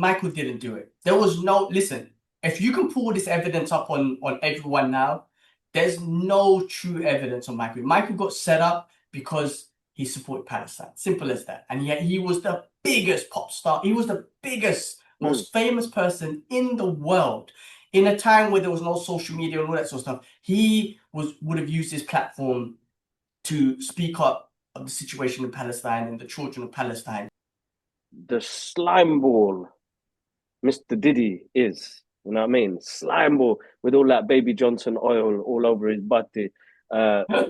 Michael didn't do it. There was no, listen, if you can pull this evidence up on everyone now, there's no true evidence on Michael. Michael got set up because he supported Palestine. Simple as that. And yet he was the biggest pop star. He was the biggest, most famous person in the world. In a time where there was no social media and all that sort of stuff, he would have used his platform to speak up of the situation in Palestine and the children of Palestine. The slime ball Mr. Diddy is, you know what I mean? Slime ball with all that Baby Johnson oil all over his body.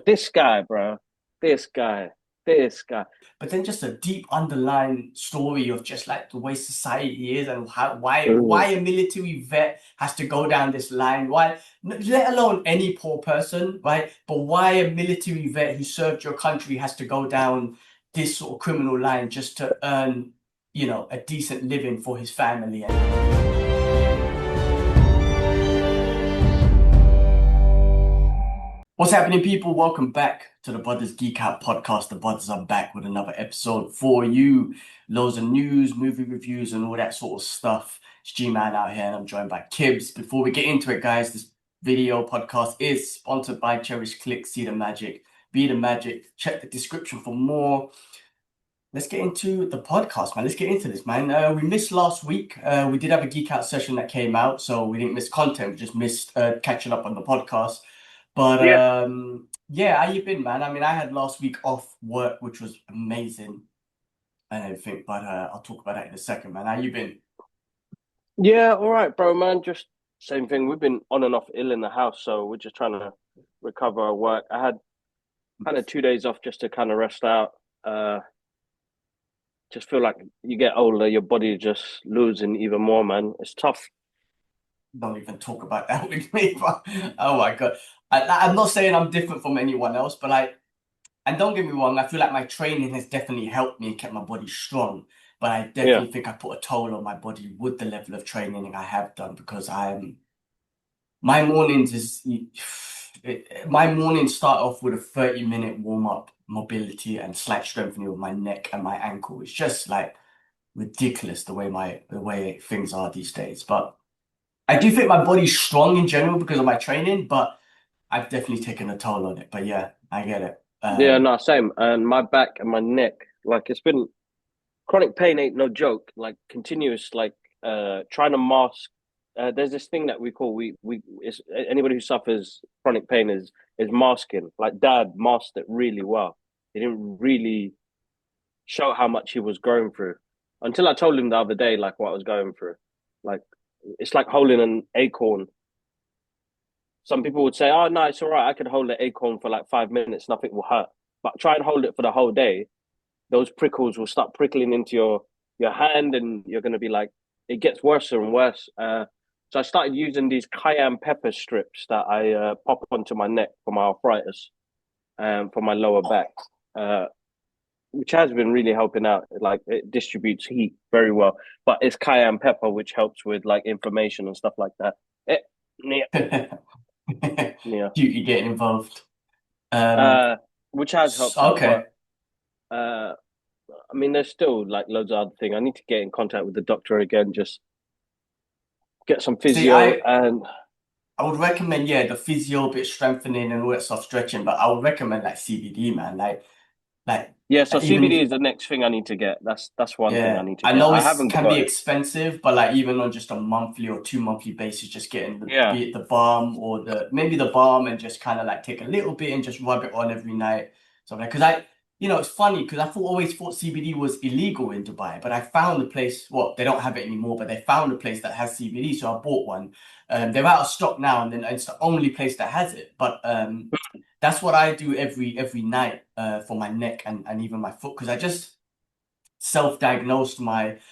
This guy, bro. This guy. But then just a deep underlying story of just like the way society is and why a military vet has to go down this line. Why, let alone any poor person, right? But why a military vet who served your country has to go down this sort of criminal line just to earn, you know, a decent living for his family. What's happening, people? Welcome back to the Brothers Geek Out Podcast. The Brothers are back with another episode for you. Loads of news, movie reviews, and all that sort of stuff. It's G-Man out here, and I'm joined by Kibbs. Before we get into it, guys, this video podcast is sponsored by Cherish Click, See the Magic, Be the Magic. Check the description for more. Let's get into the podcast, man. Let's get into this, man. We missed last week. We did have a Geek Out session that came out, so we didn't miss content. We just missed catching up on the podcast. But yeah, how you been, man? I mean, I had last week off work, which was amazing and everything, but I'll talk about that in a second, man. How you been? Yeah, all right, bro, man. Just same thing. We've been on and off ill in the house, so we're just trying to recover our work. I had kind of 2 days off just to kind of rest out. Just feel like you get older, your body just losing even more, man. It's tough. Don't even talk about that with me, but oh my God. I'm not saying I'm different from anyone else, but and don't get me wrong, I feel like my training has definitely helped me and kept my body strong. But I definitely think I put a toll on my body with the level of training I have done because my mornings start off with a 30-minute warm-up mobility and slight strengthening of my neck and my ankle. It's just like ridiculous the way things are these days. But I do think my body's strong in general because of my training, but I've definitely taken a toll on it. But yeah, I get it. Yeah, no, same. And my back and my neck, like it's been chronic pain ain't no joke. Like continuous, like trying to mask. There's this thing that we call it's, anybody who suffers chronic pain is masking. Like Dad masked it really well. He didn't really show how much he was going through until I told him the other day, like what I was going through. Like it's like holding an acorn. Some people would say, "Oh no, it's all right. I could hold the acorn for like 5 minutes, nothing will hurt." But try and hold it for the whole day. Those prickles will start prickling into your hand, and you're gonna be like, it gets worse and worse. So I started using these cayenne pepper strips that I pop onto my neck for my arthritis, for my lower back, which has been really helping out. Like it distributes heat very well, but it's cayenne pepper which helps with like inflammation and stuff like that. Yeah. Duty getting involved. Which has helped out. Okay. But, I mean, there's still like loads of other things. I need to get in contact with the doctor again, just get some physio. And I would recommend, the physio, bit strengthening and all that stuff, stretching. But I would recommend like CBD, man. Yeah, so CBD is the next thing I need to get. That's one thing I need to get. I know it can be expensive, but like even on just a monthly or 2 monthly basis, just getting be it the balm or maybe the balm and just kind of like take a little bit and just rub it on every night. So because it's funny because always thought CBD was illegal in Dubai, but I found a place. Well, they don't have it anymore, but they found a place that has CBD, so I bought one. They're out of stock now, and then it's the only place that has it. But that's what I do every night for my neck and even my foot because I just self-diagnosed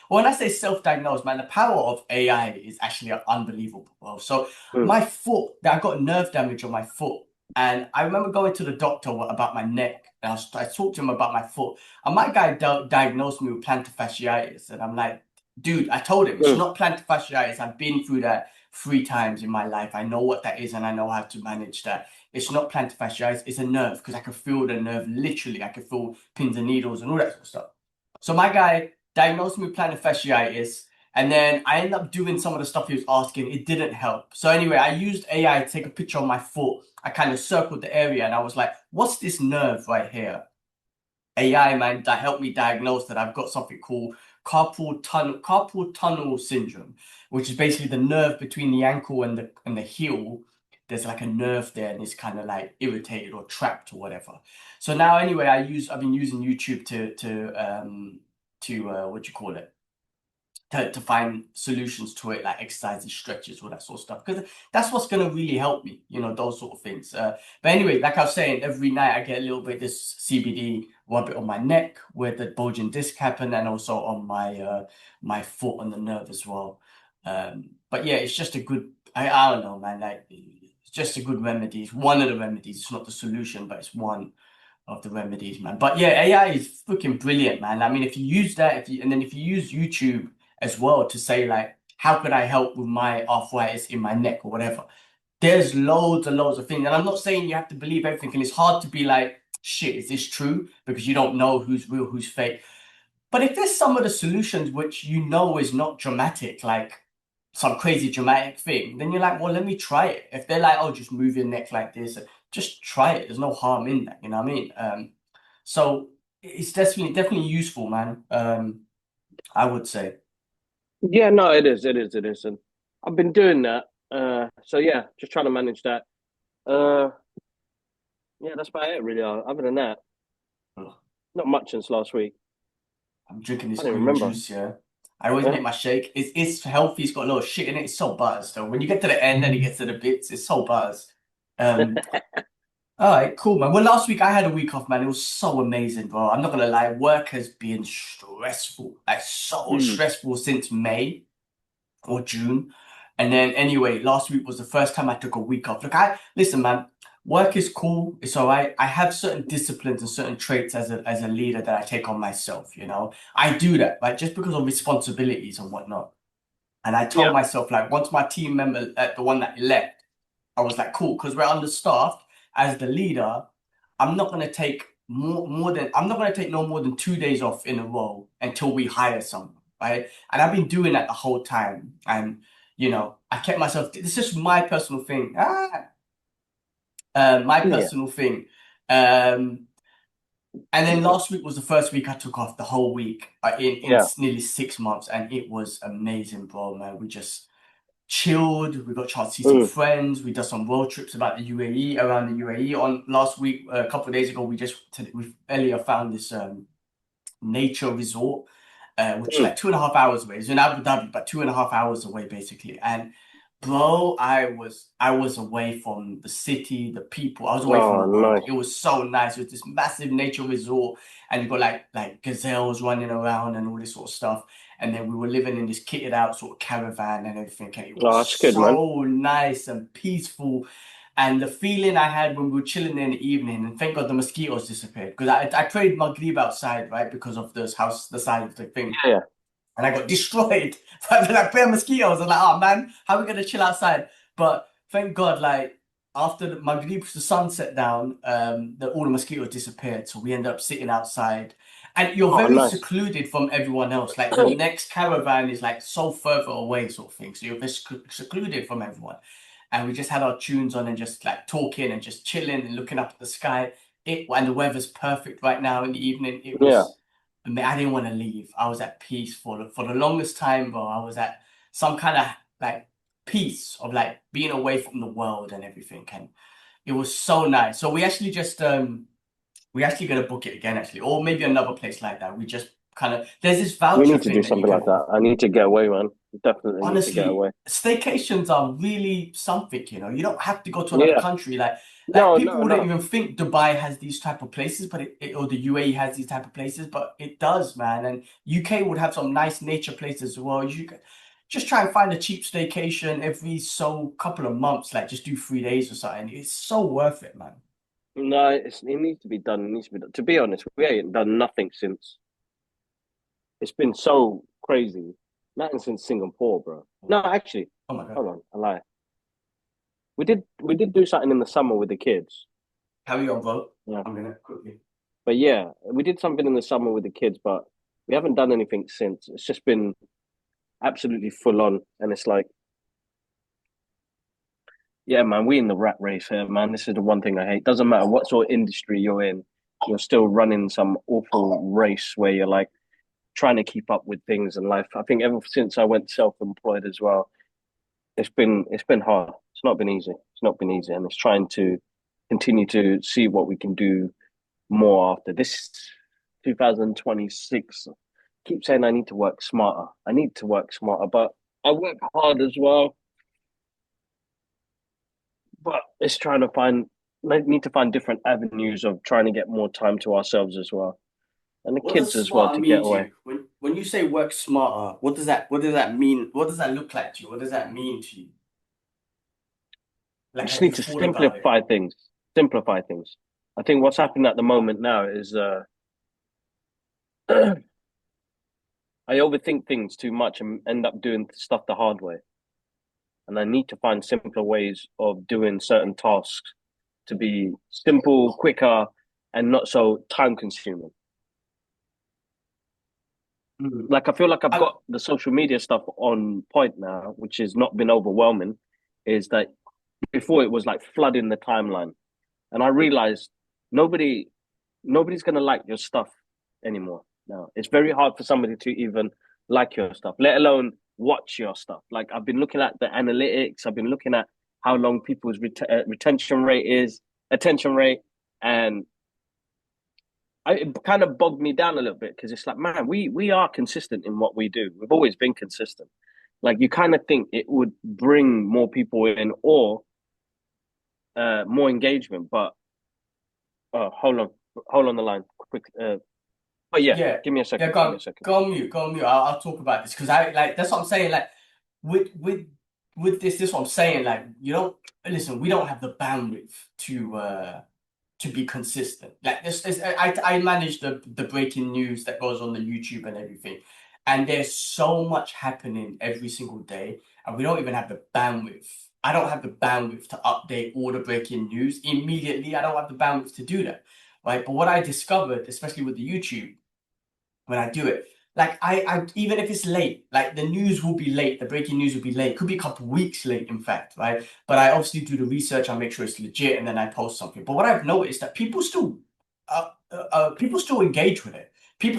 when I say self-diagnosed, man, the power of AI is actually unbelievable, bro. So my foot, I got nerve damage on my foot, and I remember going to the doctor about my neck. And I talked to him about my foot, and my guy diagnosed me with plantar fasciitis, and I'm like, dude, I told him it's not plantar fasciitis. I've been through that 3 times in my life. I know what that is, and I know how to manage that. It's not plantar fasciitis, it's a nerve, because I could feel the nerve, literally. I could feel pins and needles and all that sort of stuff. So my guy diagnosed me with plantar fasciitis, And then I ended up doing some of the stuff he was asking. It didn't help. So anyway, I used AI to take a picture of my foot. I kind of circled the area and I was like, what's this nerve right here? AI, man, that helped me diagnose that I've got something called carpal tunnel syndrome, which is basically the nerve between the ankle and the heel. There's like a nerve there and it's kind of like irritated or trapped or whatever. So now anyway, I've been using YouTube to what do you call it? To find solutions to it, like exercises, stretches, all that sort of stuff. Because that's what's going to really help me, those sort of things. But anyway, like I was saying, every night I get a little bit of this CBD, rub it on my neck where the bulging disc happened, and also on my foot on the nerve as well. But yeah, it's just a good, I don't know, man, like it's just a good remedy. It's one of the remedies. It's not the solution, but it's one of the remedies, man. But yeah, AI is freaking brilliant, man. I mean, if you use that, if you use YouTube as well to say like, how could I help with my arthritis in my neck or whatever? There's loads and loads of things. And I'm not saying you have to believe everything. And it's hard to be like, shit, is this true? Because you don't know who's real, who's fake. But if there's some of the solutions which is not dramatic, like some crazy dramatic thing, then you're like, well, let me try it. If they're like, oh, just move your neck like this, just try it. There's no harm in that, you know what I mean? So it's definitely useful, man. I would say. Yeah, no, it is, and I've been doing that. So yeah, just trying to manage that. Uh, yeah, that's about it really. Other than that, Ugh. not much since last week. I'm drinking I this don't green remember. juice, yeah. I always Yeah, make my shake. It's healthy, it's got a lot of shit in it, it's so buzzed though. When you get to the end and it gets to the bits, it's so buzzed. Um, all right, cool, man. Well, last week I had a week off, man. It was so amazing, bro. I'm not gonna lie, work has been stressful, like so mm. stressful since May or June. And then anyway, last week was the first time I took a week off. Look, I listen, man. Work is cool. It's all right. I have certain disciplines and certain traits as a leader that I take on myself. I do that, right? Just because of responsibilities and whatnot. And I told Yeah, myself, like, once my team member, the one that left, I was like, cool, because we're understaffed. As the leader, I'm not gonna take I'm not gonna take no more than 2 days off in a row until we hire someone, right? And I've been doing that the whole time. And I kept myself. This is my personal thing. My yeah. personal thing. Um, and then last week was the first week I took off the whole week in Yeah. nearly 6 months, and it was amazing, bro, man. We just chilled. We got a chance to see some Mm. friends. We did some road trips about the UAE, around the UAE. On last week, a couple of days ago, we earlier found this nature resort, which is Mm. like 2.5 hours away. It's in Abu Dhabi, but 2.5 hours away basically. And bro, I was away from the city, the people. I was away from Oh, the world. nice. It was so nice. It was this massive nature resort, and you got like gazelles running around and all this sort of stuff. And then we were living in this kitted out sort of caravan and everything. And it Oh, was that's good, man. so nice and peaceful. And the feeling I had when we were chilling there in the evening, and thank God the mosquitoes disappeared because I prayed Maghrib outside, right? Because of this house, the side of the thing. Yeah, And I got destroyed by like bare mosquitoes. I'm like, oh man, how are we gonna chill outside? But thank God, like after the Maghrib, the sun set down, all the mosquitoes disappeared. So we ended up sitting outside. And you're oh, very nice. secluded from everyone else. Like the next caravan is like so further away, sort of thing. So you're just secluded from everyone. And we just had our tunes on and just like talking and just chilling and looking up at the sky. And the weather's perfect right now in the evening. It Yeah. was, I mean, I didn't want to leave. I was at peace for the longest time, bro. I was at some kind of like peace of like being away from the world and everything. And it was so nice. So we actually gonna book it again actually, or maybe another place like that. We just kind of there's this We voucher need to do thing that you something can like that. I need to get away, man. Definitely need to get honestly, away. staycations are really something, You don't have to go to another Yeah. country. Like No, people no, wouldn't no. even think Dubai has these type of places, but or the UAE has these type of places, but it does, man. And UK would have some nice nature places as well. You can just try and find a cheap staycation every so couple of months, like just do 3 days or something. It's so worth it, man. No, it needs to be done. It needs to be done. To be honest, we ain't done nothing since. It's been so crazy. Nothing since Singapore, bro. No, actually, Oh my God. hold on, I lie. We did do something in the summer with the kids. Carry on, bro. Yeah. I'm gonna quickly. But yeah, we did something in the summer with the kids, but we haven't done anything since. It's just been absolutely full on, and it's like, yeah, man, we in the rat race here, man. This is the one thing I hate. Doesn't matter what sort of industry you're in, you're still running some awful race where you're like trying to keep up with things in life. I think ever since I went self-employed as well, it's been hard. It's not been easy. It's not been easy, and it's trying to continue to see what we can do more after this 2026. Keep saying I need to work smarter. I need to work smarter, but I work hard as well. But it's trying to find, like, need to find different avenues of trying to get more time to ourselves as well, and the What kids does as well smarter to get mean to away. you? When you say work smarter, what does that mean? What does that look like to you? What does that mean to you? We Like, just have you need to thought about it? simplify things. Simplify things. I think what's happening at the moment now is I overthink things too much and end up doing stuff the hard way. And I need to find simpler ways of doing certain tasks to be simple, quicker, and not so time consuming. Like I feel like I've I, got the social media stuff on point now, which has not been overwhelming. Is that before it was like flooding the timeline, and I realized nobody nobody's gonna like your stuff anymore. Now it's very hard for somebody to even like your stuff, let alone watch your stuff. Like I've been looking at the analytics, I've been looking at how long people's retention rate is, attention rate, and it kind of bogged me down a little bit because it's like, man, we are consistent in what we do. We've always been consistent. Like you kind of think it would bring more people in or more engagement, but hold on the line, quick. But yeah, yeah, give me a yeah. second. Give me a second. Go on mute. Go on mute. I'll talk about this because I like that's what I'm saying. Like with this is what I'm saying. Like you don't listen. We don't have the bandwidth to be consistent. Like this I manage the breaking news that goes on the YouTube and everything. And there's so much happening every single day, and we don't even have the bandwidth. I don't have the bandwidth to update all the breaking news immediately. I don't have the bandwidth to do that. Right. But what I discovered, especially with the YouTube, when I do it, like I even if it's late, like the news will be late, the breaking news will be late, could be a couple weeks late, in fact, right? But I obviously do the research, I make sure it's legit, and then I post something. But what I've noticed that people still engage with it.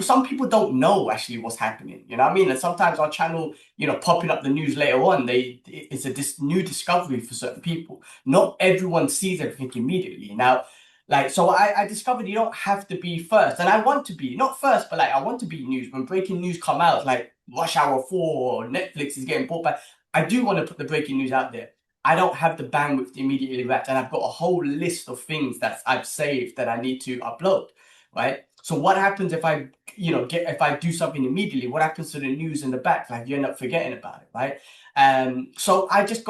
Some people don't know actually what's happening. You know what I mean? And sometimes our channel, popping up the news later on, it's a new discovery for certain people. Not everyone sees everything immediately. Now, like, so I discovered you don't have to be first. And I want to be, not first, but like, I want to be news. When breaking news come out, like Rush Hour 4 or Netflix is getting bought back, I do want to put the breaking news out there. I don't have the bandwidth to immediately react. And I've got a whole list of things that I've saved that I need to upload, right? So what happens if if I do something immediately? What happens to the news in the back? Like you end up forgetting about it, right? So I just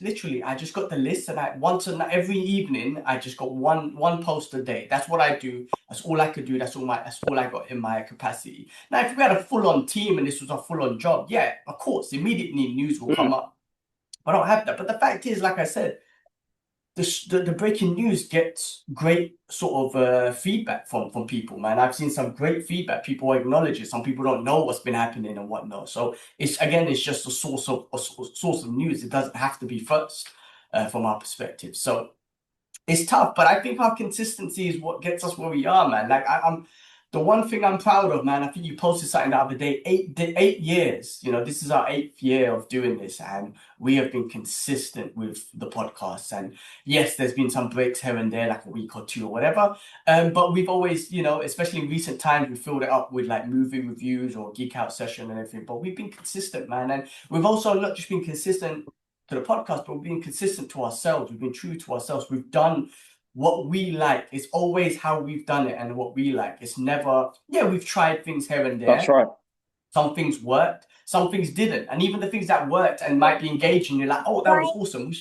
literally, I just got the list, and every evening, I just got one post a day. That's what I do. That's all I could do. That's all I got in my capacity. Now, if we had a full-on team and this was a full-on job, yeah, of course, immediately news will come Mm. up. I don't have that. But the fact is, like I said, the breaking news gets great sort of feedback from people, man. I've seen some great feedback. People acknowledge it. Some people don't know what's been happening and whatnot. So it's just a source of news. It doesn't have to be first from our perspective. So it's tough, but I think our consistency is what gets us where we are, man. Like I'm the one thing I'm proud of, man. I think you posted something the other day. 8 years. This is our 8th year of doing this, and we have been consistent with the podcast. And yes, there's been some breaks here and there, like a week or two or whatever. But we've always, especially in recent times, we filled it up with like movie reviews or geek out session and everything. But we've been consistent, man, and we've also not just been consistent to the podcast, but we've been consistent to ourselves. We've been true to ourselves. We've done what we like. It's always how we've done it and what we like. It's never, yeah, we've tried things here and That's there. right. Some things worked, some things didn't. And even the things that worked and might be engaging, you're like, oh, that was awesome.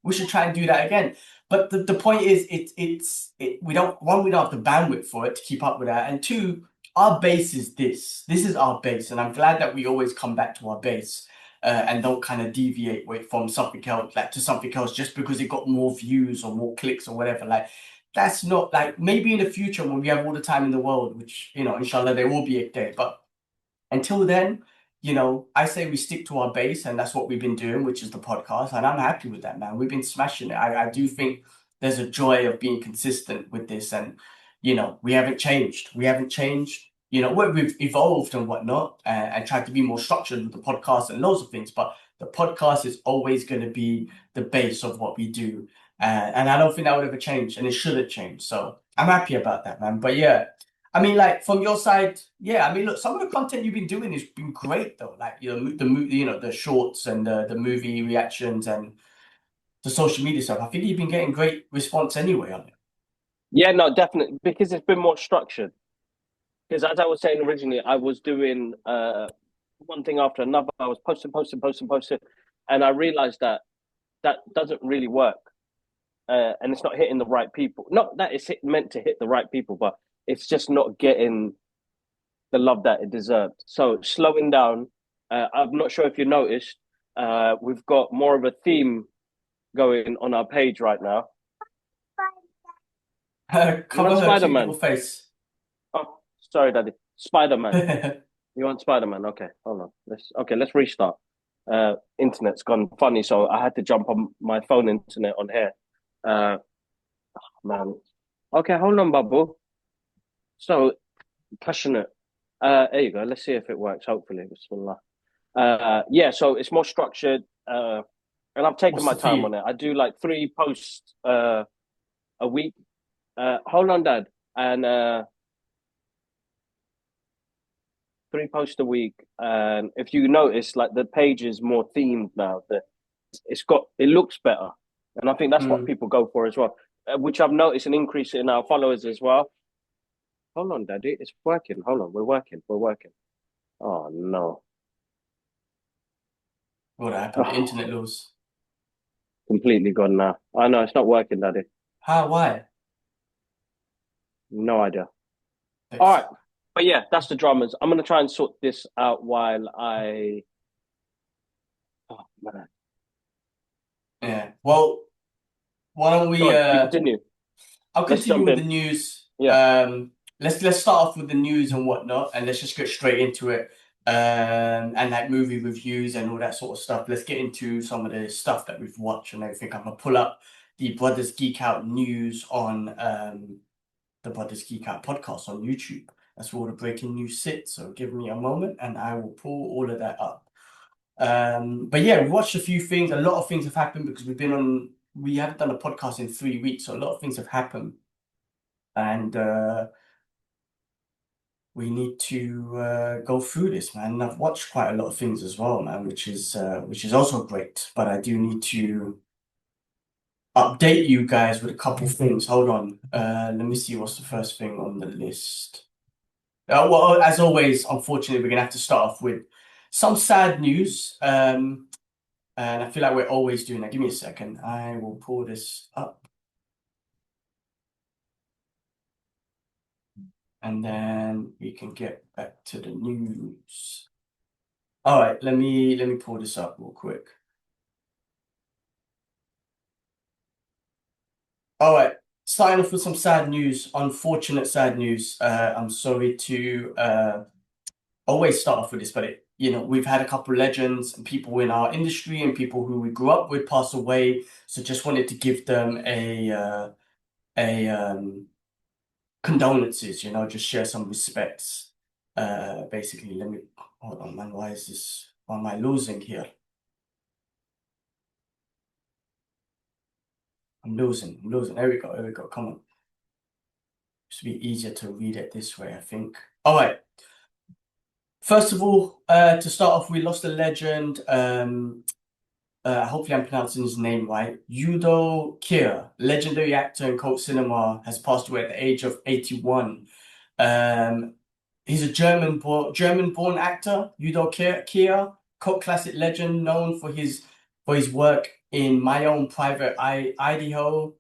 We should try and do that again. But the point is, we don't have the bandwidth for it to keep up with that. And two, our base is this. This is our base. And I'm glad that we always come back to our base. And don't kind of deviate from something else, like to something else, just because it got more views or more clicks or whatever. Like that's not like maybe in the future when we have all the time in the world, which inshallah there will be a day. But until then, I say we stick to our base, and that's what we've been doing, which is the podcast, and I'm happy with that, man. We've been smashing it. I do think there's a joy of being consistent with this, and we haven't changed. We haven't changed. We've evolved and whatnot, and tried to be more structured with the podcast and loads of things, but the podcast is always going to be the base of what we do, and I don't think that would ever change, and it shouldn't change. So I'm happy about that, man. But yeah. I mean, like from your side, yeah. I mean, look, some of the content you've been doing has been great, though. Like the shorts and the movie reactions and the social media stuff. I think you've been getting great response anyway on it. Yeah, no, definitely, because it's been more structured. Because as I was saying originally, I was doing one thing after another. I was posting, and I realized that doesn't really work, and it's not hitting the right people. Not that it's meant to hit the right people, but it's just not getting the love that it deserved. So slowing down. I'm not sure if you noticed, we've got more of a theme going on our page right now. Cover her cute little face. Oh, sorry, Daddy. Spider-Man. You want Spider-Man? Okay, hold on. Let's restart. Internet's gone funny, so I had to jump on my phone internet on here. Man. Okay, hold on, Babu. So passionate. There you go. Let's see if it works. Hopefully, yeah. So it's more structured, and I've taken my time on it. I do like 3 posts a week. Hold on, Dad, and 3 posts a week. And if you notice, like the page is more themed now. It looks better, and I think that's what people go for as well. Which I've noticed an increase in our followers as well. Hold on, Daddy, it's working. Hold on, we're working. Oh no! What happened? The internet loss. Completely gone now. I know it's not working, Daddy. How? Why? No idea. All right. But yeah, that's the dramas. I'm gonna try and sort this out while I. Oh man. Yeah. Well, why don't we? Continue. I'll continue with the news. Yeah. Let's start off with the news and whatnot, and let's just get straight into it. And like movie reviews and all that sort of stuff. Let's get into some of the stuff that we've watched and everything. I'm gonna pull up the Brothers Geek Out news on the Brothers Geek Out podcast on YouTube. That's where all the breaking news sits. So give me a moment and I will pull all of that up. But yeah, we watched a few things. A lot of things have happened because we haven't done a podcast in 3 weeks, so a lot of things have happened. And we need to go through this, man. And I've watched quite a lot of things as well, man, which is also great. But I do need to update you guys with a couple things. Hold on. Let me see what's the first thing on the list. Well, as always, unfortunately, we're gonna have to start off with some sad news. And I feel like we're always doing that. Give me a second. I will pull this up. And then we can get back to the news. All right, let me pull this up real quick. All right, starting off with some sad news, unfortunate sad news. I'm sorry to always start off with this, but we've had a couple legends and people in our industry and people who we grew up with pass away. So just wanted to give them a condolences, just share some respects. Basically, let me hold on, man. Why am I losing here? I'm losing. There we go. Come on. Should be easier to read it this way, I think. All right. First of all, to start off, we lost a legend. Hopefully I'm pronouncing his name right. Udo Kier, legendary actor in cult cinema, has passed away at the age of 81. He's a German-born actor, Udo Kier, cult classic legend known for his work in My Own Private Idaho,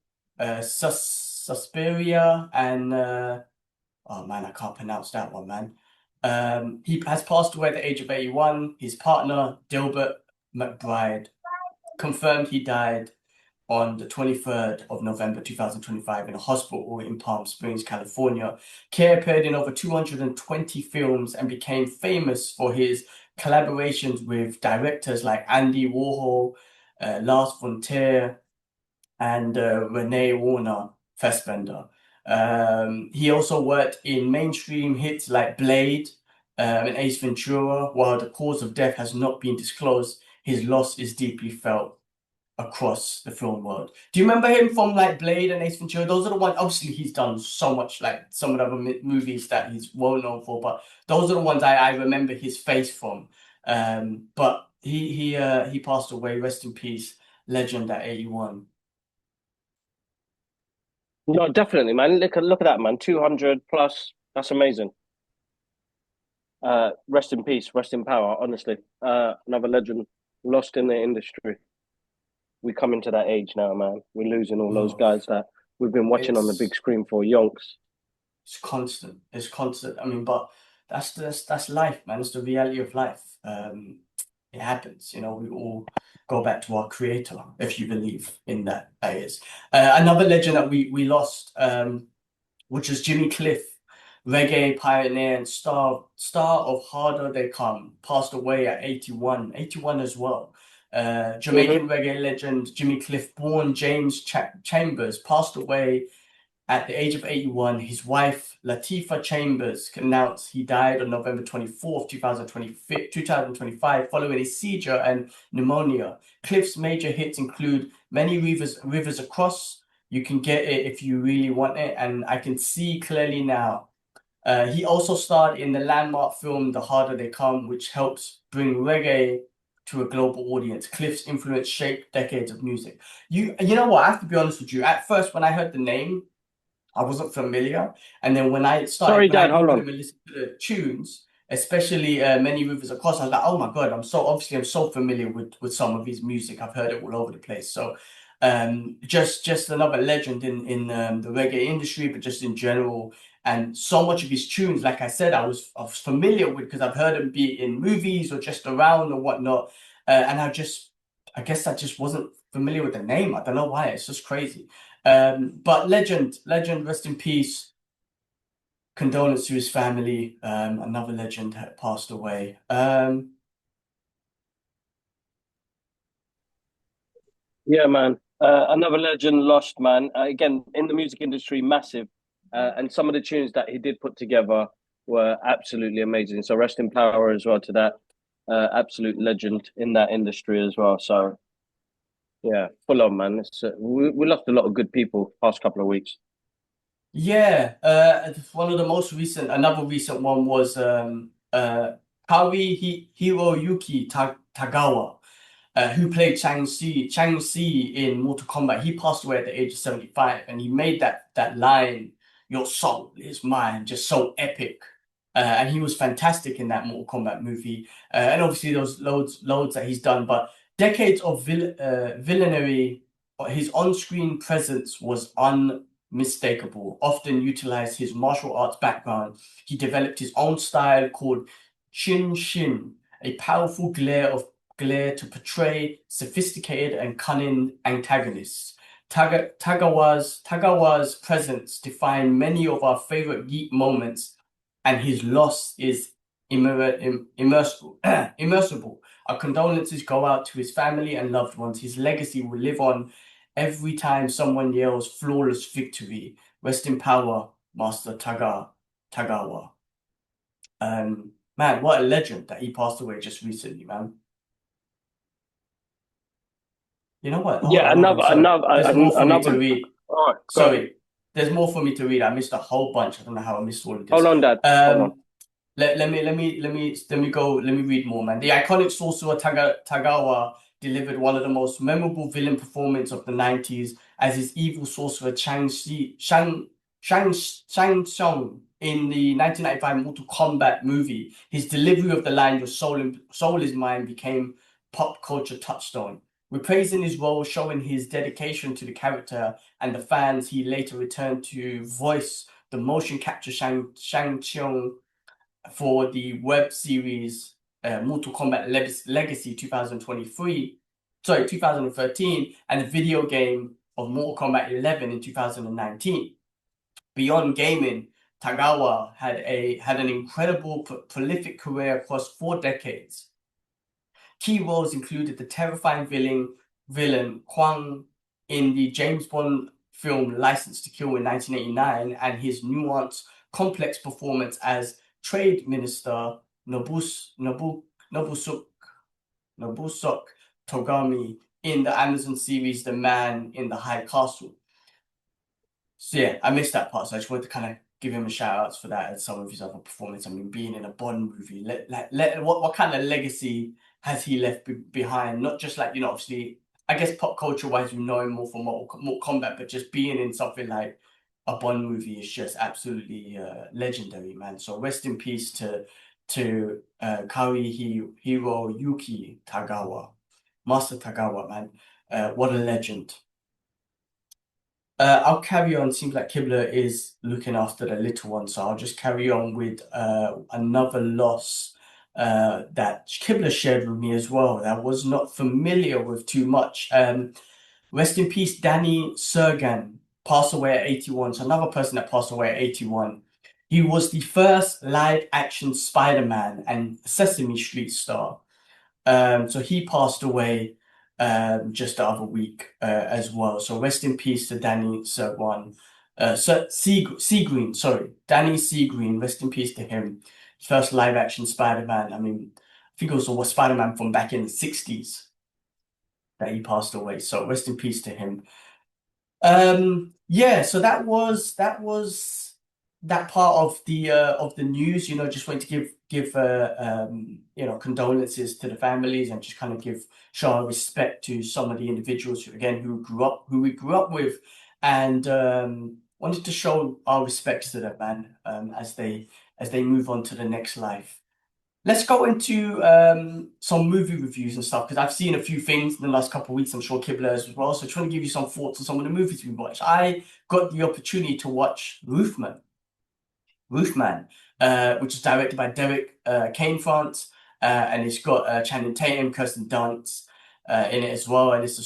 Suspiria, and oh man, I can't pronounce that one, man. He has passed away at the age of 81. His partner, Dilbert McBride, confirmed he died on the 23rd of November 2025 in a hospital in Palm Springs, California. Kier appeared in over 220 films and became famous for his collaborations with directors like Andy Warhol, Lars von Trier, and Renee Warner Fassbender. He also worked in mainstream hits like Blade and Ace Ventura. While the cause of death has not been disclosed, his loss is deeply felt across the film world. Do you remember him from like Blade and Ace Ventura? Those are the ones. Obviously, he's done so much, like some of the other movies that he's well known for, but those are the ones I remember his face from. But he passed away. Rest in peace, legend at 81. No, definitely, man. Look at that, man. 200 plus. That's amazing. Rest in peace, rest in power. Honestly, another legend lost in the industry. We come into that age now, man. We're losing all those guys that we've been watching on the big screen for yonks. It's constant. It's constant. I mean, but that's life, man. It's the reality of life. It happens. You know, we all go back to our creator, if you believe in that. That is another legend that we lost, which was Jimmy Cliff, reggae pioneer and star of Harder They Come, passed away at 81 as well. Jamaican reggae legend Jimmy Cliff, born James Chambers, passed away at the age of 81. His wife, Latifah Chambers, announced he died on November 24th, 2025, following a seizure and pneumonia. Cliff's major hits include Many Rivers Across. You can get it if you really want it, and I Can See Clearly Now. He also starred in the landmark film The Harder They Come, which helps bring reggae to a global audience. Cliff's influence shaped decades of music. You know what? I have to be honest with you. At first, when I heard the name, I wasn't familiar, and then when I started, sorry, Dad, hold on. And listened to the tunes, especially Many Rivers Across, I was like, oh my god, I'm so familiar with some of his music. I've heard it all over the place. So, just another legend in the reggae industry, but just in general. And so much of his tunes, like I said, I was familiar with because I've heard him be in movies or just around or whatnot. And I guess I just wasn't familiar with the name. I don't know why. It's just crazy. But legend, rest in peace. Condolence to his family. Another legend had passed away. Yeah, man. Another legend lost, man. Again, in the music industry, massive. And some of the tunes that he did put together were absolutely amazing. So rest in power as well to that absolute legend in that industry as well. So yeah, full on, man. We lost a lot of good people past couple of weeks. Yeah, one of the most recent, another recent one was Cary-Hiroyuki Tagawa, who played Shang Tsung in Mortal Kombat. He passed away at the age of 75, and he made that line, "Your soul is mine," just so epic. And he was fantastic in that Mortal Kombat movie. And obviously those loads that he's done, but decades of villainy, his on-screen presence was unmistakable. Often utilized his martial arts background. He developed his own style called Shin Shin, a powerful glare to portray sophisticated and cunning antagonists. Tagawa's presence defined many of our favorite geek moments, and his loss is immersible. Our condolences go out to his family and loved ones. His legacy will live on every time someone yells flawless victory. Rest in power, Master Tagawa. Man, what a legend that he passed away just recently, man. You know what? Yeah, another. There's more for me to read. All right, sorry, there's more for me to read. I missed a whole bunch. I don't know how I missed all of this. Hold on, Dad. Hold on. Let me read more, man. The iconic sorcerer Tagawa delivered one of the most memorable villain performances of the 90s as his evil sorcerer Shang Tsung in the 1995 Mortal Kombat movie. His delivery of the line "Your soul is mine" became pop culture touchstone. Reprising his role, showing his dedication to the character and the fans, he later returned to voice the motion capture Shang Tsung for the web series Mortal Kombat Legacy 2013, and the video game of Mortal Kombat 11 in 2019. Beyond gaming, Tagawa had an incredible prolific career across 4 decades. Key roles included the terrifying villain Kwang in the James Bond film License to Kill in 1989, and his nuanced, complex performance as Trade Minister Nobusuk Togami in the Amazon series The Man in the High Castle. So yeah, I missed that part, so I just wanted to kind of give him a shout out for that and some of his other performance. I mean, being in a Bond movie, what kind of legacy has he left behind? Not just like, obviously, I guess pop culture wise, we know him more from Mortal Kombat, but just being in something like a Bond movie is just absolutely legendary, man. So rest in peace to Cary-Hiroyuki Tagawa, Master Tagawa, man. What a legend. I'll carry on. Seems like Kibler is looking after the little one, so I'll just carry on with another loss that Kibler shared with me as well, that I was not familiar with too much. Rest in peace, Danny Sergan, passed away at 81. So another person that passed away at 81. He was the first live-action Spider-Man and Sesame Street star. So he passed away just the other week as well. So rest in peace to Danny Seagren. Sorry, Danny Seagren. Rest in peace to him. First live action Spider-Man. I mean, I think it was a Spider-Man from back in the 60s that he passed away. So rest in peace to him. Yeah, so that was that part of the news. Just wanted to give condolences to the families and just kind of show our respect to some of the individuals who we grew up with, and wanted to show our respects to them, man, as they move on to the next life. Let's go into some movie reviews and stuff, because I've seen a few things in the last couple of weeks. I'm sure Kibler as well. So trying to give you some thoughts on some of the movies we watched. I got the opportunity to watch Roofman, which is directed by Derek Kane France, and it's got Channing Tatum, Kirsten Dunst in it as well. And it's a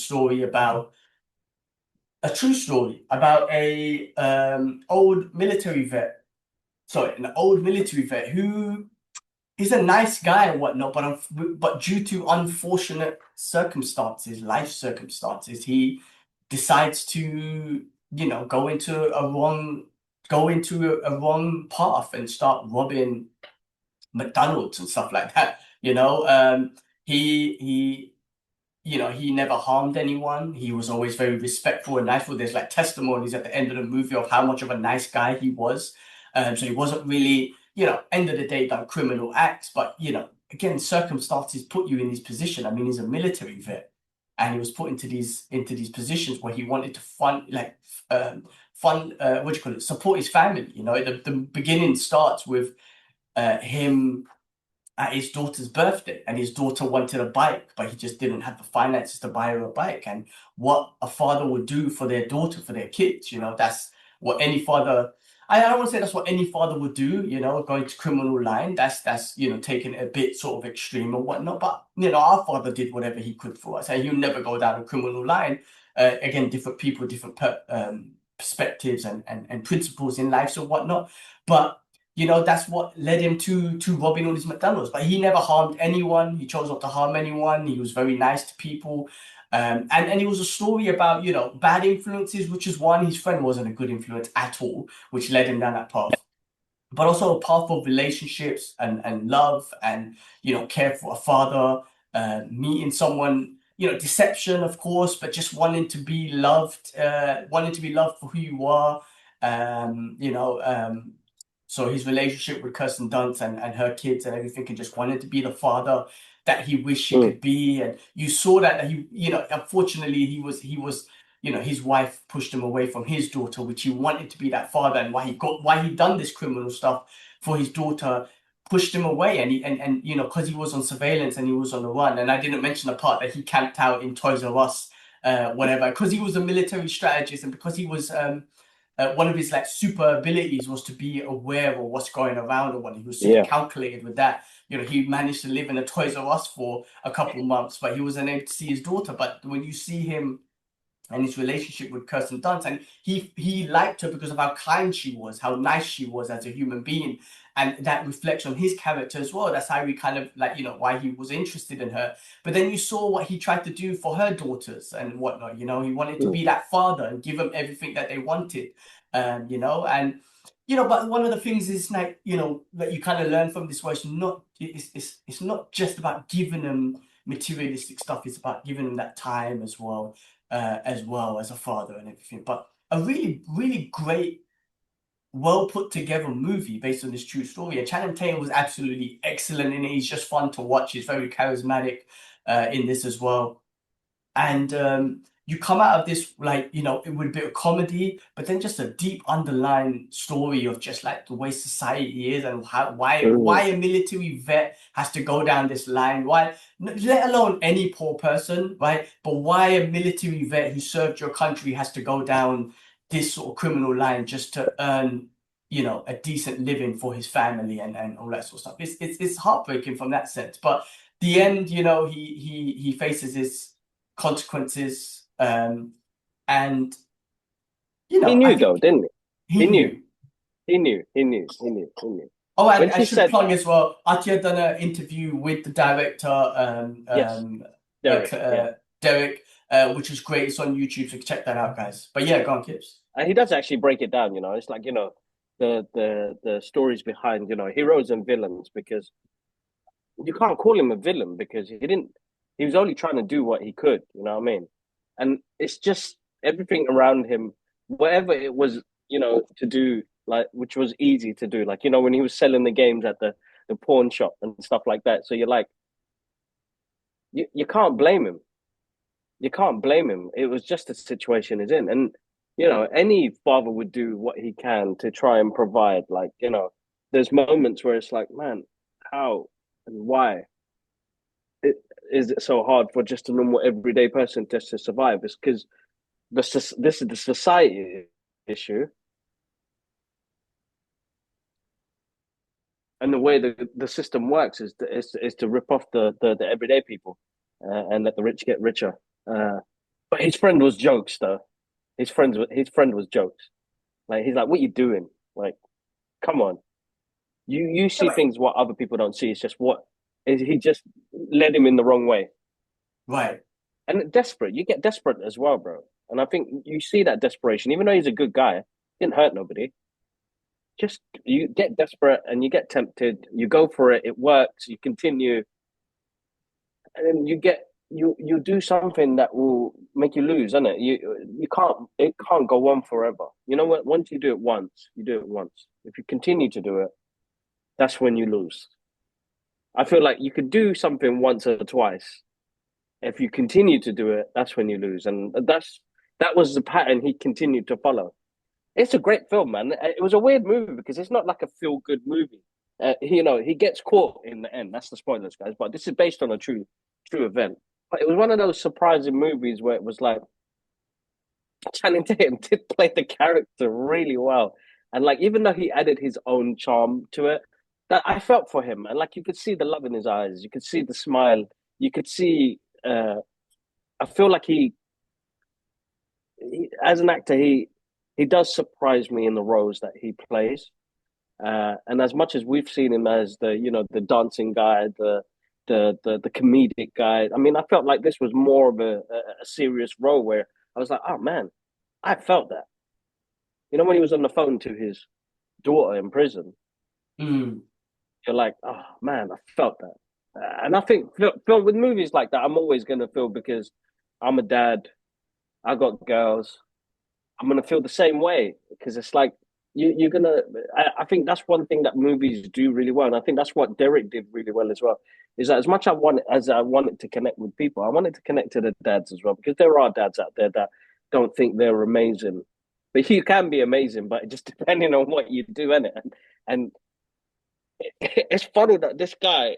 true story about an old military vet who is a nice guy and whatnot, but due to unfortunate life circumstances, he decides to go into a wrong path and start robbing McDonald's and stuff like that. He never harmed anyone. He was always very respectful and nice. There's like testimonies at the end of the movie of how much of a nice guy he was. So he wasn't really, end of the day, done criminal acts. But, again, circumstances put you in this position. I mean, he's a military vet, and he was put into these positions where he wanted to support his family. The beginning starts with him at his daughter's birthday, and his daughter wanted a bike, but he just didn't have the finances to buy her a bike. And what a father would do for their daughter, for their kids, that's what any father, I don't want to say that's what any father would do, going to criminal line. That's taking it a bit sort of extreme or whatnot. But our father did whatever he could for us, and he'll never go down a criminal line. Again, different people, different perspectives and principles in life and whatnot. But that's what led him to robbing all these McDonald's. But he never harmed anyone. He chose not to harm anyone. He was very nice to people. And it was a story about, bad influences, which is one. His friend wasn't a good influence at all, which led him down that path. But also a path of relationships and love and, care for a father, meeting someone, deception, of course, but just wanting to be loved for who you are. So his relationship with Kirsten Dunst and her kids and everything, and just wanted to be the father that he wished he could be. And you saw that he, unfortunately he was, his wife pushed him away from his daughter, which he wanted to be that father, and why he done this criminal stuff for his daughter, pushed him away. And because he was on surveillance and he was on the run. And I didn't mention the part that he camped out in Toys R Us, whatever, because he was a military strategist, and because he was one of his super abilities was to be aware of what's going around, and what he was super calculated with that. He managed to live in a Toys R Us for a couple of months, but he wasn't able to see his daughter. But when you see him and his relationship with Kirsten Dunst, and he liked her because of how kind she was, how nice she was as a human being, and that reflects on his character as well. That's how we kind of like, you know, why he was interested in her. But then you saw what he tried to do for her daughters and whatnot. You know, he wanted to be that father and give them everything that they wanted, you know, and you know, but one of the things is like, you know, that you kind of learn from this was it's not just about giving them materialistic stuff. It's about giving them that time as well as a father and everything. But a really, really great, well put together movie based on this true story. And Channing Tatum was absolutely excellent in it. He's just fun to watch. He's very charismatic in this as well. And you come out of this like, you know, with a bit of comedy, but then just a deep underlying story of just like the way society is and why a military vet has to go down this line, why, let alone any poor person, right? But why a military vet who served your country has to go down this sort of criminal line just to earn, you know, a decent living for his family and all that sort of stuff. It's heartbreaking from that sense. But the end, you know, he faces his consequences, and you know, he knew though, didn't he? He knew. Oh, and I should plug as well. Atia done an interview with the director, Derek, which is great. It's on YouTube, so check that out, guys. But yeah, go on, Kips. And he does actually break it down. You know, it's like, you know, the stories behind, you know, heroes and villains, because you can't call him a villain because he was only trying to do what he could, you know what I mean? And it's just everything around him, whatever it was, you know, to do, like, which was easy to do. Like, you know, when he was selling the games at the pawn shop and stuff like that. So you're like, you can't blame him. You can't blame him. It was just the situation he's in. And, you know, any father would do what he can to try and provide. Like, you know, there's moments where it's like, man, how and why is it so hard for just a normal everyday person just to survive? It's because this is the society issue, and the way the system works is to rip off the everyday people and let the rich get richer. But his friend was jokes, though. His friend was jokes. Like, he's like, "What you doing? Like, come on." You see things what other people don't see. It's just he just led him in the wrong way. Right. And desperate. You get desperate as well, bro. And I think you see that desperation. Even though he's a good guy, didn't hurt nobody. Just you get desperate and you get tempted. You go for it. It works. You continue, and then you do something that will make you lose, isn't it? It can't go on forever. You know what? Once you do it once, you do it once. If you continue to do it, that's when you lose. I feel like you could do something once or twice. If you continue to do it, that's when you lose. And that was the pattern he continued to follow. It's a great film, man. It was a weird movie because it's not like a feel-good movie. You know, he gets caught in the end. That's the spoilers, guys. But this is based on a true event. But it was one of those surprising movies where it was like Channing Tatum did play the character really well. And like, even though he added his own charm to it, that I felt for him. And like, you could see the love in his eyes. You could see the smile. You could see, I feel like he as an actor, he does surprise me in the roles that he plays. And as much as we've seen him as the dancing guy, the comedic guy, I mean, I felt like this was more of a serious role where I was like, oh man, I felt that. You know, when he was on the phone to his daughter in prison, you're like, oh man, I felt that. And I think with movies like that, I'm always going to feel, because I'm a dad, I got girls, I'm going to feel the same way, because it's like, you're going to, I think that's one thing that movies do really well. And I think that's what Derek did really well as well, is that as much as I wanted to connect with people, I wanted to connect to the dads as well, because there are dads out there that don't think they're amazing. But you can be amazing, but just depending on what you do, innit? And it's funny that this guy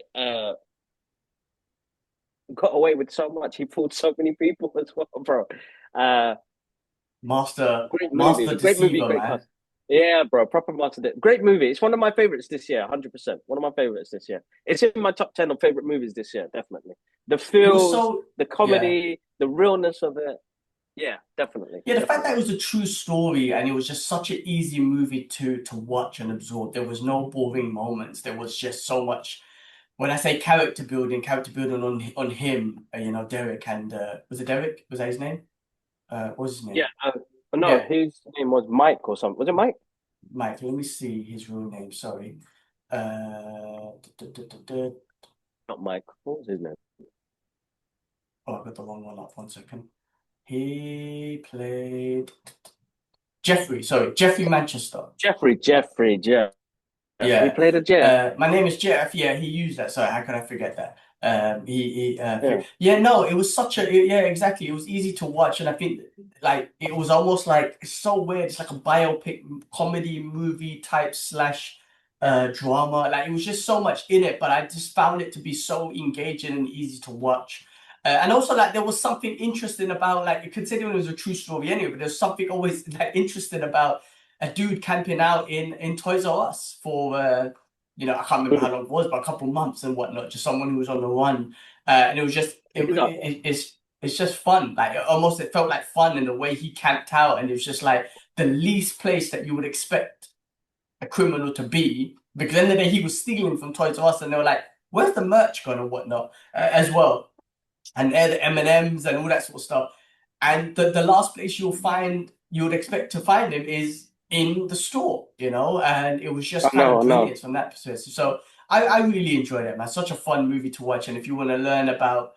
got away with so much. He fooled so many people as well, bro. Master great movie, man. Cast. Yeah, bro, proper master. Great movie. It's one of my favorites this year, 100%. One of my favorites this year. It's in my top 10 of favorite movies this year, definitely. The feels, the comedy, the realness of it. Yeah, definitely. Yeah, the fact that Definitely. it was a true story and it was just such an easy movie to watch and absorb. There was no boring moments. There was just so much. When I say character building on him, Derek and was it Derek? Was that his name? What was his Yeah. name? No, Yeah, his name was Mike or something. Was it Mike? Mike. Let me see his real name. Sorry. Duh, duh, duh, duh. Not Mike. What was his name? Oh, I got the wrong one up. 1 second. He played Jeffrey. Sorry, Jeffrey Manchester. Jeff. He Yeah. played a Jeff. My name is Jeff. Yeah, he used that. Sorry, how could I forget that? Yeah. Yeah, no, it was such a, yeah, exactly. It was easy to watch. And I think like it was almost like, it's so weird. It's like a biopic comedy movie type slash drama. Like it was just so much in it, but I just found it to be so engaging and easy to watch. And also like there was something interesting about like considering it was a true story anyway, but there's something always like interesting about a dude camping out in Toys R Us for I can't remember how long it was, but a couple months and whatnot. Just someone who was on the run, and it was just it's just fun. Like it felt like fun in the way he camped out, and it was just like the least place that you would expect a criminal to be. Because at the end of the day, he was stealing from Toys R Us, and they were like, "Where's the merch gone and whatnot?" As well, and they're the M&Ms and all that sort of stuff. And the last place you would expect to find him is in the store, and it was just kind of I know. brilliant from that perspective. So I really enjoyed it, man. Such a fun movie to watch. And if you want to learn about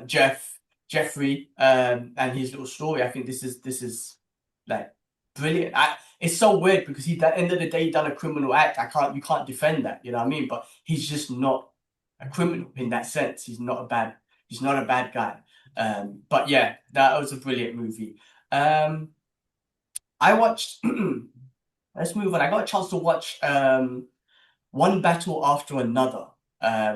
Jeffrey, and his little story, I think this is like brilliant. It's so weird because at the end of the day, he done a criminal act. You can't defend that, you know what I mean? But he's just not a criminal in that sense. He's not a bad guy. But yeah, that was a brilliant movie. I watched. Let's move on. I got a chance to watch One Battle After Another,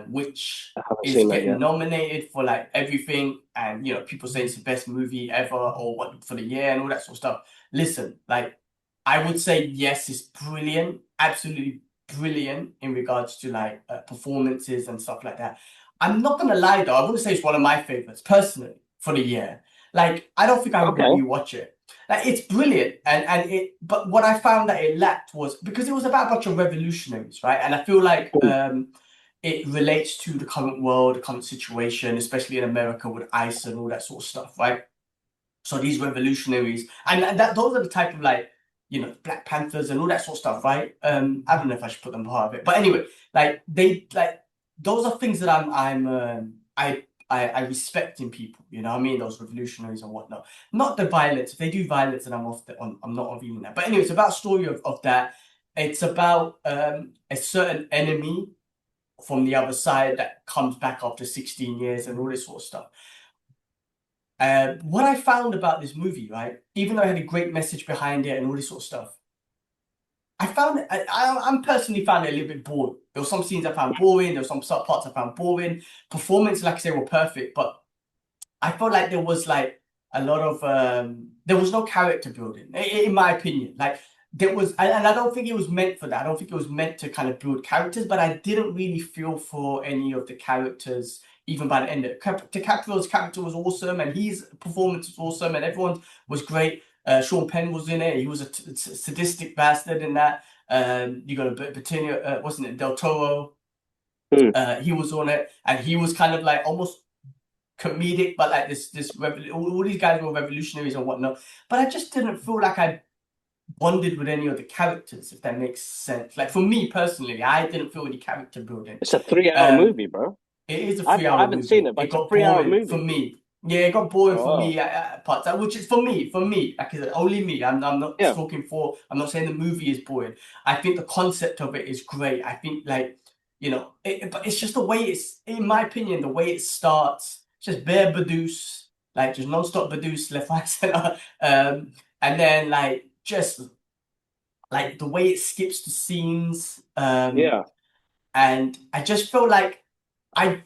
which I haven't is seen that getting yet. nominated for like everything, and people say it's the best movie ever or what for the year and all that sort of stuff. Listen, like I would say yes, it's brilliant, absolutely brilliant in regards to like performances and stuff like that. I'm not gonna lie though, I wouldn't say it's one of my favorites personally for the year. Like I don't think I would Okay. rewatch it. Like it's brilliant, but what I found that it lacked was because it was about a bunch of revolutionaries, right? And I feel like it relates to the current world, the current situation, especially in America with ICE and all that sort of stuff, right? So these revolutionaries, and those are the type of like, Black Panthers and all that sort of stuff, right? I don't know if I should put them part of it, but anyway, like they like those are things that I respect in people, you know what I mean? Those revolutionaries and whatnot. Not the violence. If they do violence, then I'm not reviewing that. But anyway, it's about a story of that. It's about a certain enemy from the other side that comes back after 16 years and all this sort of stuff. What I found about this movie, right, even though it had a great message behind it and all this sort of stuff, I found it, I'm personally found it a little bit boring. There were some scenes I found boring, there were some parts I found boring. Performance, like I say, were perfect, but I felt like there was like a lot of there was no character building, in my opinion. Like there was, and I don't think it was meant for that. I don't think it was meant to kind of build characters, but I didn't really feel for any of the characters, even by the end. DiCaprio's character was awesome, and his performance was awesome, and everyone was great. Sean Penn was in it. He was a sadistic bastard in that. You got a Bettina, wasn't it Del Toro? Hmm. He was on it, and he was kind of like almost comedic, but like all these guys were revolutionaries and whatnot. But I just didn't feel like I bonded with any of the characters, if that makes sense. Like for me personally, I didn't feel any character building. It's a 3 hour Um, movie, bro. it is a I 3 hour haven't seen movie. it, but It it's a got 3 hour boring for movie. me. Yeah, it got boring for Oh, me at parts, which is for me. Like I said, only me. I'm not yeah. talking for. I'm not saying the movie is boring. I think the concept of it is great. I think like but it's just the way in my opinion, the way it starts. Just bare Badus, like just non-stop Badus left, right, center. And then like just like the way it skips the scenes. Yeah. And I just felt like I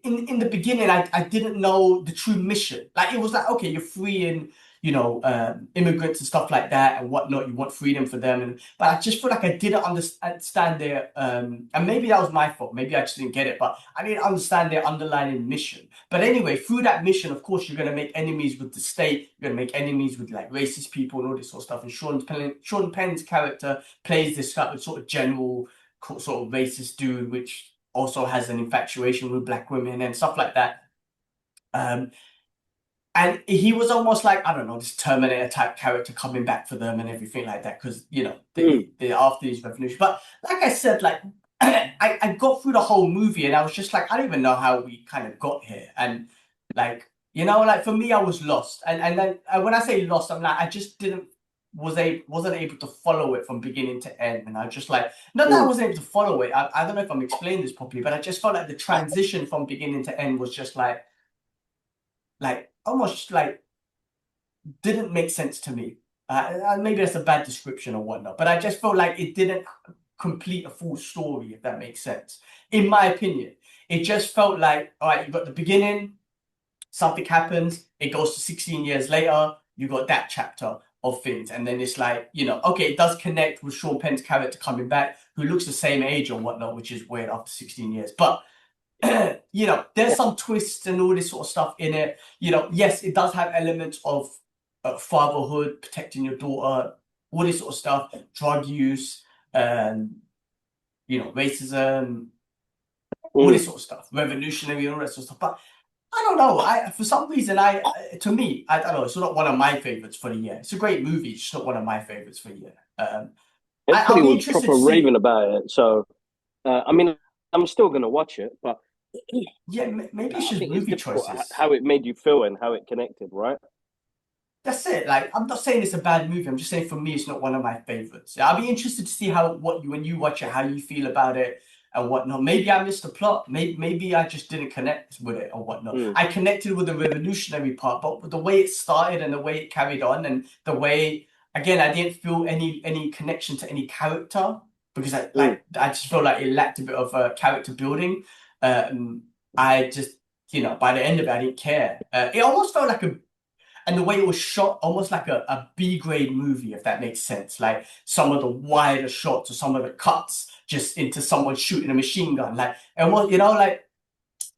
in the beginning I didn't know the true mission. Like it was like, okay, you're freeing immigrants and stuff like that and whatnot. You want freedom for them, but I just feel like I didn't understand their and maybe that was my fault. Maybe I just didn't get it, but I didn't understand their underlying mission. But anyway, through that mission, of course, you're gonna make enemies with the state. You're gonna make enemies with like racist people and all this sort of stuff. And Sean Penn's character plays this sort of general sort of racist dude, which also has an infatuation with black women and stuff like that. And he was almost like, I don't know, this Terminator type character coming back for them and everything like that, because they're after these revolution. But like I said, like I got through the whole movie and I was just like, I don't even know how we kind of got here. And like, like for me, I was lost. And then when I say lost, I'm like, I just wasn't able to follow it from beginning to end. And I just like, not that I wasn't able to follow it. I don't know if I'm explaining this properly, but I just felt like the transition from beginning to end was just like almost like didn't make sense to me. Maybe that's a bad description or whatnot, but I just felt like it didn't complete a full story, if that makes sense. In my opinion, it just felt like, all right, you got the beginning, something happens, it goes to 16 years later, you got that chapter of things, and then it's like, okay, it does connect with Sean Penn's character coming back, who looks the same age or whatnot, which is weird after 16 years, but there's some twists and all this sort of stuff in it. Yes, it does have elements of fatherhood, protecting your daughter, all this sort of stuff, drug use, racism, all this sort of stuff, revolutionary, all that sort of stuff. But I don't know. For some reason, to me, I don't know. It's not one of my favorites for the year. It's a great movie. It's just not one of my favorites for the year. Everybody was proper raving about it. So, I mean, I'm still going to watch it, but yeah, maybe it's just movie choices. How it made you feel and how it connected, right? That's it. Like, I'm not saying it's a bad movie. I'm just saying for me, it's not one of my favorites. I'll be interested to see when you watch it, how you feel about it and whatnot. Maybe I missed the plot. Maybe I just didn't connect with it or whatnot. I connected with the revolutionary part, but with the way it started and the way it carried on and the way, again, I didn't feel any connection to any character because I just felt like it lacked a bit of character building. I just, by the end of it, I didn't care. It almost felt like and the way it was shot, almost like a B-grade movie, if that makes sense. Like some of the wider shots or some of the cuts just into someone shooting a machine gun. Like, and what, like,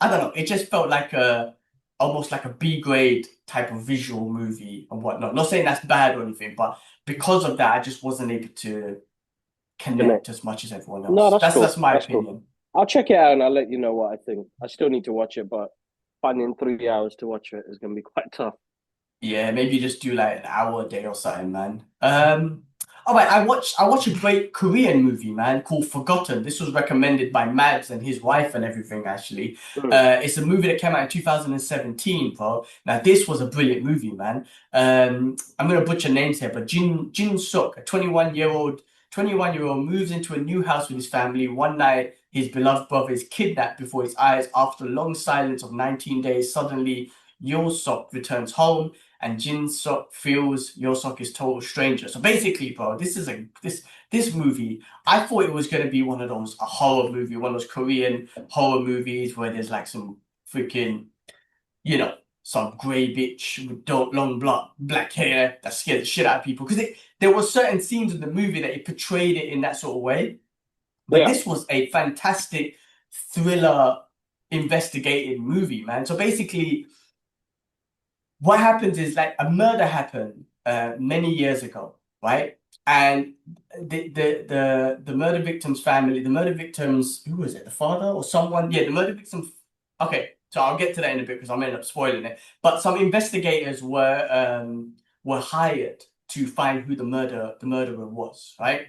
I don't know. It just felt like almost like a B-grade type of visual movie and whatnot. Not saying that's bad or anything, but because of that, I just wasn't able to connect as much as everyone else. No, that's cool. That's my opinion. Cool. I'll check it out and I'll let you know what I think. I still need to watch it, but finding 3 hours to watch it is going to be quite tough. Yeah, maybe just do like an hour a day or something, man. All right, I watched a great Korean movie, man, called Forgotten. This was recommended by Mads and his wife and everything, actually. It's a movie that came out in 2017, bro. Now, this was a brilliant movie, man. I'm gonna butcher names here, but Jin Suk, a 21-year-old moves into a new house with his family. One night, his beloved brother is kidnapped before his eyes. After a long silence of 19 days, suddenly Yo-Sok returns home, and Jin-Sok feels Yo-Sok is total stranger. So basically, bro, this movie, I thought it was going to be one of those, a horror movie, one of those Korean horror movies where there's like some freaking, some grey bitch with long black hair that scared the shit out of people. Because there were certain scenes in the movie that it portrayed it in that sort of way. But this was a fantastic thriller investigative movie, man. So basically, what happens is like a murder happened many years ago, right? And the murder victim's family, the murder victims, who was it? The father or someone? Yeah, the murder victim. Okay, so I'll get to that in a bit because I'm end up spoiling it. But some investigators were hired to find who the murderer was, right?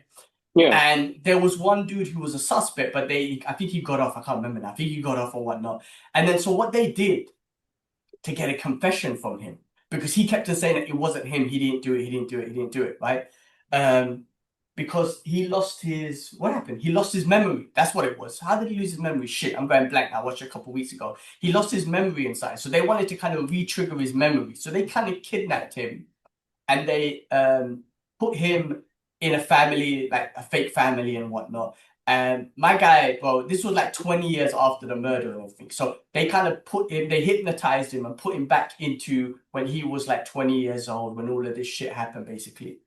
Yeah. And there was one dude who was a suspect, but I think he got off. I can't remember now. I think he got off or whatnot. And then so what they did to get a confession from him, because he kept on saying that it wasn't him, he didn't do it, right? Because he lost what happened? He lost his memory. That's what it was. How did he lose his memory? Shit, I'm going blank. I watched it a couple of weeks ago. He lost his memory inside. So they wanted to kind of re-trigger his memory. So they kind of kidnapped him and they put him in a family, like a fake family and whatnot. And my guy, bro, this was like 20 years after the murder and everything. So they kind of they hypnotized him and put him back into when he was like 20 years old, when all of this shit happened, basically.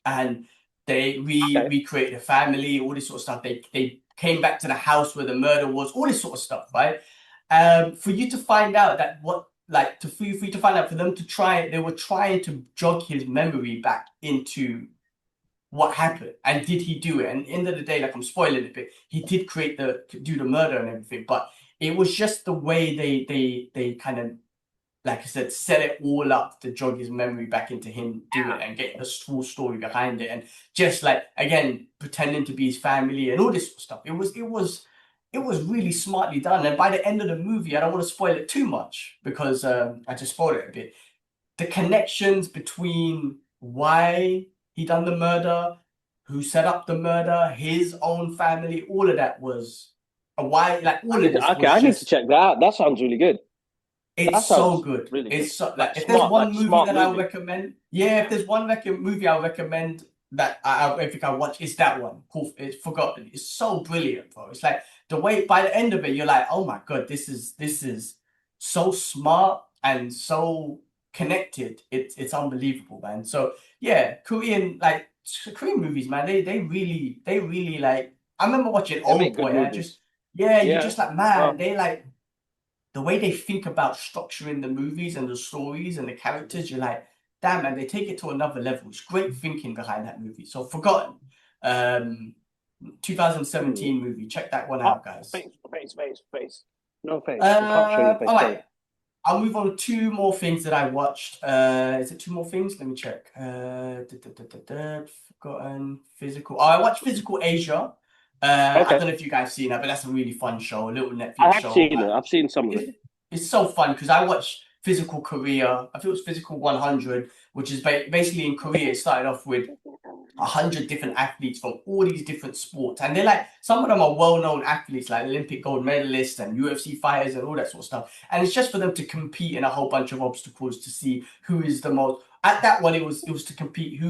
And they recreated a family, all this sort of stuff. They came back to the house where the murder was, all this sort of stuff, right? For you to find out that for you to find out, for them to try, they were trying to jog his memory back into what happened and did he do it? And end of the day, like I'm spoiling it a bit, he did do the murder and everything, but it was just the way they kind of, like I said, set it all up to jog his memory back into him doing it and getting the full story behind it, and just like again pretending to be his family and all this sort of stuff. It was really smartly done. And by the end of the movie, I don't want to spoil it too much because I just spoiled it a bit. The connections between why he done the murder, who set up the murder, his own family, all of that was why. Like all of this was I need to just. check that out. That sounds really good. It's so good. Really It's good. so like if there's one movie that I recommend, if there's one movie I recommend that I think I watch, it's that one. Cool. It's Forgotten. It's so brilliant, bro. It's like the way by the end of it, you're like, oh my god, this is so smart and so connected. It's unbelievable, man. So yeah, Korean movies, man. They really like. I remember watching Old Boy, and you're just like, man, they like. The way they think about structuring the movies and the stories and the characters, you're like, damn, man, they take it to another level. It's great thinking behind that movie. So Forgotten, 2017 movie. Check that one out, guys. Face. No face. I can't show your face. All right. I'll move on to two more things that I watched. Is it two more things? Let me check. Forgotten, Physical. Oh, I watched Physical Asia. I don't know if you guys seen that, but that's a really fun show, a little Netflix show. Seen it. I've seen some of it. It's so fun because I watched Physical Korea. I think it was Physical 100, which is basically in Korea. It started off with 100 different athletes from all these different sports, and they're like, some of them are well-known athletes, like Olympic gold medalists and UFC fighters and all that sort of stuff. And it's just for them to compete in a whole bunch of obstacles to see who is the most. At that one, it was to compete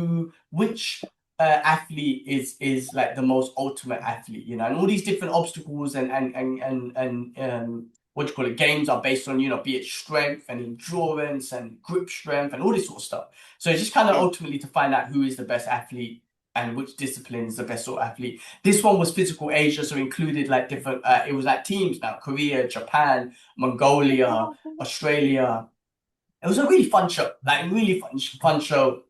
which athlete is like the most ultimate athlete, you know, and all these different obstacles and what do you call it, games are based on, you know, be it strength and endurance and grip strength and all this sort of stuff. So it's just kind of ultimately to find out who is the best athlete and which discipline is the best sort of athlete. This one was Physical Asia, so included like different, it was like teams now, Korea, Japan, Mongolia, Australia. It was a really fun show, like really fun show.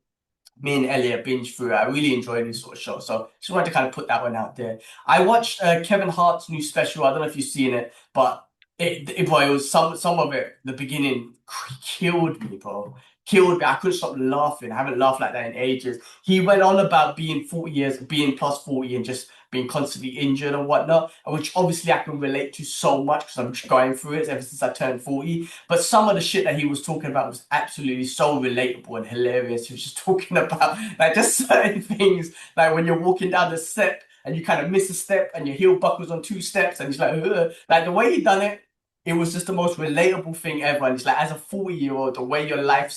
Me and Elliot binge through it. I really enjoyed this sort of show. So just wanted to kind of put that one out there. I watched Kevin Hart's new special. I don't know if you've seen it, but it was some of it, the beginning killed me, bro. Killed me. I couldn't stop laughing. I haven't laughed like that in ages. He went on about being 40 years, being plus 40 and just being constantly injured and whatnot, which obviously I can relate to so much because I'm just going through it ever since I turned 40. But some of the shit that he was talking about was absolutely so relatable and hilarious. He was just talking about like just certain things, like when you're walking down the step and you kind of miss a step and your heel buckles on 2 steps and he's like, ugh. Like the way he done it, it was just the most relatable thing ever. And it's like, as a 40-year-old, the way your life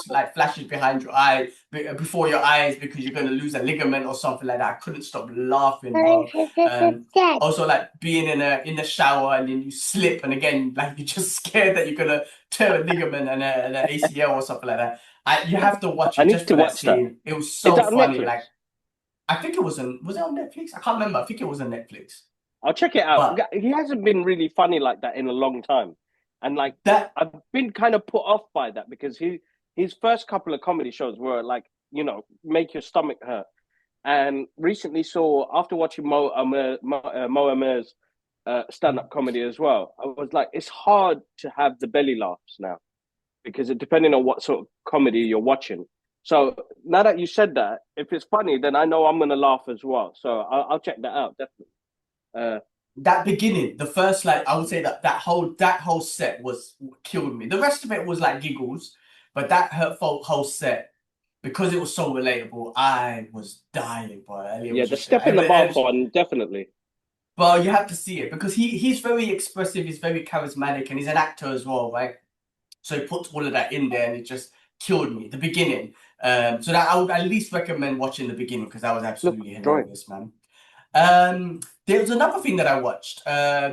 like flashes behind your eye, before your eyes, because you're going to lose a ligament or something like that. I couldn't stop laughing, bro. Also, like being in the shower and then you slip, and again, like you're just scared that you're going to tear a ligament and an ACL or something like that. You have to watch it just for that scene. It was so funny. Like, I think it was it on Netflix? I can't remember. I think it was on Netflix. I'll check it out. But he hasn't been really funny like that in a long time. And like that, I've been kind of put off by that because his first couple of comedy shows were like, you know, make your stomach hurt. And recently after watching Mo Amer's stand-up comedy as well, I was like, it's hard to have the belly laughs now because depending on what sort of comedy you're watching. So now that you said that, if it's funny, then I know I'm going to laugh as well. So I'll check that out, definitely. That beginning, the first, like, I would say that whole set was killed me. The rest of it was like giggles, but that whole set, because it was so relatable, I was dying, bro. The step in the bath one, definitely. Well, you have to see it because he's very expressive, he's very charismatic, and he's an actor as well, right? So he puts all of that in there, and it just killed me. The beginning, so that I would at least recommend watching the beginning because that was absolutely hilarious, man. There was another thing that I watched. I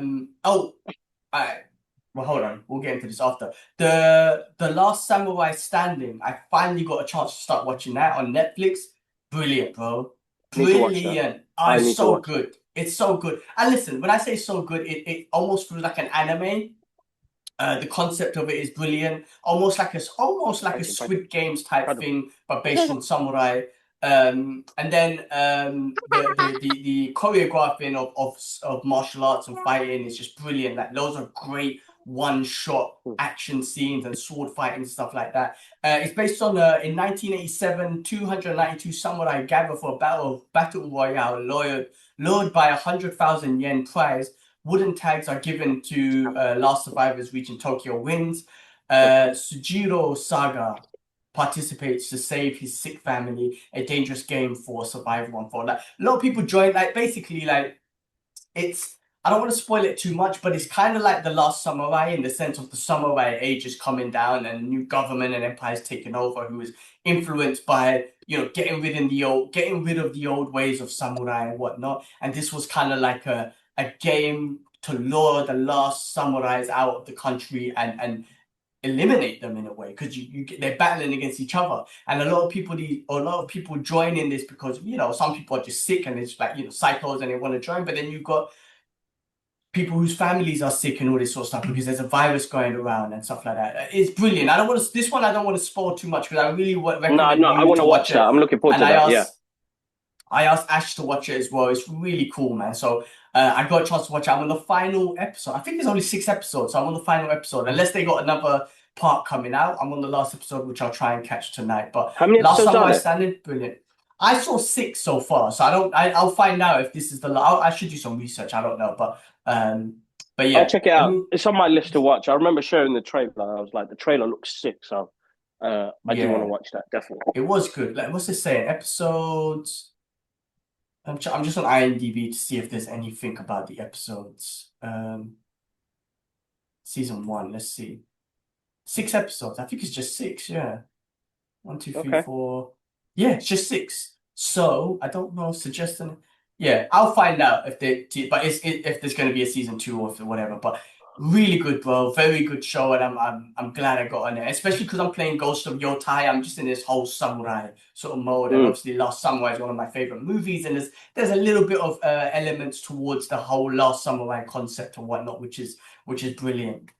well, hold on. We'll get into this after. The Last Samurai Standing. I finally got a chance to start watching that on Netflix. Brilliant, bro. I need to watch that. Brilliant. Oh, I it's need to so watch that. good. It's so good. And listen, when I say so good, it almost feels like an anime. The concept of it is brilliant, almost like a Thank you. Thank you. Squid Games type Proud of thing, but based on samurai. And then the choreographing of martial arts and fighting is just brilliant. Like those are great one shot you. action scenes and sword fighting stuff like that. It's based on in 1987, 292 samurai gather for a battle royale, lured by 100,000 yen prize. Wooden tags are given to last survivors reaching Tokyo wins. Sujiro Saga participates to save his sick family. A dangerous game for survival unfold. Like a lot of people join. Like basically, like it's. I don't want to spoil it too much, but it's kind of like the Last Samurai in the sense of the samurai age is coming down and new government and empires taking over, who is influenced by getting rid of the old ways of samurai and whatnot. And this was kind of like a game to lure the last samurais out of the country and eliminate them in a way because they're battling against each other, and a lot of people join in this because some people are just sick and it's like psychos and they want to join, but then you've got people whose families are sick and all this sort of stuff because there's a virus going around and stuff like that. It's brilliant. I don't want to. This one I don't want to spoil too much because I really recommend No, I you want to to watch watch that. it. I'm looking forward And to that. Yeah. I asked Ash to watch it as well. It's really cool, man. So I got a chance to watch it. I'm on the final episode. I think there's only 6 episodes, so I'm on the final episode. Unless they got another part coming out, I'm on the last episode, which I'll try and catch tonight. But How many Last episodes are Samurai there? Standing, brilliant. I saw 6 so far, so I don't. I'll find out if this is the. I should do some research. I don't know, but I'll yeah. check it I out. mean, It's on my list to watch. I remember sharing the trailer. I was like, the trailer looks sick, so I do want to yeah, watch that definitely. it was good. Like, what's it saying? Episodes. I'm just on IMDb to see if there's anything about the episodes. Season 1. Let's see. 6 episodes. I think it's just 6. Yeah. One, two, three, Okay. four. Yeah, it's just 6. So I don't know. Suggesting. Yeah, I'll find out if but if there's going to be a season 2 or whatever. But really good, bro. Very good show, and I'm glad I got on it. Especially because I'm playing Ghost of Yotai. I'm just in this whole samurai sort of mode, and Mm. obviously Last Samurai is one of my favorite movies, and there's a little bit of elements towards the whole Last Samurai concept and whatnot, which is brilliant.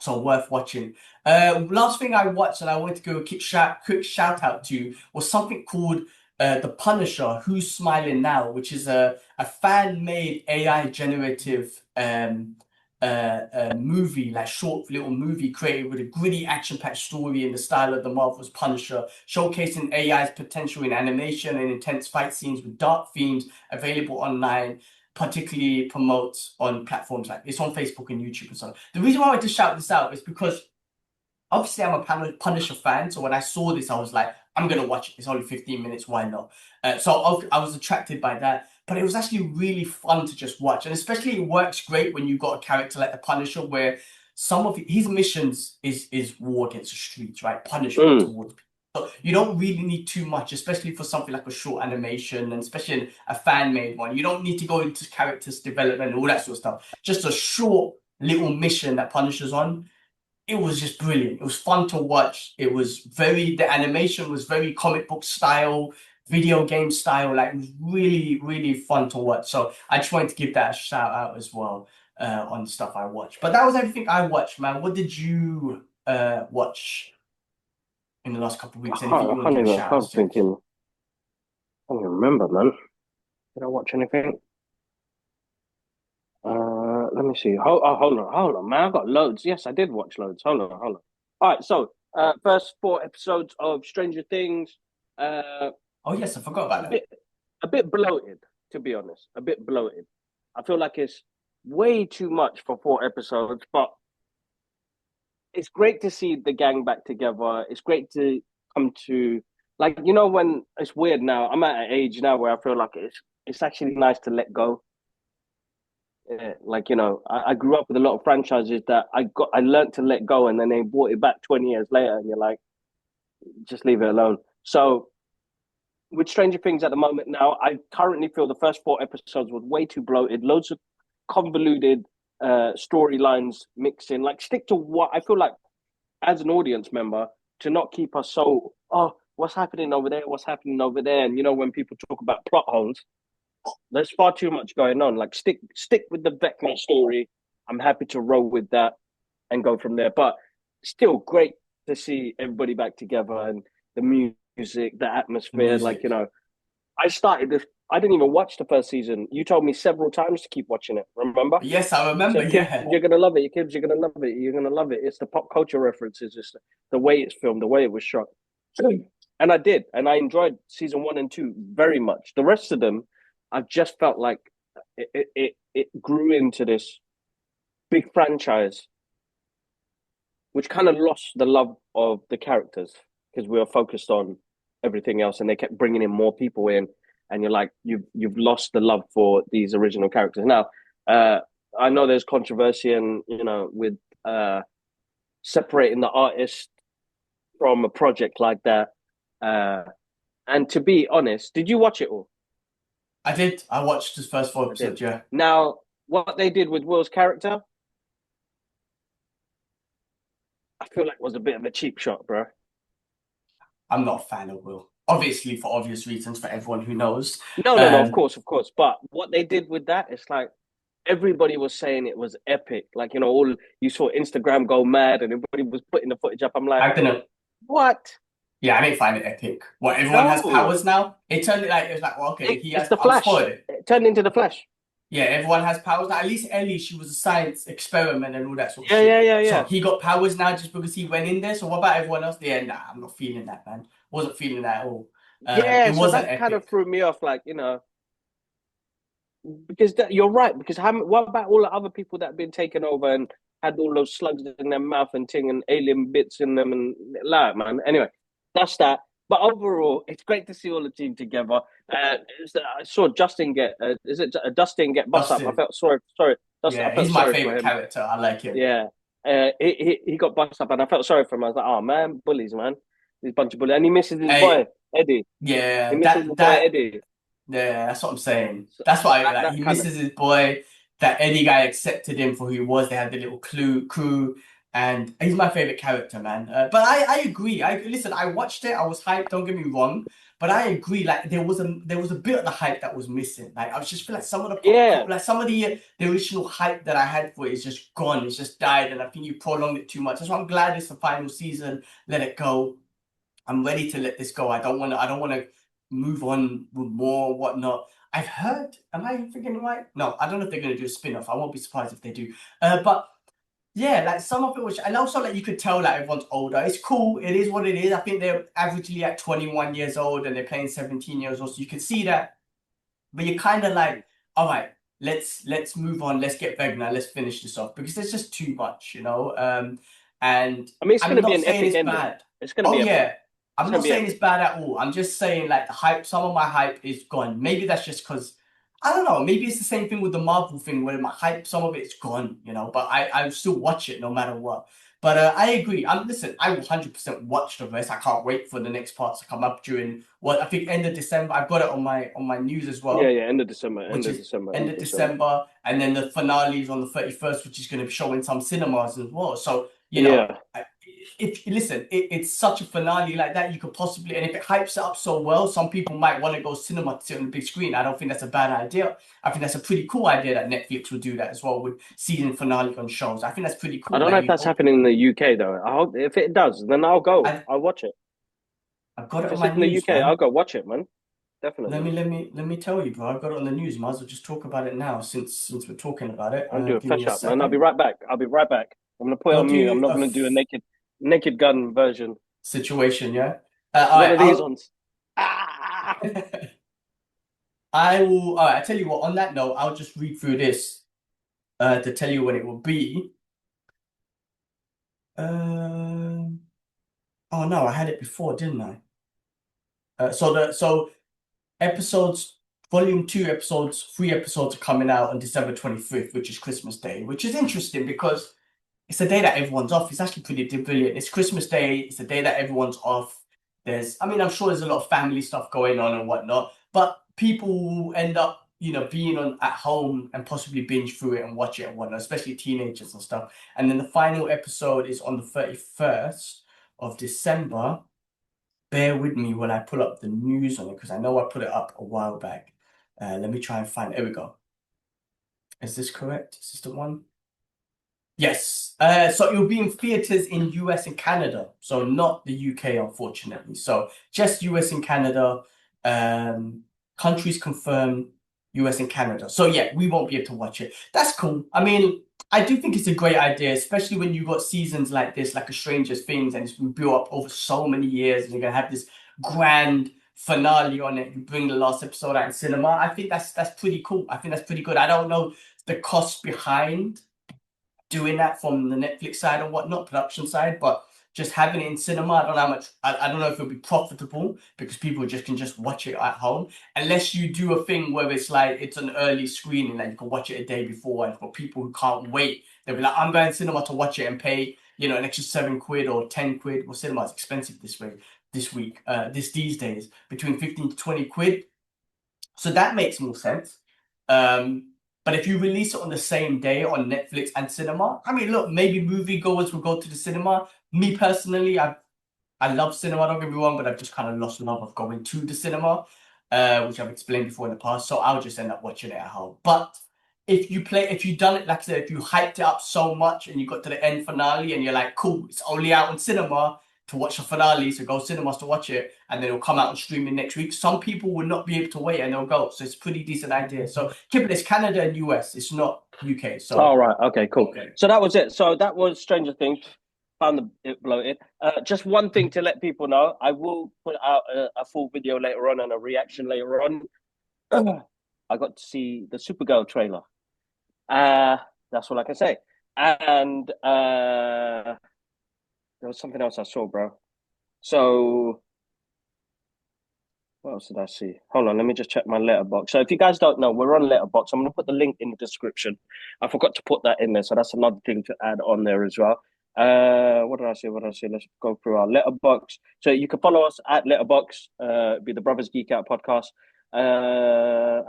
So worth watching. Last thing I watched and I wanted to go a quick shout out to was something called The Punisher, Who's Smiling Now, which is a fan-made AI generative movie, like short little movie created with a gritty action-packed story in the style of the Marvel's Punisher, showcasing AI's potential in animation and intense fight scenes with dark themes available online, particularly promotes on platforms like it's on Facebook and YouTube and so on. The reason why I wanted to shout this out is because obviously I'm a Punisher fan, so when I saw this, I was like, I'm gonna watch it. It's only 15 minutes, why not? So I was attracted by that, but it was actually really fun to just watch, and especially it works great when you've got a character like the Punisher, where some of his missions is war against the streets, right? Punishment Mm. towards people. So you don't really need too much, especially for something like a short animation, and especially a fan-made one. You don't need to go into characters development and all that sort of stuff. Just a short little mission that Punisher's on, it was just brilliant. It was fun to watch. The animation was very comic book style, video game style. Like it was really, really fun to watch. So I just wanted to give that a shout out as well on the stuff I watched. But that was everything I watched, man. What did you watch in the last couple of weeks? Anything you want to give a I shout was out to? thinking, I don't even remember, man. Did I watch anything? Let me see. Hold on, man. I got loads. Yes, I did watch loads. Hold on. All right, so first 4 episodes of Stranger Things. Uh, Oh yes, I forgot about a that. bit, a bit bloated, to be honest. A bit bloated. I feel like it's way too much for 4 episodes, but it's great to see the gang back together. It's great to come to when it's weird now. I'm at an age now where I feel like it's actually nice to let go. Yeah, I grew up with a lot of franchises that I learned to let go, and then they brought it back 20 years later, and you're like, just leave it alone. So with Stranger Things at the moment now, I currently feel the first 4 episodes was way too bloated. Loads of convoluted storylines mixing. Like, stick to what I feel like as an audience member to not keep us so, oh, what's happening over there? What's happening over there? And, you know, when people talk about plot holes, there's far too much going on. Like, stick with the Vecna story. I'm happy to roll with that and go from there. But still great to see everybody back together and the music, the atmosphere. Like, you know, I didn't even watch the first season. You told me several times to keep watching it. Remember? Yes, I remember. Said, yeah, you're gonna love it. Kids, you're gonna love it. You're gonna love it. It's the pop culture references, just the way it's filmed, the way it was shot. And I did, and I enjoyed season 1 and 2 very much. The rest of them, I just felt like it grew into this big franchise, which kind of lost the love of the characters because we were focused on everything else, and they kept bringing in more people in, and you're like, you've lost the love for these original characters. Now, I know there's controversy, and you know, with separating the artist from a project like that. And to be honest, did you watch it all? I did. I watched his first 4 episodes. Yeah. Now, what they did with Will's character, I feel like was a bit of a cheap shot, bro. I'm not a fan of Will. Obviously, for obvious reasons, for everyone who knows. No, of course. But what they did with that, it's like everybody was saying it was epic. Like, you know, all you saw Instagram go mad and everybody was putting the footage up. I'm like, I didn't. What? Yeah, I didn't find it epic. What, everyone has powers now? It turned it was like, well, okay, he has the Flash. It turned into the Flash. Yeah, everyone has powers now. At least Ellie, she was a science experiment and all that sort of shit. Yeah. So he got powers now just because he went in there. So what about everyone else? Yeah, nah, I'm not feeling that, man. Wasn't feeling that at all. It wasn't that epic. Kind of threw me off, like, you know, because you're right. Because what about all the other people that have been taken over and had all those slugs in their mouth and ting and alien bits in them and like, man. Anyway, that's that. But overall, it's great to see all the team together. I saw Justin get Dustin get bust up. I felt sorry. Dustin, yeah, he's my favorite character. I like him. Yeah, he got bust up, and I felt sorry for him. I was like, oh man, bullies, man, these bunch of bullies, and he misses his boy Eddie. Yeah, he misses his boy Eddie. Yeah, that's what I'm saying. That's why he misses his boy. That Eddie guy accepted him for who he was. They had the little crew. And he's my favorite character, man. But I agree. Listen. I watched it. I was hyped. Don't get me wrong. But I agree. Like there was a bit of the hype that was missing. Like I was just feel like some of the original hype that I had for it is just gone. It's just died, and I think you prolonged it too much. That's why I'm glad it's the final season. Let it go. I'm ready to let this go. I don't want to move on with more whatnot. I've heard. Am I thinking right? No, I don't know if they're gonna do a spin-off. I won't be surprised if they do. But. Yeah, like some of it was, and also like you could tell like everyone's older. It's cool. It is what it is. I think they're averagely at 21 years old and they're playing 17 years old. So you can see that. But you're kind of like, all right, let's move on. Let's get Vegna. Let's finish this off because there's just too much, you know. And I mean, it's going to be an epic ending. Bad. It's going to be. Yeah. I'm not saying it's bad at all. I'm just saying like the hype. Some of my hype is gone. Maybe that's just because. I don't know. Maybe it's the same thing with the Marvel thing where my hype, some of it's gone, you know. But I still watch it no matter what. But I agree. Listen, I will 100% watch the rest. I can't wait for the next parts to come up during I think end of December. I've got it on my news as well. Yeah, end of December. End of December, and then the finale is on the 31st, which is going to be showing some cinemas as well. So you know. If listen, it's such a finale like that, you could possibly, and if it hypes it up so well, some people might want to go cinema to sit on the big screen. I don't think that's a bad idea. I think that's a pretty cool idea that Netflix would do that as well with season finale on shows. I think that's pretty cool. I don't know if that's happening in the UK though. I hope if it does, then I'll go. I'll watch it. I've got it on my news, in the UK. Man. I'll go watch it, man. Definitely. Let me tell you, bro. I've got it on the news. Might as well just talk about it now since we're talking about it. I'll do a fetch up, man. I'll be right back. I'm gonna put it on mute. I'm not gonna do a naked gun version situation, yeah. One of these ones. I will. All right. I tell you what. On that note, I'll just read through this to tell you when it will be. Oh no, I had it before, didn't I? So episodes, volume 2 episodes, 3 episodes are coming out on December 25th, which is Christmas Day, which is interesting because. It's a day that everyone's off. It's actually pretty brilliant. It's Christmas Day. It's a day that everyone's off. I'm sure there's a lot of family stuff going on and whatnot, but people will end up, being on at home and possibly binge through it and watch it and whatnot, especially teenagers and stuff. And then the final episode is on the 31st of December. Bear with me when I pull up the news on it, because I know I put it up a while back. Let me try and find it. Here we go. Is this correct? Is this the one? Yes. So it'll be in theaters in US and Canada, so not the UK, unfortunately. So just US and Canada. Countries confirmed US and Canada. So yeah, we won't be able to watch it. That's cool. I mean, I do think it's a great idea, especially when you got seasons like this, like A Stranger Things, and it's been built up over so many years, and you're gonna have this grand finale on it. You bring the last episode out in cinema. I think that's pretty cool. I think that's pretty good. I don't know the cost behind doing that from the Netflix side or whatnot, production side, but just having it in cinema, I don't know how much. I don't know if it'll be profitable, because people can just watch it at home, unless you do a thing where it's like it's an early screening, like you can watch it a day before, and for people who can't wait, they'll be like, I'm going to cinema to watch it and pay, an extra £7 or £10. Well, cinema is expensive these days, between 15 to 20 quid. So that makes more sense. But if you release it on the same day on Netflix and cinema, I mean, look, maybe moviegoers will go to the cinema. Me personally, I love cinema, don't get me wrong, but I've just kind of lost love of going to the cinema, which I've explained before in the past. So I'll just end up watching it at home. But if you've done it, like I said, if you hyped it up so much and you got to the end finale and you're like, cool, it's only out on cinema to watch the finale, so go cinemas to watch it, and then it'll come out on streaming next week. Some people will not be able to wait and they'll go. So it's a pretty decent idea. So keep it, it's Canada and US, it's not UK. So all right, okay, cool. Okay. So that was it. So that was Stranger Things. Found it bloated. Just one thing to let people know: I will put out a full video later on and a reaction later on. I got to see the Supergirl trailer. That's all I can say. And there was something else I saw, bro. So what else did I see? Hold on, let me just check my Letterboxd. So if you guys don't know, we're on Letterboxd. I'm going to put the link in the description. I forgot to put that in there, so that's another thing to add on there as well. What did I say? Let's go through our Letterboxd. So you can follow us at Letterboxd. Be the Brothers Geek Out Podcast.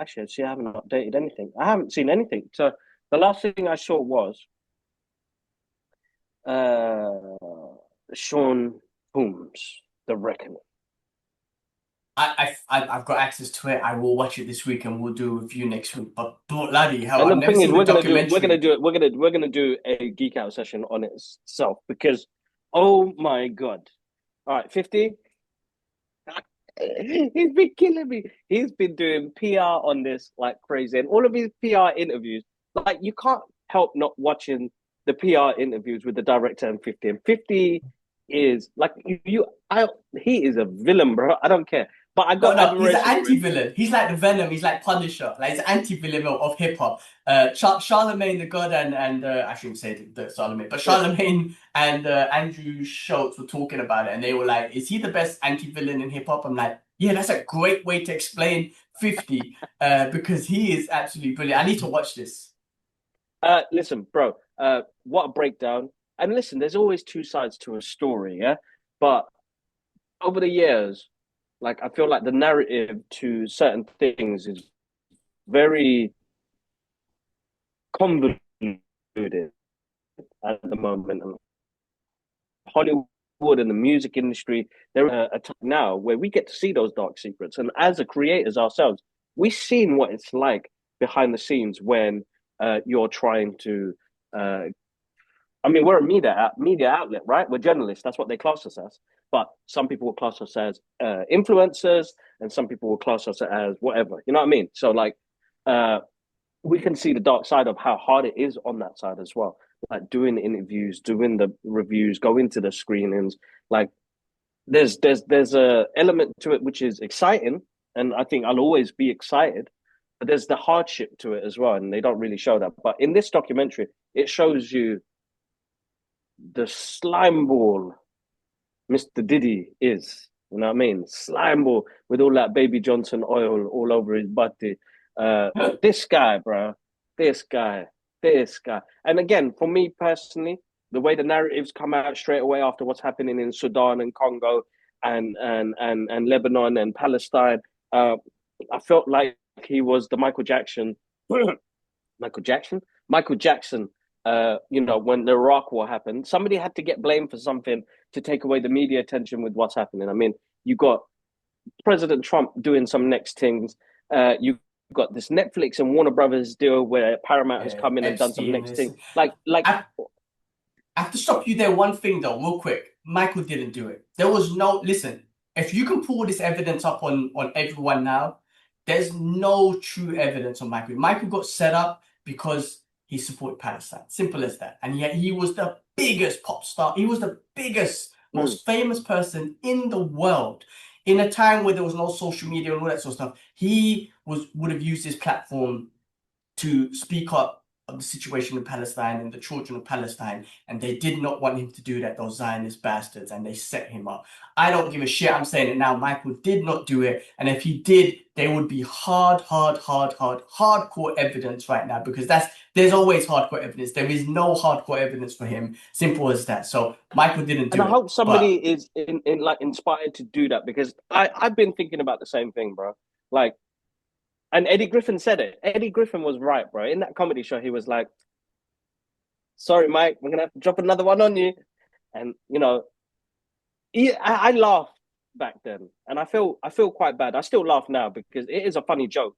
Actually, see, I haven't updated anything. I haven't seen anything. So the last thing I saw was Sean Combs, The Reckoning. I've got access to it. I will watch it this week and we'll do a review next week. But bloody hell, and the thing is, we're gonna do a geek out session on itself, because oh my god! All right, 50. He's been killing me. He's been doing PR on this like crazy, and all of his PR interviews. Like, you can't help not watching the PR interviews with the director and 50. And 50 is like he is a villain, bro. I don't care. But I got he's an anti-villain. He's like the Venom. He's like Punisher. Like, he's an anti-villain of hip hop. Charlemagne the God and I shouldn't say the Charlemagne, but Charlemagne and Andrew Schultz were talking about it, and they were like, "Is he the best anti-villain in hip hop?" I'm like, "Yeah, that's a great way to explain 50, because he is absolutely brilliant. I need to watch this." Listen, bro. What a breakdown! And listen, there's always two sides to a story, yeah. But over the years, like, I feel like the narrative to certain things is very convoluted at the moment. And Hollywood and the music industry, they're at a time now where we get to see those dark secrets. And as the creators ourselves, we've seen what it's like behind the scenes when you're trying to. I mean, we're a media outlet, right? We're journalists. That's what they class us as. But some people will class us as influencers, and some people will class us as whatever. You know what I mean? So, like, we can see the dark side of how hard it is on that side as well. Like, doing the interviews, doing the reviews, going to the screenings. Like, there's a element to it which is exciting, and I think I'll always be excited. But there's the hardship to it as well, and they don't really show that. But in this documentary, it shows you the slime ball Mr. Diddy is. You know what I mean? Slime ball with all that Baby Johnson oil all over his body. This guy, bro. This guy. And again, for me personally, the way the narratives come out straight away after what's happening in Sudan and Congo, and Lebanon and Palestine. I felt like he was the Michael Jackson. Michael Jackson. Michael Jackson. When the Iraq War happened, somebody had to get blamed for something to take away the media attention with what's happening. I mean, you got President Trump doing some next things. You got this Netflix and Warner Brothers deal where Paramount has come in and done some next thing. I have to stop you there. One thing though, real quick. Michael didn't do it. There was no listen. If you can pull this evidence up on everyone now, there's no true evidence on Michael. Michael got set up because he supported Palestine. Simple as that. And yet he was the biggest pop star. He was the biggest, most famous person in the world. In a time where there was no social media and all that sort of stuff, he would have used his platform to speak up of the situation in Palestine and the children of Palestine, and they did not want him to do that, those Zionist bastards, and they set him up. I don't give a shit. I'm saying it now. Michael did not do it, and if he did, there would be hardcore evidence right now, because there's always hardcore evidence. There is no hardcore evidence for him. Simple as that. So Michael didn't do it. And I hope somebody is inspired to do that, because I've been thinking about the same thing, bro. Like, and Eddie Griffin said it. Eddie Griffin was right, bro. In that comedy show, he was like, "Sorry, Mike, we're gonna have to drop another one on you." And I laughed back then, and I feel quite bad. I still laugh now because it is a funny joke.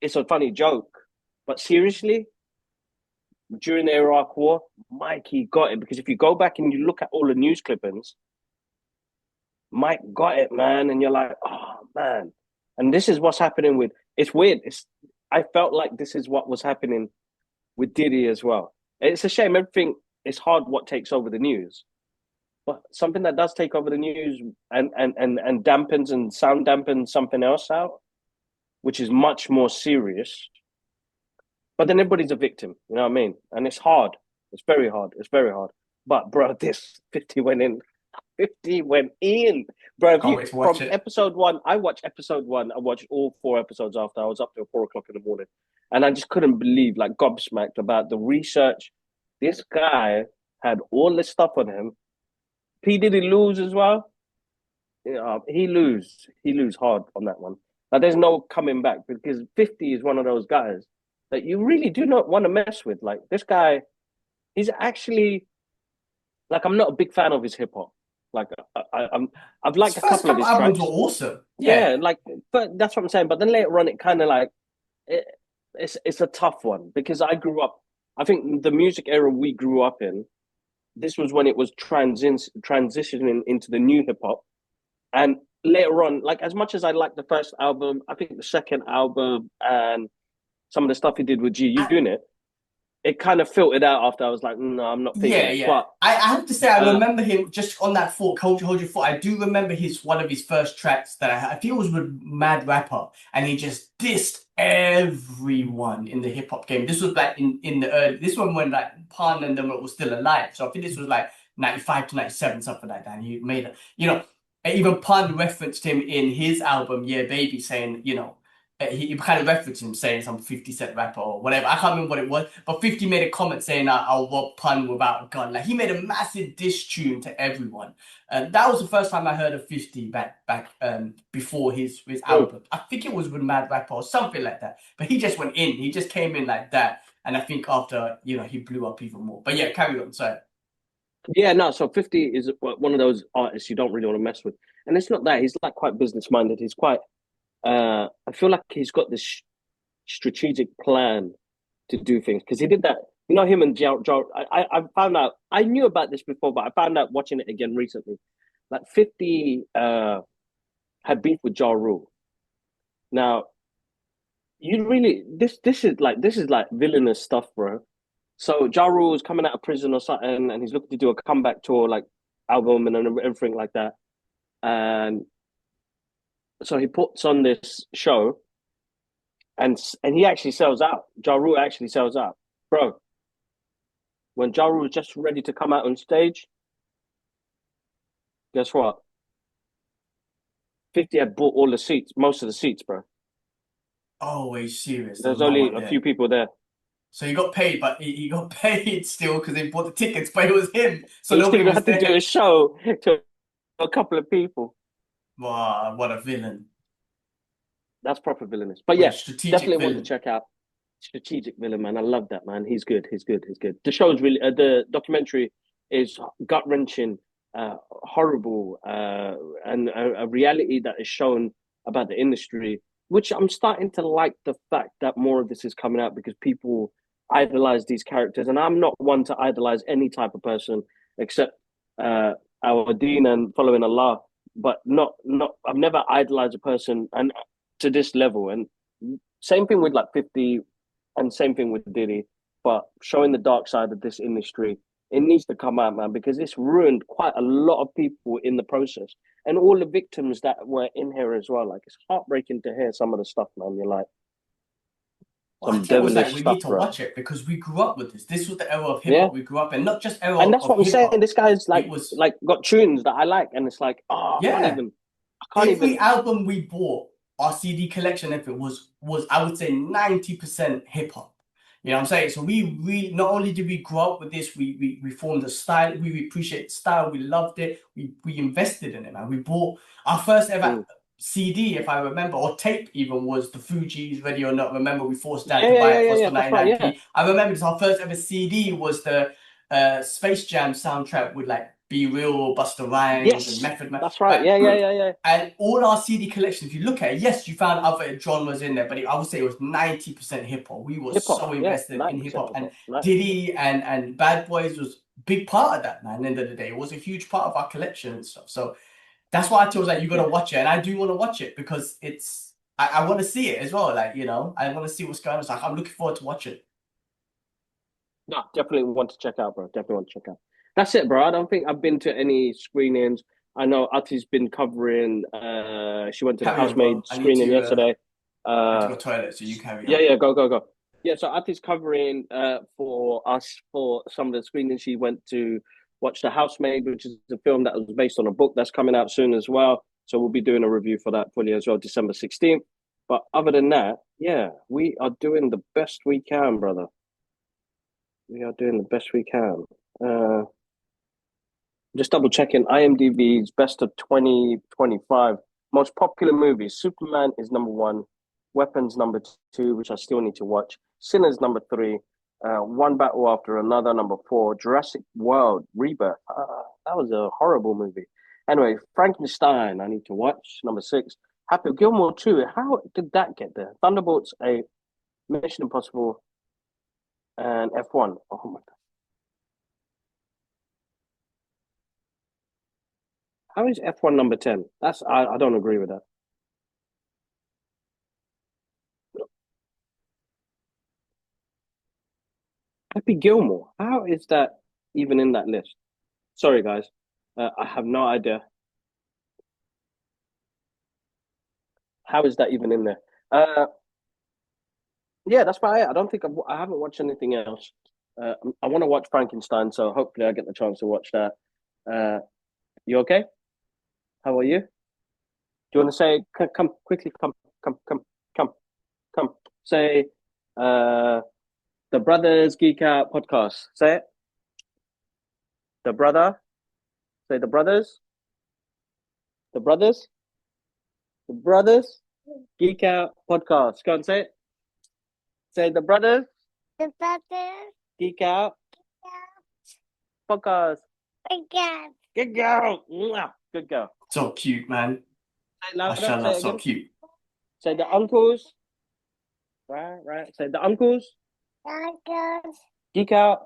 It's a funny joke, but seriously, during the Iraq War, Mikey got it, because if you go back and you look at all the news clippings, Mike got it, man, and you're like, oh man. And this is what's happening with. It's weird. I felt like this is what was happening with Diddy as well. It's a shame. Everything is hard. What takes over the news, but something that does take over the news and dampens and sound dampens something else out, which is much more serious. But then everybody's a victim. You know what I mean? And it's hard. It's very hard. It's very hard. But bro, this 50 went in. 50 went in, bro. From episode one, I watched episode one. I watched all 4 episodes after. I was up till 4 o'clock in the morning, and I just couldn't believe, like, gobsmacked about the research. This guy had all this stuff on him. P Diddy lose as well. He lose hard on that one. Like, there's no coming back, because 50 is one of those guys that you really do not want to mess with. Like, this guy, he's actually, like, I'm not a big fan of his hip hop. Like, I've liked a couple of his tracks. Were awesome. Yeah, like, but that's what I'm saying. But then later on, it kind of like it's a tough one, because I grew up. I think the music era we grew up in, this was when it was transitioning into the new hip hop, and later on, like, as much as I liked the first album, I think the second album and some of the stuff he did with G Unit, it kind of filtered out after. I was like, no, I'm not feeling it. But I have to say, I remember him just on that thought, hold your thought. I do remember one of his first tracks that I think it was with Mad Rapper, and he just dissed everyone in the hip hop game. This was like in the early, this one when like Pun and them was still alive. So I think this was like 95 to 97, something like that. And he made it, even Pun referenced him in his album, Yeah Baby, saying, he kind of referenced him saying some 50 Cent rapper or whatever. I can't remember what it was, but 50 made a comment saying, I'll rob Pun without a gun. Like, he made a massive diss tune to everyone. That was the first time I heard of 50 back before his album. I think it was with Mad Rapper or something like that. But he just went in. He just came in like that. And I think after, he blew up even more. But yeah, carry on. Sorry. Yeah, no, so 50 is one of those artists you don't really want to mess with. And it's not that. He's like quite business-minded. He's quite... I feel like he's got this strategic plan to do things, because he did that. Him and Joe. I found out. I knew about this before, but I found out watching it again recently. Like, 50 had beef with Ja Rule. Now, you really this is like villainous stuff, bro. So Ja Rule is coming out of prison or something, and he's looking to do a comeback tour, like album and everything like that, and so he puts on this show, and he actually sells out. Ja Rule actually sells out, bro. When Ja Rule was just ready to come out on stage, guess what? 50 had bought all the seats, most of the seats, bro. Oh, are you serious? There's only a few people there. So he got paid, but he got paid still because they bought the tickets, but it was him. So he still had to do a show to a couple of people. Wow, what a villain. That's proper villainous. But What yeah, a strategic definitely villain. want to check out strategic villain, man. I love that, man. He's good. He's good. He's good. The show's really the documentary is gut wrenching, horrible, and a reality that is shown about the industry, which I'm starting to like the fact that more of this is coming out because people idolize these characters, and I'm not one to idolize any type of person except our deen and following Allah, but not I've never idolized a person and to this level. And same thing with like 50 and same thing with Diddy, but showing the dark side of this industry, it needs to come out, man, because it's ruined quite a lot of people in the process. And all the victims that were in here as well. Like, it's heartbreaking to hear some of the stuff, man. You're like, some devilish stuff, we need to watch it because we grew up with this. This was the era of hip hop we grew up in, not just era. And that's what I'm saying. This guy's like, was like got tunes that I like, and it's like, oh, yeah. I can't even. Every album we bought, our CD collection, if it was I would say 90% hip hop. You know what I'm saying? So we not only did we grow up with this, we formed a style. We appreciate the style. We loved it. We invested in it, man. We bought our first ever CD, if I remember, or tape even, was the Fugees, Ready or Not. Remember, we forced Dad to buy it for us for 99p. I remember this. Our first ever CD was the Space Jam soundtrack with like Be Real, Busta Rhymes, and Method Man. That's right. Yeah. And all our CD collection, if you look at it, yes, you found other genres in there, but I would say it was 90% hip hop. We were so invested in hip hop, and Diddy and Bad Boys was a big part of that, man. At the end of the day, it was a huge part of our collection and stuff. So that's why I told you, like, you got to watch it, and I do want to watch it because it's I want to see it as well. Like, you know, I want to see what's going on. So I'm looking forward to watch it. No, definitely want to check out, bro. Definitely want to check out. That's it, bro. I don't think I've been to any screenings. I know Ati's been covering. She went to the Housemaid screening yesterday. I have to go toilet, so you carry on. Yeah, go. Yeah, so Ati's covering for us for some of the screenings. She went to watch The Housemaid, which is a film that was based on a book that's coming out soon as well. So we'll be doing a review for that fully as well, December 16th. But other than that, yeah, we are doing the best we can, brother. We are doing the best we can. Just double checking IMDb's best of 2025. Most popular movies. Superman is number 1. Weapons number 2, which I still need to watch. Sinners number 3. One Battle After Another number 4. Jurassic World Rebirth. That was a horrible movie. Anyway, Frankenstein I need to watch. Number 6. Happy Gilmore 2. How did that get there? Thunderbolts 8. Mission Impossible and F1. Oh my god. How is F1 number 10? That's I don't agree with that. Happy Gilmore. How is that even in that list? Sorry, guys. I have no idea. How is that even in there? Yeah, that's about it. I don't think I haven't watched anything else. I want to watch Frankenstein, so hopefully I get the chance to watch that. You okay? How are you? Do you want to say, come quickly, come. Say, the Brothers Geek Out Podcast. Say it. The brother. Say the brothers. The brothers. The Brothers Geek Out Podcast. Go and say it. Say the brothers. The Brothers Geek Out Podcast. Good girl. Good girl. So cute, man. Mashallah, so cute. Say the uncles. Right. Say the uncles. Geek Out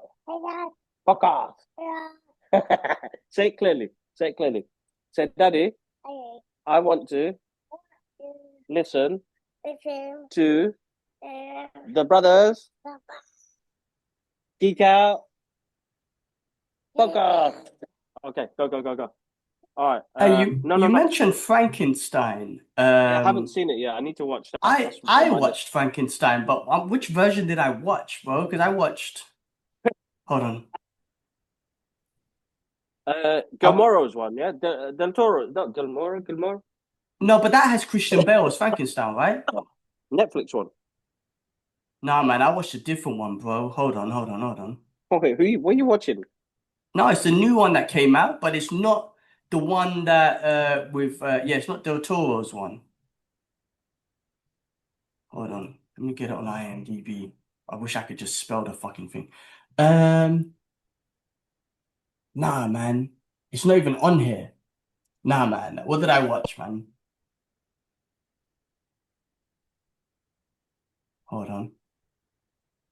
Podcast. Say it clearly. Say, Daddy, I want to listen to the Brothers Geek Out Podcast. Okay, go. All right. You mentioned Frankenstein. I haven't seen it yet. I need to watch that. I watched Frankenstein, but which version did I watch, bro? Because I watched. Hold on. Gilmore's one, yeah. Del Toro, not Gilmore. No, but that has Christian Bale as Frankenstein, right? Netflix one. Nah, man, I watched a different one, bro. Hold on. Okay, what are you watching? No, it's a new one that came out, but it's not the one that with yeah, it's not Del Toro's one. Hold on, let me get it on IMDb. I wish I could just spell the fucking thing. Nah, man, it's not even on here. Nah, man, what did I watch, man? Hold on.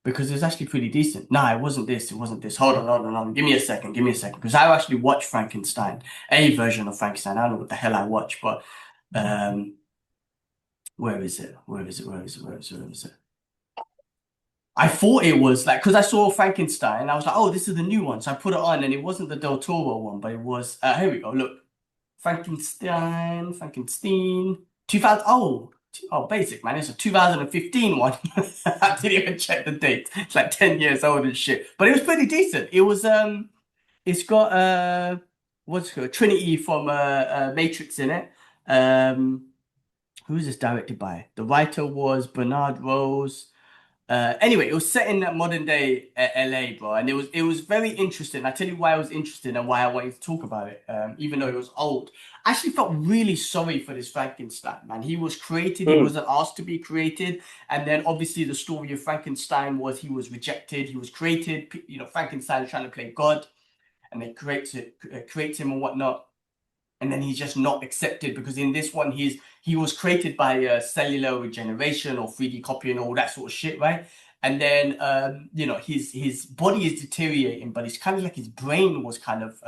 Because it's actually pretty decent. Nah, it wasn't this. It wasn't this. Hold on. Give me a second. Because I actually watched Frankenstein, a version of Frankenstein. I don't know what the hell I watched, but where is it? Where is it? I thought it was like, because I saw Frankenstein, I was like, oh, this is the new one. So I put it on, and it wasn't the Del Toro one, but it was. Here we go. Look, Frankenstein, 2000. Oh, basic, man. It's a 2015 one. I didn't even check the date. It's like 10 years old and shit. But it was pretty decent. It was it's got what's it called? Trinity from Matrix in it. Who is this directed by? The writer was Bernard Rose. Anyway, it was set in that modern day LA, bro, and it was very interesting. I tell you why I was interested and why I wanted to talk about it, even though it was old. I actually felt really sorry for this Frankenstein, man. He was created, he wasn't asked to be created, and then obviously the story of Frankenstein was he was rejected, he was created. You know, Frankenstein trying to play God, and they creates him and whatnot. And then he's just not accepted because in this one he was created by cellular regeneration or 3D copying, all that sort of shit, right? And then you know, his body is deteriorating, but it's kind of like his brain was kind of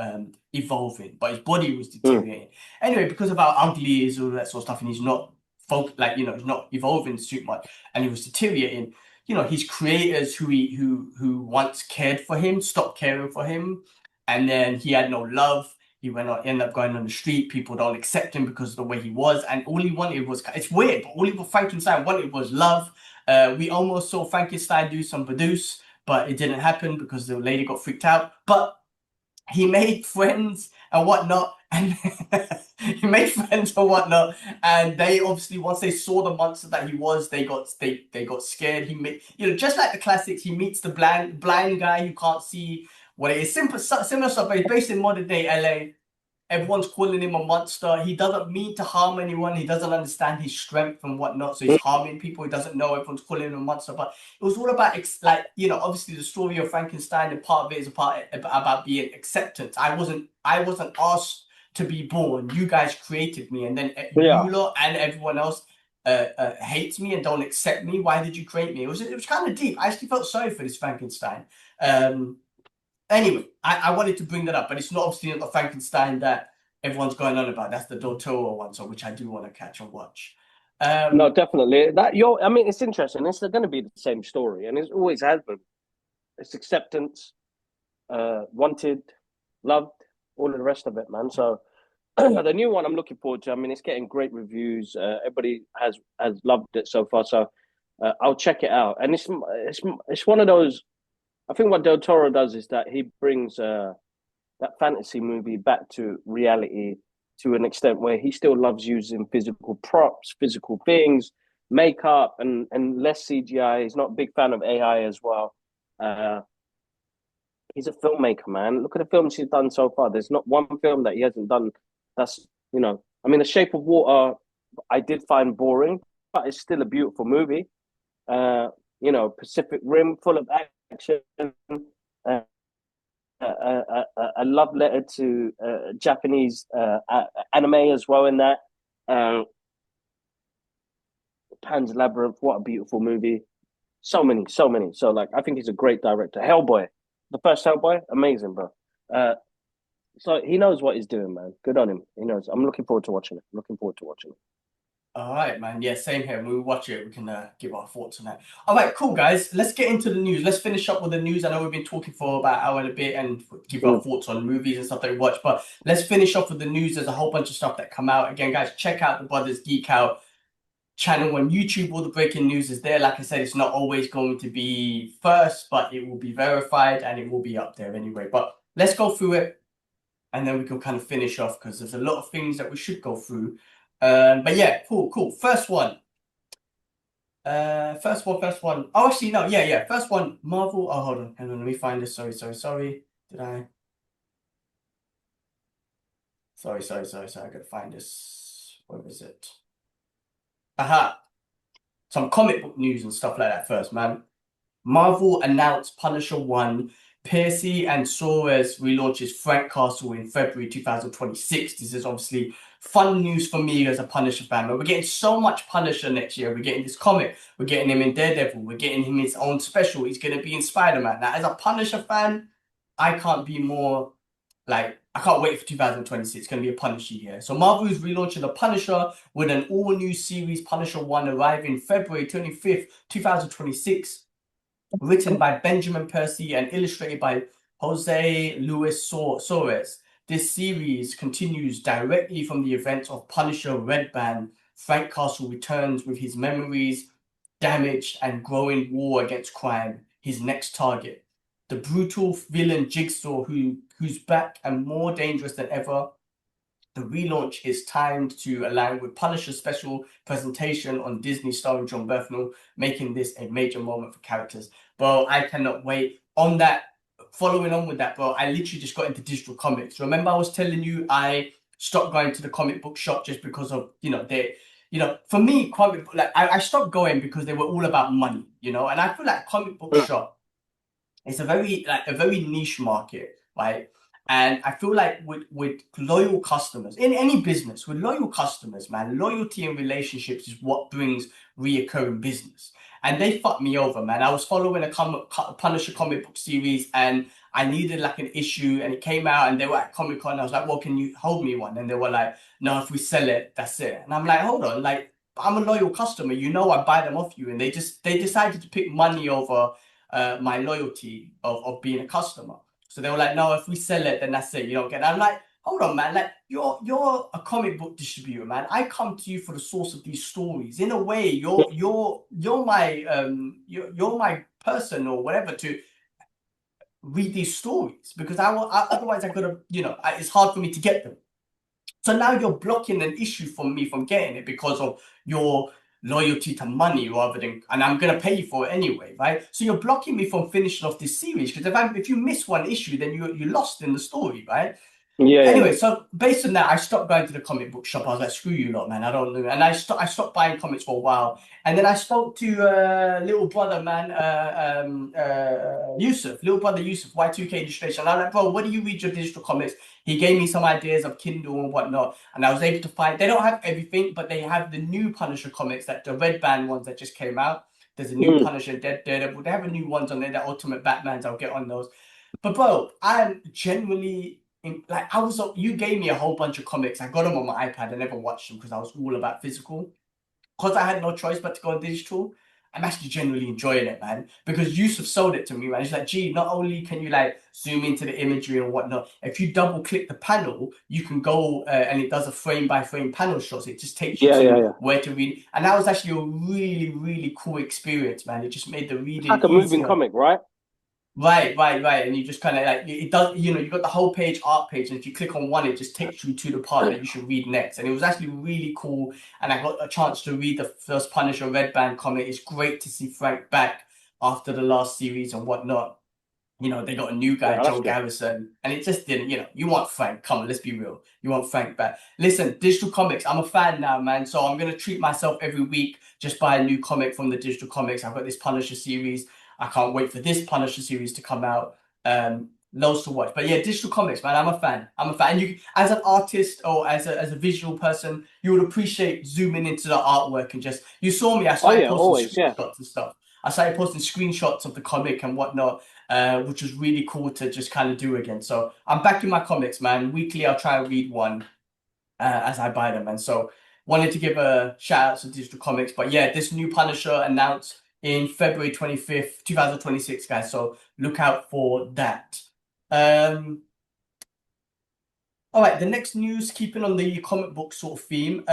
evolving, but his body was deteriorating. Anyway, because of how ugly he is, all that sort of stuff, and he's not he's not evolving too much, and he was deteriorating. You know, his creators who once cared for him stopped caring for him, and then he had no love. He ended up going on the street. People don't accept him because of the way he was. And all he wanted was, it's weird, but all Frankenstein wanted was love. We almost saw Frankenstein do some Badoosh, but it didn't happen because the lady got freaked out. But he made friends and whatnot. And they obviously, once they saw the monster that he was, they got scared. He made, you know, just like the classics, he meets the blind guy who can't see what it is. Similar stuff, but it's based in modern day LA. Everyone's calling him a monster. He doesn't mean to harm anyone. He doesn't understand his strength and whatnot. So he's harming people. He doesn't know. Everyone's calling him a monster. But it was all about, like, you know, obviously the story of Frankenstein, and part of it is about being acceptance. I wasn't asked to be born. You guys created me. And then you lot and everyone else hates me and don't accept me. Why did you create me? It was kind of deep. I actually felt sorry for this Frankenstein. Anyway, I wanted to bring that up, but it's not obviously not the Frankenstein that everyone's going on about. That's the Del Toro one, so which I do want to catch and watch. No, definitely. I mean, it's interesting. It's going to be the same story, and it always has been. It's acceptance, wanted, loved, all of the rest of it, man. So the new one I'm looking forward to. I mean, it's getting great reviews. Everybody has loved it so far. So I'll check it out. And it's one of those. I think what Del Toro does is that he brings that fantasy movie back to reality to an extent where he still loves using physical props, physical things, makeup, and less CGI. He's not a big fan of AI as well. He's a filmmaker, man. Look at the films he's done so far. There's not one film that he hasn't done that's, you know, I mean, The Shape of Water, I did find boring, but it's still a beautiful movie. You know, Pacific Rim, full of action, a love letter to Japanese anime as well in that. Pan's Labyrinth, what a beautiful movie. So many. So, like, I think he's a great director. Hellboy, the first Hellboy, amazing, bro. So he knows what he's doing, man. Good on him. He knows. I'm looking forward to watching it. All right, man. Yeah, same here. When we watch it, we can give our thoughts on that. All right, cool, guys. Let's get into the news. Let's finish up with the news. I know we've been talking for about an hour and a bit and give our thoughts on movies and stuff that we watch, but let's finish off with the news. There's a whole bunch of stuff that come out. Again, guys, check out the Brothers Geek Out channel on YouTube. All the breaking news is there. Like I said, it's not always going to be first, but it will be verified and it will be up there anyway. But let's go through it and then we can kind of finish off because there's a lot of things that we should go through. But yeah, cool. First one. First one. Oh, actually, no. Yeah. First one, Marvel. Oh, hold on. Hang on. Let me find this. Sorry. Did I? Sorry. I gotta find this. Where is it? Aha. Some comic book news and stuff like that first, man. Marvel announced Punisher 1. Percy and Suarez relaunches Frank Castle in February 2026. This is obviously fun news for me as a Punisher fan. But we're getting so much Punisher next year. We're getting this comic. We're getting him in Daredevil. We're getting him his own special. He's going to be in Spider-Man. Now, as a Punisher fan, I can't be more like, I can't wait for 2026. It's going to be a Punisher year. So Marvel is relaunching the Punisher with an all-new series, Punisher 1, arriving February 25th, 2026. Written by Benjamin Percy and illustrated by Jose Luis Suarez. This series continues directly from the events of Punisher Red Band. Frank Castle returns with his memories damaged and growing war against crime, his next target. The brutal villain Jigsaw, who's back and more dangerous than ever. The relaunch is timed to align with Punisher's special presentation on Disney starring John Bernthal, making this a major moment for characters. Bro, I cannot wait. On that, following on with that, bro, I literally just got into digital comics. Remember I was telling you I stopped going to the comic book shop just because of, for me, comic book, like I stopped going because they were all about money, and I feel like comic book shop is a very niche market, right? And I feel like with loyal customers, in any business, with loyal customers, man, loyalty and relationships is what brings reoccurring business. And they fucked me over, man. I was following a Punisher comic book series and I needed like an issue and it came out and they were at Comic-Con. I was like, well, can you hold me one? And they were like, no, if we sell it, that's it. And I'm like, hold on, like, I'm a loyal customer. I buy them off you. And they decided to pick money over my loyalty of being a customer. So they were like, no, if we sell it, then that's it. You don't get it. I'm like, hold on, man. Like, you're a comic book distributor, man. I come to you for the source of these stories. In a way, you're my person or whatever to read these stories because otherwise I could have, it's hard for me to get them. So now you're blocking an issue from me from getting it because of your loyalty to money rather than, and I'm going to pay you for it anyway, right? So you're blocking me from finishing off this series because if you miss one issue, then you're lost in the story, right? Yeah. Anyway, so based on that, I stopped going to the comic book shop. I was like, screw you lot, man. I don't know. And I stopped buying comics for a while. And then I spoke to little brother, man, Yusuf, little brother Yusuf, Y2K Illustration. And I'm like, bro, where do you read your digital comics? He gave me some ideas of Kindle and whatnot. And I was able to find, they don't have everything, but they have the new Punisher comics, that the Red Band ones that just came out. There's a new Punisher, Daredevil. They have a new ones on there, the Ultimate Batmans. I'll get on those. But bro, I'm genuinely... you gave me a whole bunch of comics. I got them on my iPad. I never watched them because I was all about physical. Because I had no choice but to go digital, I'm actually genuinely enjoying it, man. Because Yusuf sold it to me, man. He's like, gee, not only can you like zoom into the imagery and whatnot, if you double click the panel, you can go and it does a frame by frame panel shot. So it just takes you to where to read. And that was actually a really, really cool experience, man. It just made the reading like a moving comic, right? Right. And you just kind of like, it does, you got the whole page, art page, and if you click on one, it just takes you to the part that you should read next. And it was actually really cool. And I got a chance to read the first Punisher Red Band comic. It's great to see Frank back after the last series and whatnot. They got a new guy, Joe Garrison, and it just didn't, you want Frank. Come on, let's be real. You want Frank back. Listen, digital comics, I'm a fan now, man. So I'm going to treat myself every week, just buy a new comic from the digital comics. I've got this Punisher series. I can't wait for this Punisher series to come out. Loads to watch. But yeah, digital comics, man, I'm a fan. And you, as an artist or as a visual person, you would appreciate zooming into the artwork and just, you saw me, I started posting screenshots and stuff. I started posting screenshots of the comic and whatnot, which was really cool to just kind of do again. So I'm back in my comics, man. Weekly, I'll try and read one as I buy them. And so wanted to give a shout out to digital comics. But yeah, this new Punisher announced in February 25th, 2026, guys. So look out for that. All right, the next news, keeping on the comic book sort of theme.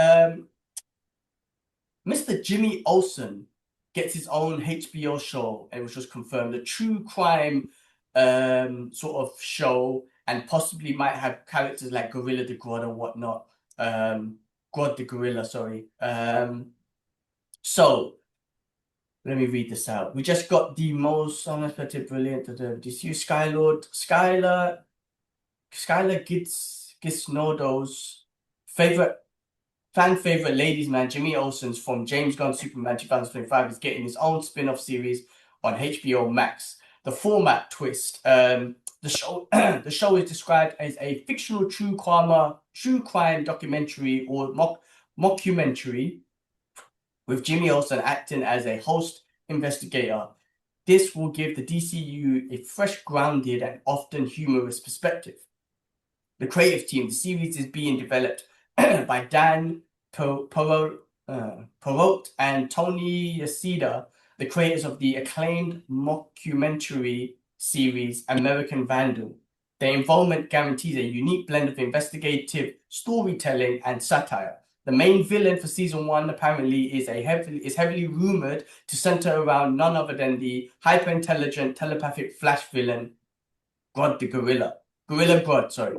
Mr. Jimmy Olsen gets his own HBO show, and it was just confirmed, a true crime sort of show, and possibly might have characters like Gorilla the Grodd and whatnot. Grodd the Gorilla, sorry. So let me read this out. We just got the most unexpected, brilliant. Did you Skylar Gizmodo's fan favorite ladies man Jimmy Olsen's from James Gunn's Superman 2025 is getting his own spin-off series on HBO Max. The format twist. The show is described as a fictional true crime documentary or mockumentary with Jimmy Olsen acting as a host investigator. This will give the DCU a fresh, grounded, and often humorous perspective. The creative team, the series is being developed by Dan Perot and Tony Yasuda, the creators of the acclaimed mockumentary series American Vandal. Their involvement guarantees a unique blend of investigative storytelling and satire. The main villain for season 1 apparently is heavily rumored to center around none other than the hyper-intelligent telepathic Flash villain Grodd the Gorilla Grodd. Sorry.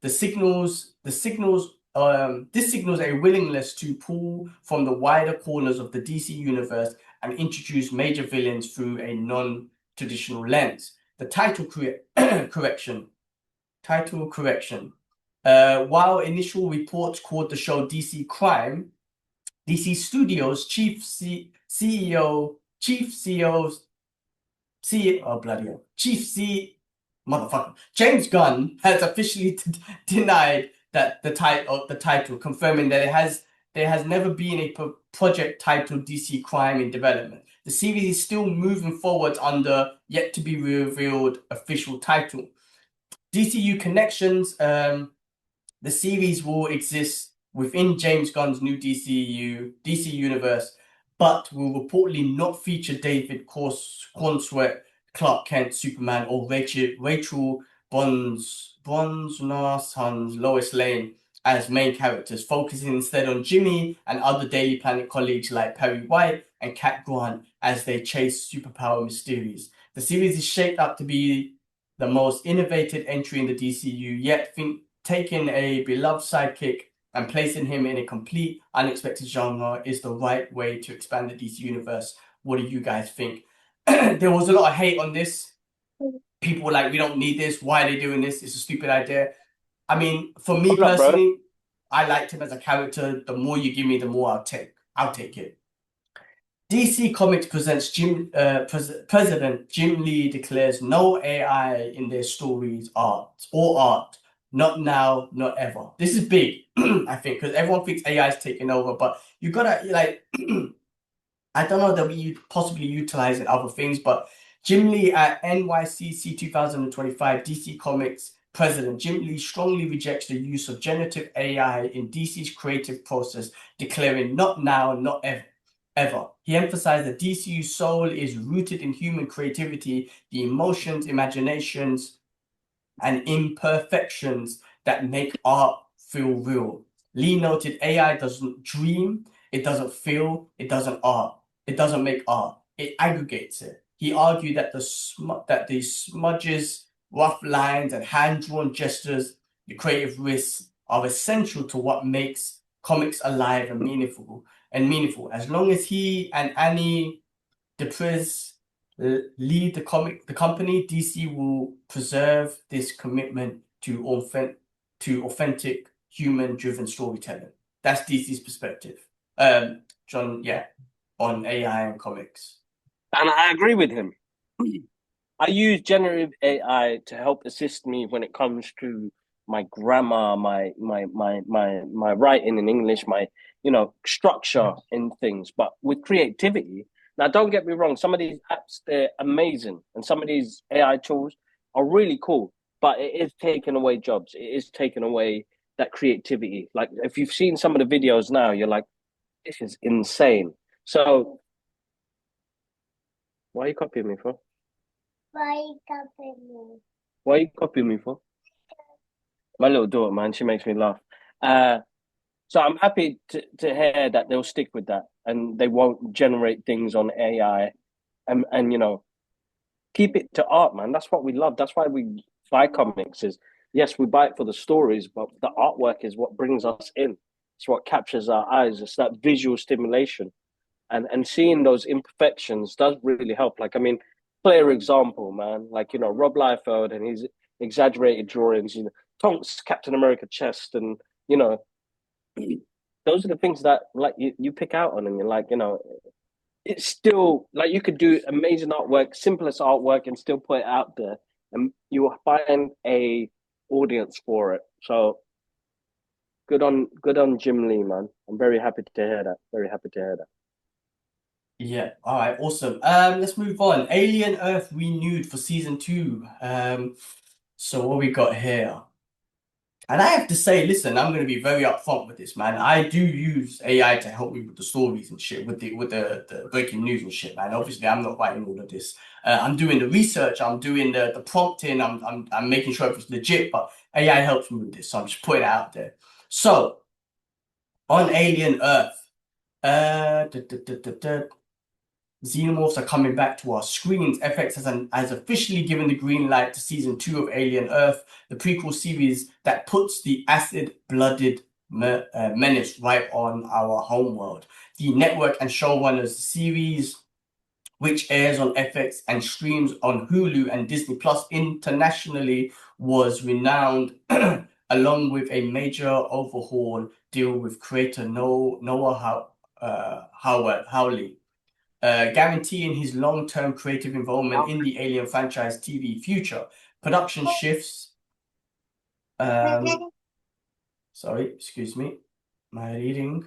This signals a willingness to pull from the wider corners of the DC universe and introduce major villains through a non-traditional lens. The title correction. While initial reports called the show DC Crime, DC Studios Chief James Gunn has officially denied that the title, confirming that there has never been a project titled DC Crime in development. The series is still moving forward under yet to be revealed official title. DCU Connections. The series will exist within James Gunn's new DC universe, but will reportedly not feature David Cornsweet, Clark Kent, Superman, or Rachel Brosnahan's Lois Lane as main characters, focusing instead on Jimmy and other Daily Planet colleagues like Perry White and Cat Grant as they chase superpower mysteries. The series is shaped up to be the most innovative entry in the DCU yet, taking a beloved sidekick and placing him in a complete unexpected genre is the right way to expand the DC universe. What do you guys think? There was a lot of hate on this. People were like, we don't need this. Why are they doing this? It's a stupid idea. I mean, for me personally, I liked him as a character. The more you give me, the more I'll take it. DC Comics presents President Jim Lee declares no AI in their stories, art. Not now, not ever. This is big, I think, because everyone thinks AI is taking over, but you gotta, like, I don't know that we possibly utilize in other things, but Jim Lee at NYCC 2025, DC Comics President Jim Lee strongly rejects the use of generative AI in DC's creative process, declaring not now, not ever. He emphasized that DCU's soul is rooted in human creativity, the emotions, imaginations, and imperfections that make art feel real. Lee noted AI doesn't dream, it doesn't feel, it doesn't make art, it aggregates it. He argued that the smudges, rough lines, and hand-drawn gestures, the creative risks, are essential to what makes comics alive and meaningful. As long as he and Annie DePriz lead the company, DC will preserve this commitment to authentic, human-driven storytelling. That's DC's perspective. John, on AI and comics. And I agree with him. I use generative AI to help assist me when it comes to my grammar, my writing in English, my structure in things. But with creativity, now don't get me wrong, some of these apps, they're amazing, and some of these AI tools are really cool, but it is taking away jobs. It is taking away that creativity. Like, if you've seen some of the videos now, you're like, this is insane. So why are you copying me for? Why you copying me? Why are you copying me for? My little daughter, man, she makes me laugh. So I'm happy to hear that they'll stick with that and they won't generate things on AI and keep it to art, man. That's what we love. That's why we buy comics. Is yes, we buy it for the stories, but the artwork is what brings us in. It's what captures our eyes. It's that visual stimulation. And seeing those imperfections does really help. Like, I mean, clear example, man. Like, Rob Liefeld and his exaggerated drawings. Tonks Captain America chest, and you know, those are the things that like you pick out on, and you're like, you know, it's still like you could do amazing artwork, simplest artwork, and still put it out there, and you will find a audience for it. So good on Jim Lee, man. I'm very happy to hear that. Very happy to hear that. Yeah, all right, awesome. Let's move on. Alien Earth renewed for season 2. So what we got here? And I have to say, listen, I'm going to be very upfront with this, man. I do use AI to help me with the stories and shit, with the breaking news and shit, man. Obviously, I'm not writing all of this. I'm doing the research. I'm doing the prompting. I'm making sure it's legit. But AI helps me with this, so I'm just putting it out there. So on Alien Earth, Xenomorphs are coming back to our screens. FX has officially given the green light to season 2 of Alien Earth, the prequel series that puts the acid-blooded menace right on our homeworld. The network and showrunners the series, which airs on FX and streams on Hulu and Disney Plus internationally, was renowned along with a major overhaul deal with creator Noah Hawley. Guaranteeing his long-term creative involvement in the Alien franchise TV future. Production shifts. Sorry, excuse me. My reading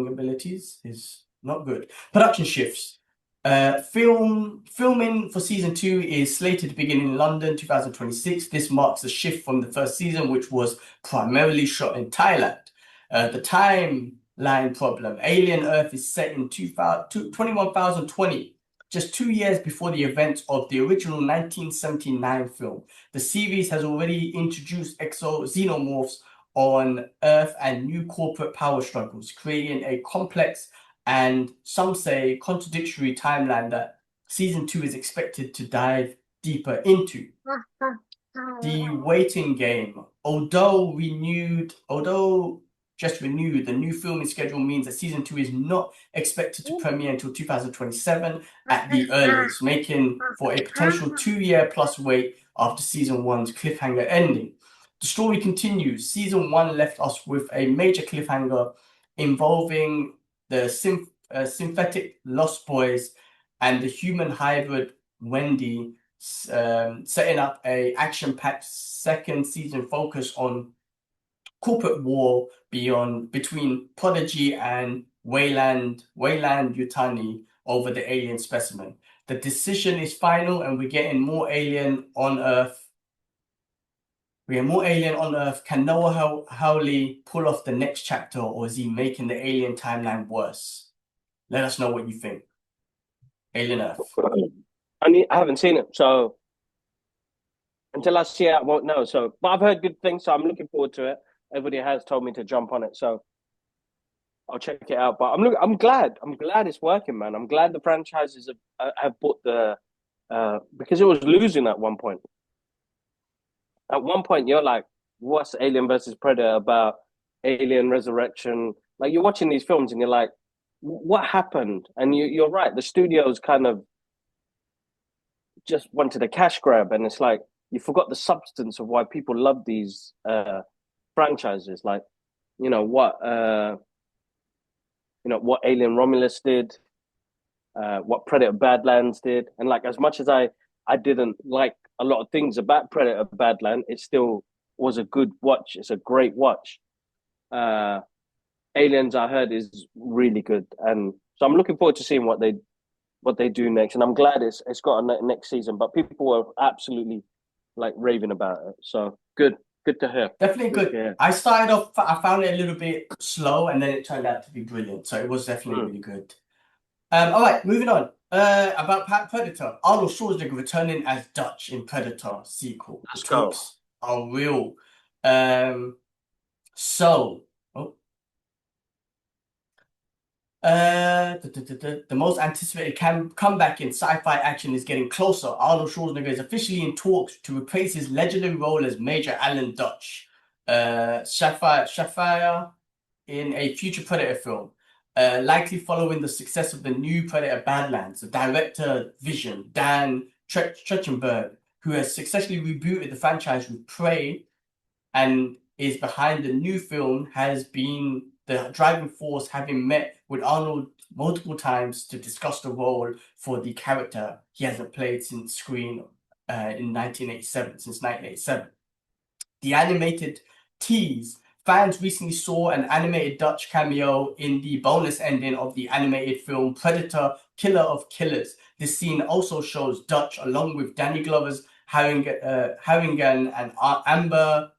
abilities is not good. Production shifts. Filming for season 2 is slated to begin in London 2026. This marks a shift from the first season, which was primarily shot in Thailand. The timeline problem. Alien Earth is set in 21,020, just 2 years before the events of the original 1979 film. The series has already introduced exo-xenomorphs on Earth and new corporate power struggles, creating a complex and some say contradictory timeline that season 2 is expected to dive deeper into. The waiting game. Although just renewed, the new filming schedule means that season 2 is not expected to premiere until 2027 at the earliest, making for a potential 2-year plus wait after season 1's cliffhanger ending. The story continues. Season 1 left us with a major cliffhanger involving the synthetic Lost Boys and the human hybrid Wendy, setting up a action-packed second season focus on corporate war between Prodigy and Wayland Yutani over the alien specimen. The decision is final, and we're getting more alien on Earth. We have more alien on Earth. Can Noah Hawley pull off the next chapter, or is he making the alien timeline worse? Let us know what you think. Alien Earth. I haven't seen it, so until I see it, I won't know. So, but I've heard good things, so I'm looking forward to it. Everybody has told me to jump on it, so I'll check it out. But I'm glad it's working, man. I'm glad the franchises have bought the because it was losing at one point. At one point, you're like, what's Alien versus Predator about? Alien resurrection. Like, you're watching these films and you're like, what happened? And you're right. The studios kind of just wanted a cash grab. And it's like, you forgot the substance of why people love these franchises. Like, what Alien Romulus did, what Predator Badlands did. And like, as much as I didn't like a lot of things about Predator Badland, it still was a good watch. It's a great watch. Aliens, I heard, is really good, and so I'm looking forward to seeing what they do next. And I'm glad it's got a next season. But people were absolutely like raving about it. So good to hear. Definitely good. I started off, I found it a little bit slow, and then it turned out to be brilliant. So it was definitely really good. All right, moving on. About Predator. Arnold Schwarzenegger returning as Dutch in Predator sequel. Let's the go. talks are real. The most anticipated comeback in sci-fi action is getting closer. Arnold Schwarzenegger is officially in talks to replace his legendary role as Major Alan Dutch, Shafire, in a future Predator film. Likely following the success of the new Predator Badlands, the director vision, Dan Trachtenberg, who has successfully rebooted the franchise with Prey, and is behind the new film, has been the driving force, having met with Arnold multiple times to discuss the role for the character he hasn't played since Screen in 1987, since 1987. The animated tease. Fans recently saw an animated Dutch cameo in the bonus ending of the animated film Predator, Killer of Killers. This scene also shows Dutch along with Danny Glover's Haringen and Amber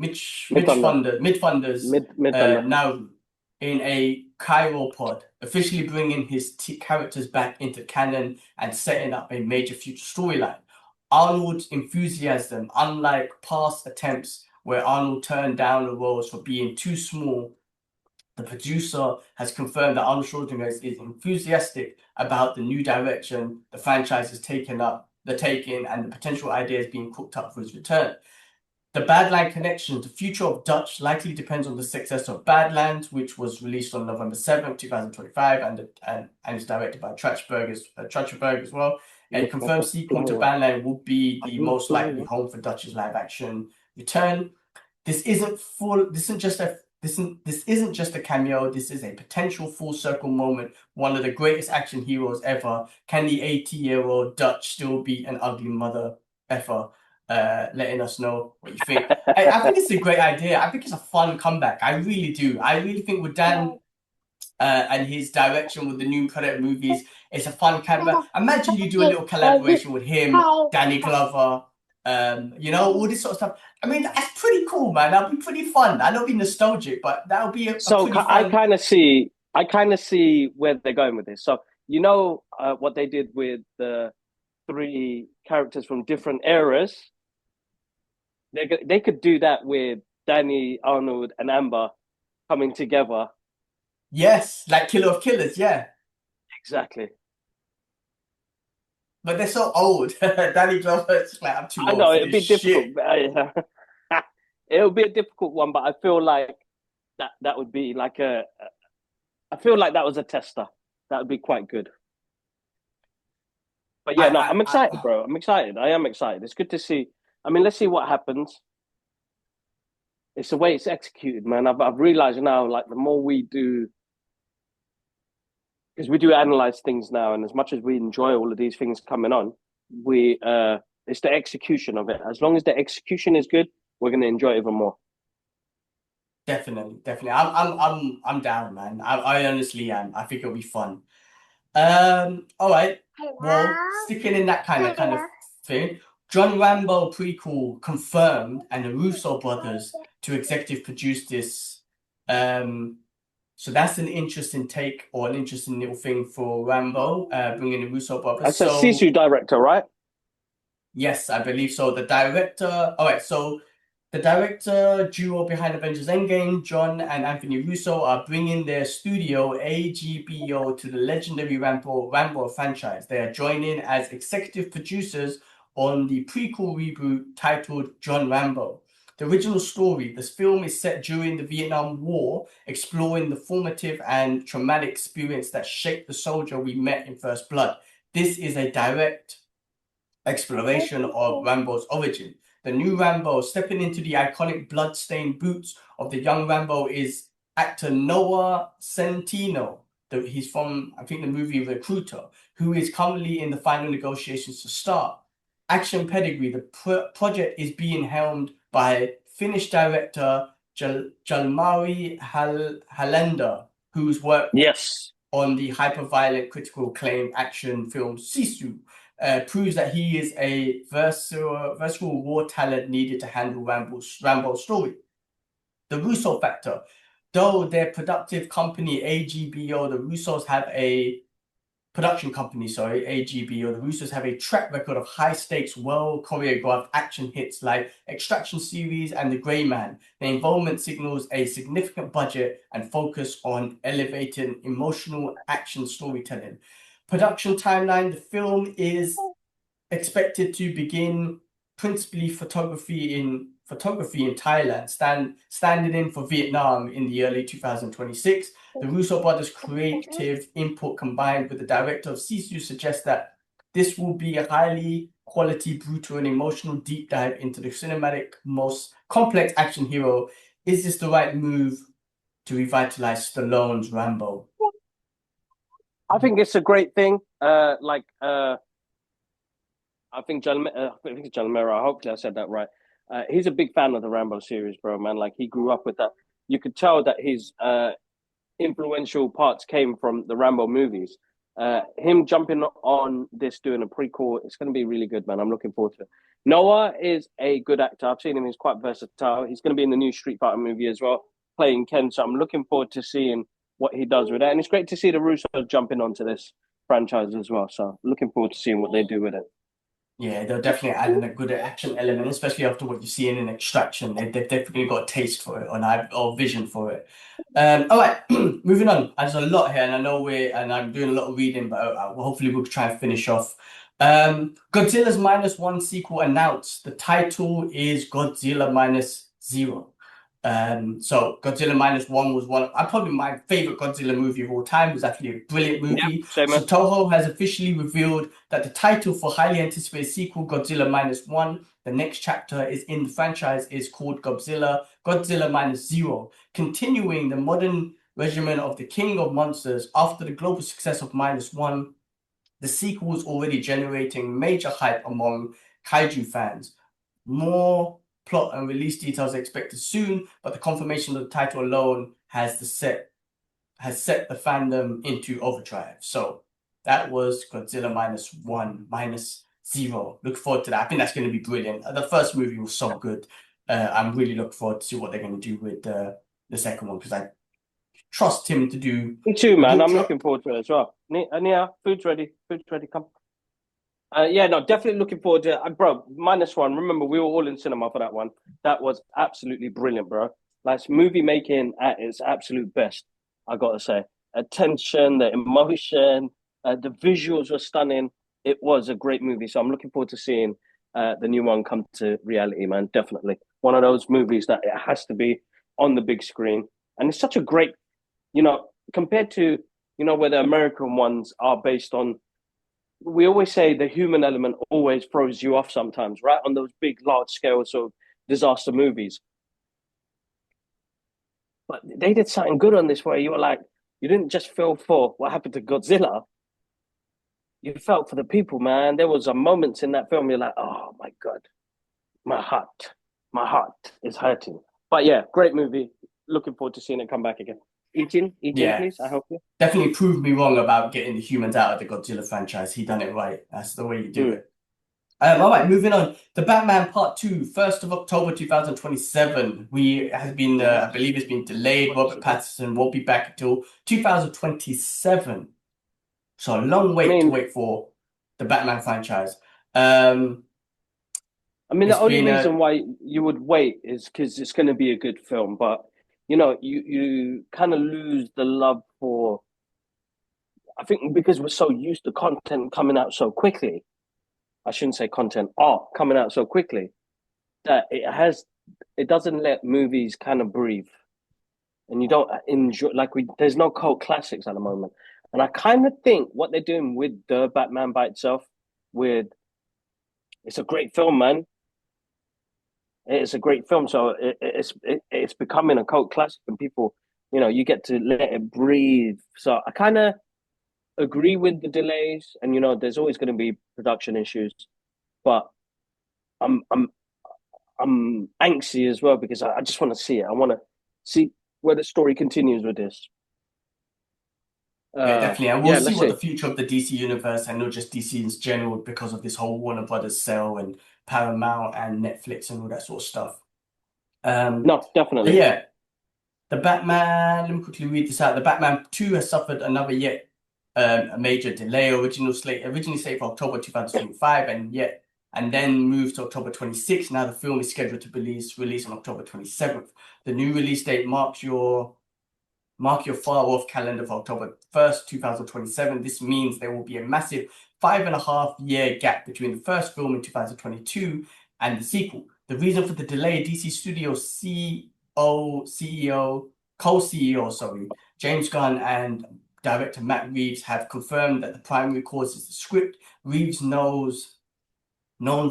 Midfunders now in a chiropod, officially bringing his characters back into canon and setting up a major future storyline. Arnold's enthusiasm, unlike past attempts where Arnold turned down the roles for being too small, the producer has confirmed that Arnold Schwarzenegger is enthusiastic about the new direction the franchise is taking, and the potential ideas being cooked up for his return. The Badland Connection. The future of Dutch likely depends on the success of Badlands, which was released on November 7th, 2025, and is directed by Trachtenberg as well. A confirmed sequel to Badland would be the most likely home for Dutch's live-action return. This isn't just a cameo. This is a potential full circle moment. One of the greatest action heroes ever. Can the 80-year-old Dutch still be an ugly mother effer? Letting us know what you think. I think it's a great idea. I think it's a fun comeback. I really do. I really think with Dan and his direction with the new Predator movies, it's a fun comeback. Imagine you do a little collaboration with him, Danny Glover, all this sort of stuff. I mean, that's pretty cool, man. That'll be pretty fun. I know it'll be nostalgic, but that'll be a pretty fun. I kind of see where they're going with this. So what they did with the 3 characters from different eras. They could do that with Danny, Arnold, and Amber coming together. Yes, like Killer of Killers, yeah. Exactly. But they're so old. Danny Glover's like, I'm too old. I know, it'd be difficult. It'll be a difficult one, but I feel like that would be like I feel like that was a tester. That would be quite good. But yeah, I'm excited, bro. I'm excited. I am excited. It's good to see. I mean, let's see what happens. It's the way it's executed, man. I've realized now, like, the more we do, because we do analyze things now, and as much as we enjoy all of these things coming on, it's the execution of it. As long as the execution is good, we're going to enjoy it even more. Definitely. I'm down, man. I honestly am. I think it'll be fun. All right. Well, sticking in that kind of thing, John Rambo prequel confirmed, and the Russo brothers to executive produce this. So that's an interesting take, or an interesting little thing for Rambo, bringing the Russo brothers. That's a Sisu director, right? Yes, I believe so. The director. All right. So the director duo behind Avengers Endgame, John and Anthony Russo, are bringing their studio AGBO to the legendary Rambo franchise. They are joining as executive producers on the prequel reboot titled John Rambo. The original story, this film is set during the Vietnam War, exploring the formative and traumatic experience that shaped the soldier we met in First Blood. This is a direct exploration of Rambo's origin. The new Rambo, stepping into the iconic blood-stained boots of the young Rambo, is actor Noah Centineo. He's from, I think, the movie Recruiter, who is currently in the final negotiations to start. Action pedigree. The project is being helmed by Finnish director Jalmari Halander, whose work on the hyper-violent, critical acclaim action film Sisu proves that he is a versatile raw talent needed to handle Rambo's story. The Russo factor. Though their productive company AGBO, the Russos have a production company, AGBO, the Russos have a track record of high-stakes, well-choreographed action hits like Extraction series and The Grey Man. Their involvement signals a significant budget and focus on elevating emotional action storytelling. Production timeline. The film is expected to begin principally photography in Thailand, standing in for Vietnam in the early 2026. The Russo brothers' creative input combined with the director of Sisu suggests that this will be a highly quality, brutal, and emotional deep dive into the cinematic most complex action hero. Is this the right move to revitalize Stallone's Rambo? I think it's a great thing. I think John Mera, hopefully I said that right. He's a big fan of the Rambo series, bro, man. Like, he grew up with that. You could tell that his influential parts came from the Rambo movies. Him jumping on this, doing a prequel, it's going to be really good, man. I'm looking forward to it. Noah is a good actor. I've seen him. He's quite versatile. He's going to be in the new Street Fighter movie as well, playing Ken. So I'm looking forward to seeing what he does with that. And it's great to see the Russos jumping onto this franchise as well. So looking forward to seeing what they do with it. Yeah, they're definitely adding a good action element, especially after what you're seeing in Extraction. They've definitely got a taste for it or vision for it. All right, moving on. There's a lot here, and I know I'm doing a lot of reading, but hopefully we'll try and finish off. Godzilla's -1 sequel announced. The title is Godzilla -0. So Godzilla -1 was probably my favorite Godzilla movie of all time. It was actually a brilliant movie. Yeah, so Toho has officially revealed that the title for highly anticipated sequel Godzilla -1, the next chapter is in the franchise, is called Godzilla -0, continuing the modern regimen of the King of Monsters. After the global success of -1, the sequel is already generating major hype among kaiju fans. More plot and release details are expected soon, but the confirmation of the title alone has set the fandom into overdrive. So that was Godzilla -1, -0. Look forward to that. I think that's going to be brilliant. The first movie was so good. I'm really looking forward to see what they're going to do with the second one, because I trust him to do. Me too, man. I'm looking forward to it as well. Nia, food's ready. Come. Yeah, no, definitely looking forward to it. Bro, -1. Remember, we were all in cinema for that one. That was absolutely brilliant, bro. Like, movie making at its absolute best, I gotta say. Attention, the emotion, the visuals were stunning. It was a great movie. So I'm looking forward to seeing the new one come to reality, man. Definitely. One of those movies that it has to be on the big screen. And it's such a great, compared to, where the American ones are based on, we always say the human element always throws you off sometimes, right? On those big, large scale sort of disaster movies. But they did something good on this where you were like, you didn't just feel for what happened to Godzilla. You felt for the people, man. There was a moments in that film you're like, oh my God, my heart is hurting. But yeah, great movie. Looking forward to seeing it come back again. Eating, yeah. Please. I hope you. Definitely proved me wrong about getting the humans out of the Godzilla franchise. He done it right. That's the way you do it. All right, moving on. The Batman Part 2, 1st of October 2027. I believe it's been delayed. Robert Pattinson won't be back until 2027. So a long wait to wait for the Batman franchise. The only reason why you would wait is because it's going to be a good film, but you kind of lose the love for, I think, because we're so used to content coming out so quickly. I shouldn't say art coming out so quickly, that it doesn't let movies kind of breathe. And you don't enjoy, there's no cult classics at the moment. And I kind of think what they're doing with the Batman by itself, it's a great film, man. It's a great film, so it's becoming a cult classic, and people, you get to let it breathe. So I kind of agree with the delays, and there's always going to be production issues, but I'm anxious as well, because I just want to see it. I want to see where the story continues with this. Yeah, definitely. And we'll see what the future of the DC universe, and not just DC in general, because of this whole Warner Brothers sale and Paramount and Netflix and all that sort of stuff. No, definitely. Yeah. The Batman, let me quickly read this out. The Batman 2 has suffered another a major delay. Originally slated for October 2025 and then moved to October 26th. Now the film is scheduled to release on October 27th. The new release date mark your far-off calendar for October 1st, 2027. This means there will be a massive 5.5-year gap between the first film in 2022 and the sequel. The reason for the delay, DC Studio co-CEO, James Gunn and director Matt Reeves have confirmed that the primary cause is the script. Reeves known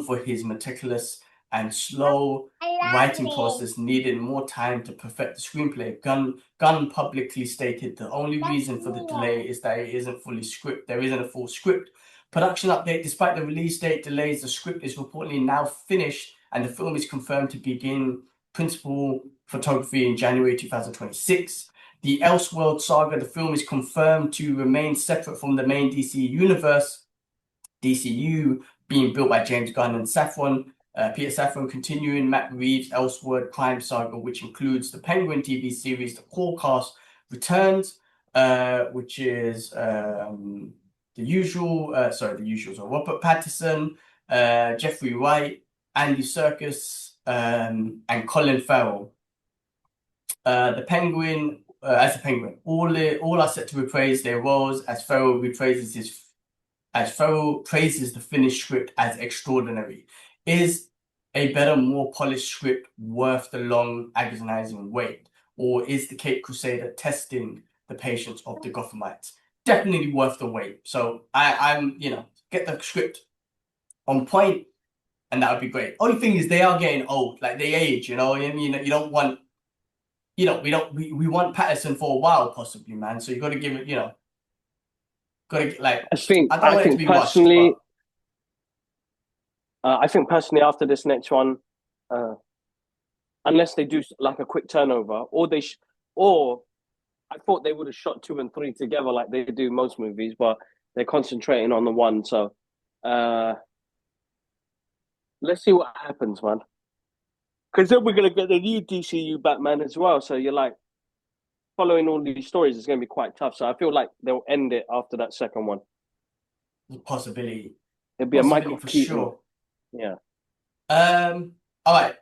for his meticulous and slow writing process needed more time to perfect the screenplay. Gunn publicly stated the only reason for the delay is that it isn't fully script. There isn't a full script. Production update: despite the release date delays, the script is reportedly now finished, and the film is confirmed to begin principal photography in January 2026. The Elseworld saga: the film is confirmed to remain separate from the main DC universe, DCU, being built by James Gunn and Peter Safran, continuing Matt Reeves' Elseworld crime saga, which includes the Penguin TV series. The core cast returns, which is the usuals are Robert Pattinson, Jeffrey Wright, Andy Serkis, and Colin Farrell. The Penguin, as the Penguin, all are set to reprise their roles as Farrell praises the finished script as extraordinary. Is a better, more polished script worth the long, agonizing wait? Or is the Cape Crusader testing the patience of the Gothamites? Definitely worth the wait. So I'm get the script on point, and that would be great. Only thing is they are getting old, like they age, you know. I mean, you don't want, we want Patterson for a while, possibly, man. So you got to give it, got to like. I don't want it to be personally, rushed, I think personally, after this next one, unless they do like a quick turnover, or I thought they would have shot 2 and 3 together like they do most movies, but they're concentrating on the one. So let's see what happens, man. Because then we're gonna get the new DCU Batman as well. So you're like following all these stories is gonna be quite tough. So I feel like they'll end it after that second one. Possibility. It'll be a Michael for Keaton. Sure. Yeah. All right.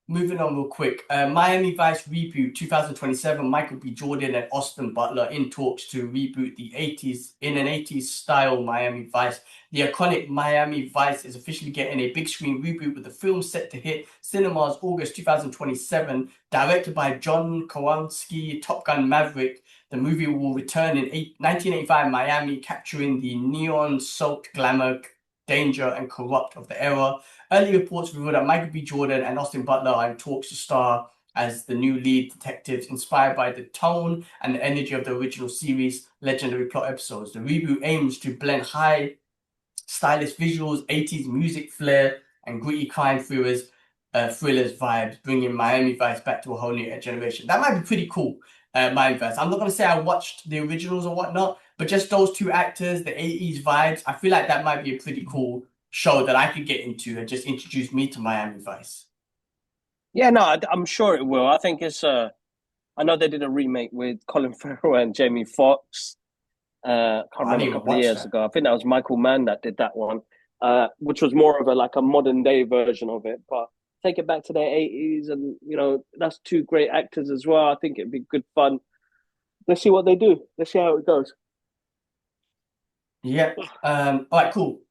Moving on real quick. Miami Vice reboot 2027. Michael B. Jordan and Austin Butler in talks to reboot the 80s in an 80s style Miami Vice. The iconic Miami Vice is officially getting a big screen reboot, with the film set to hit cinemas August 2027. Directed by John Kowalski, Top Gun Maverick, the movie will return in 1985 Miami, capturing the neon-soaked glamour, danger, and corrupt of the era. Early reports reveal that Michael B. Jordan and Austin Butler are in talks to star as the new lead detectives, inspired by the tone and the energy of the original series' legendary plot episodes. The reboot aims to blend high stylish visuals, 80s music flair, and gritty crime thrillers vibes, bringing Miami Vice back to a whole new generation. That might be pretty cool, Miami Vice. I'm not going to say I watched the originals or whatnot, but just those two actors, the 80s vibes, I feel like that might be a pretty cool show that I could get into and just introduce me to Miami Vice. Yeah, no, I'm sure it will. I think it's I know they did a remake with Colin Farrell and Jamie Foxx. Can't remember, a couple of years ago. I think that was Michael Mann that did that one, which was more of a modern day version of it. But take it back to their 80s, and that's two great actors as well. I think it'd be good fun. Let's see what they do. Let's see how it goes. Yeah. All right, cool.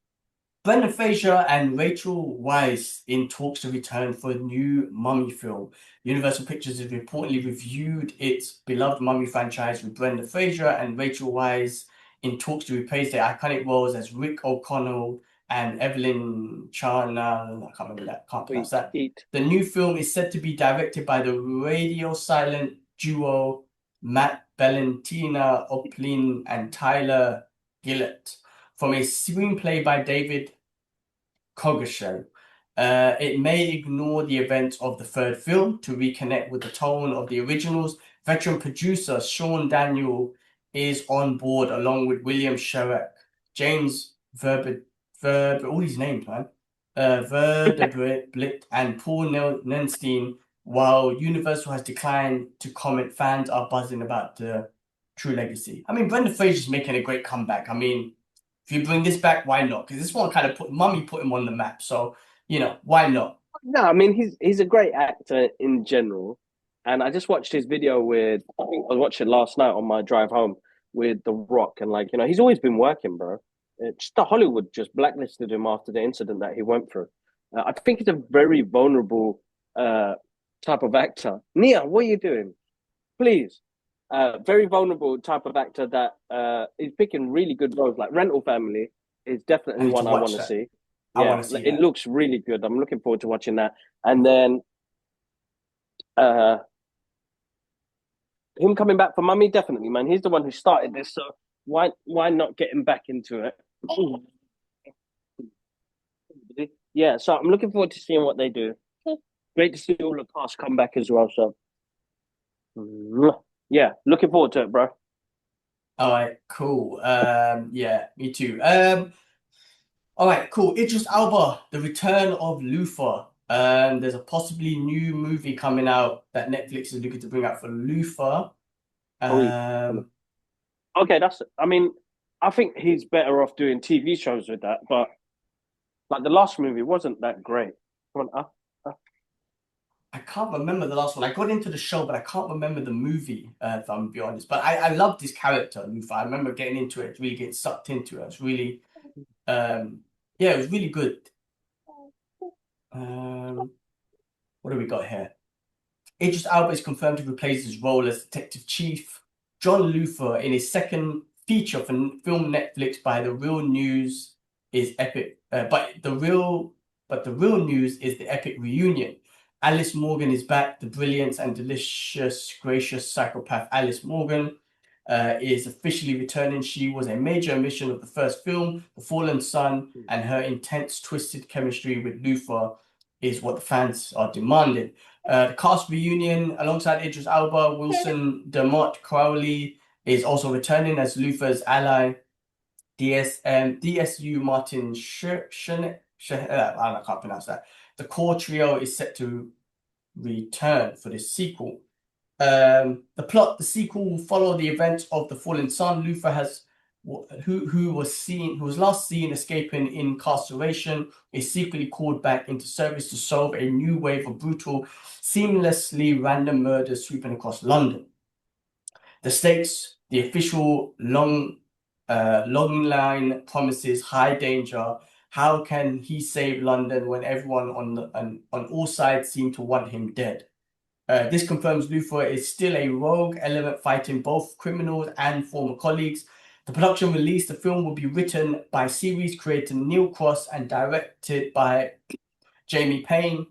Brendan Fraser and Rachel Weisz in talks to return for a new Mummy film. Universal Pictures has reportedly reviewed its beloved Mummy franchise, with Brendan Fraser and Rachel Weisz in talks to reprise their iconic roles as Rick O'Connell and Evelyn Charnel. I can't remember that. Can't pronounce that. The new film is said to be directed by the radio silent duo Matt Valentina Oplin and Tyler Gillett, from a screenplay by David Coggeshall. It may ignore the events of the third film to reconnect with the tone of the originals. Veteran producer Sean Daniel is on board, along with William Sherrack, James Verber, all these names, man. Verdebritt and Paul Nenstein. While Universal has declined to comment, fans are buzzing about the true legacy. I mean, Brendan Fraser's making a great comeback. I mean, if you bring this back, why not? Because this one kind of Mummy put him on the map. So, why not? No, I mean, he's a great actor in general. And I just watched his video I think I watched it last night on my drive home with The Rock. And he's always been working, bro. It's the Hollywood just blacklisted him after the incident that he went through. I think he's a very vulnerable type of actor. Nia, what are you doing? Please. Very vulnerable type of actor that is picking really good roles. Like Rental Family is definitely one I want to see. I want to see it that. looks really good. I'm looking forward to watching that. And then him coming back for Mummy, definitely, man. He's the one who started this, so why not get him back into it? Yeah, so I'm looking forward to seeing what they do. Great to see all the cast come back as well. So yeah, looking forward to it, bro. All right, cool. Yeah, me too. All right, cool. Idris Elba, The Return of Luther. There's a possibly new movie coming out that Netflix is looking to bring out for Luther. Okay, I mean, I think he's better off doing TV shows with that, but like the last movie wasn't that great. Come on, I can't remember the last one. I got into the show, but I can't remember the movie, if I'm be honest. But I loved this character, Luther. I remember getting into it, really getting sucked into it. It was really, yeah, it was really good. What do we got here? Idris Elba is confirmed to replace his role as Detective Chief John Luther in his second feature for film Netflix by The Real News is epic. But the real news is the epic reunion. Alice Morgan is back. The brilliant and delicious, gracious psychopath Alice Morgan is officially returning. She was a major omission of the first film, The Fallen Son, and her intense, twisted chemistry with Luther is what the fans are demanding. The cast reunion alongside Idris Elba, Wilson Dermot Crowley is also returning as Luther's ally. DSU Martin I can't pronounce that. The core trio is set to return for this sequel. The sequel will follow the events of The Fallen Son. Luther who was last seen escaping incarceration, is secretly called back into service to solve a new wave of brutal, seamlessly random murders sweeping across London. The stakes, the official long line promises high danger. How can he save London when everyone on all sides seem to want him dead? This confirms Luther is still a rogue element fighting both criminals and former colleagues. The production release, the film will be written by series creator Neil Cross and directed by Jamie Payne.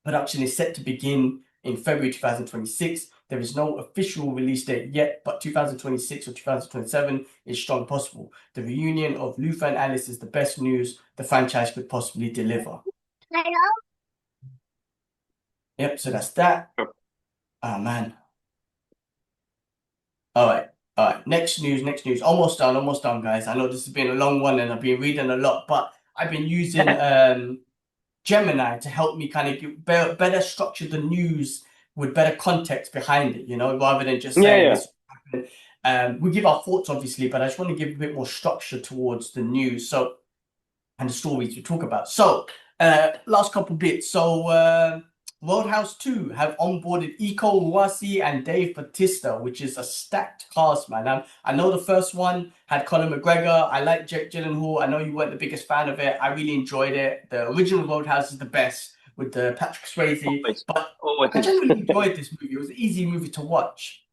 Production is set to begin in February 2026. There is no official release date yet, but 2026 or 2027 is strong possible. The reunion of Luther and Alice is the best news the franchise could possibly deliver. Hello? Yep, so that's that. Oh, man. All right. Next news. Almost done, guys. I know this has been a long one and I've been reading a lot, but I've been using Gemini to help me kind of better structure the news with better context behind it, rather than just saying this happened. We give our thoughts, obviously, but I just want to give a bit more structure towards the news and the stories we talk about. So, last couple bits. So, Roadhouse 2 have onboarded Iko Uwais and Dave Batista, which is a stacked cast, man. I know the first one had Conor McGregor. I like Jake Gyllenhaal. I know you weren't the biggest fan of it. I really enjoyed it. The original Roadhouse is the best with the Patrick Swayze. But I genuinely enjoyed this movie. It was an easy movie to watch.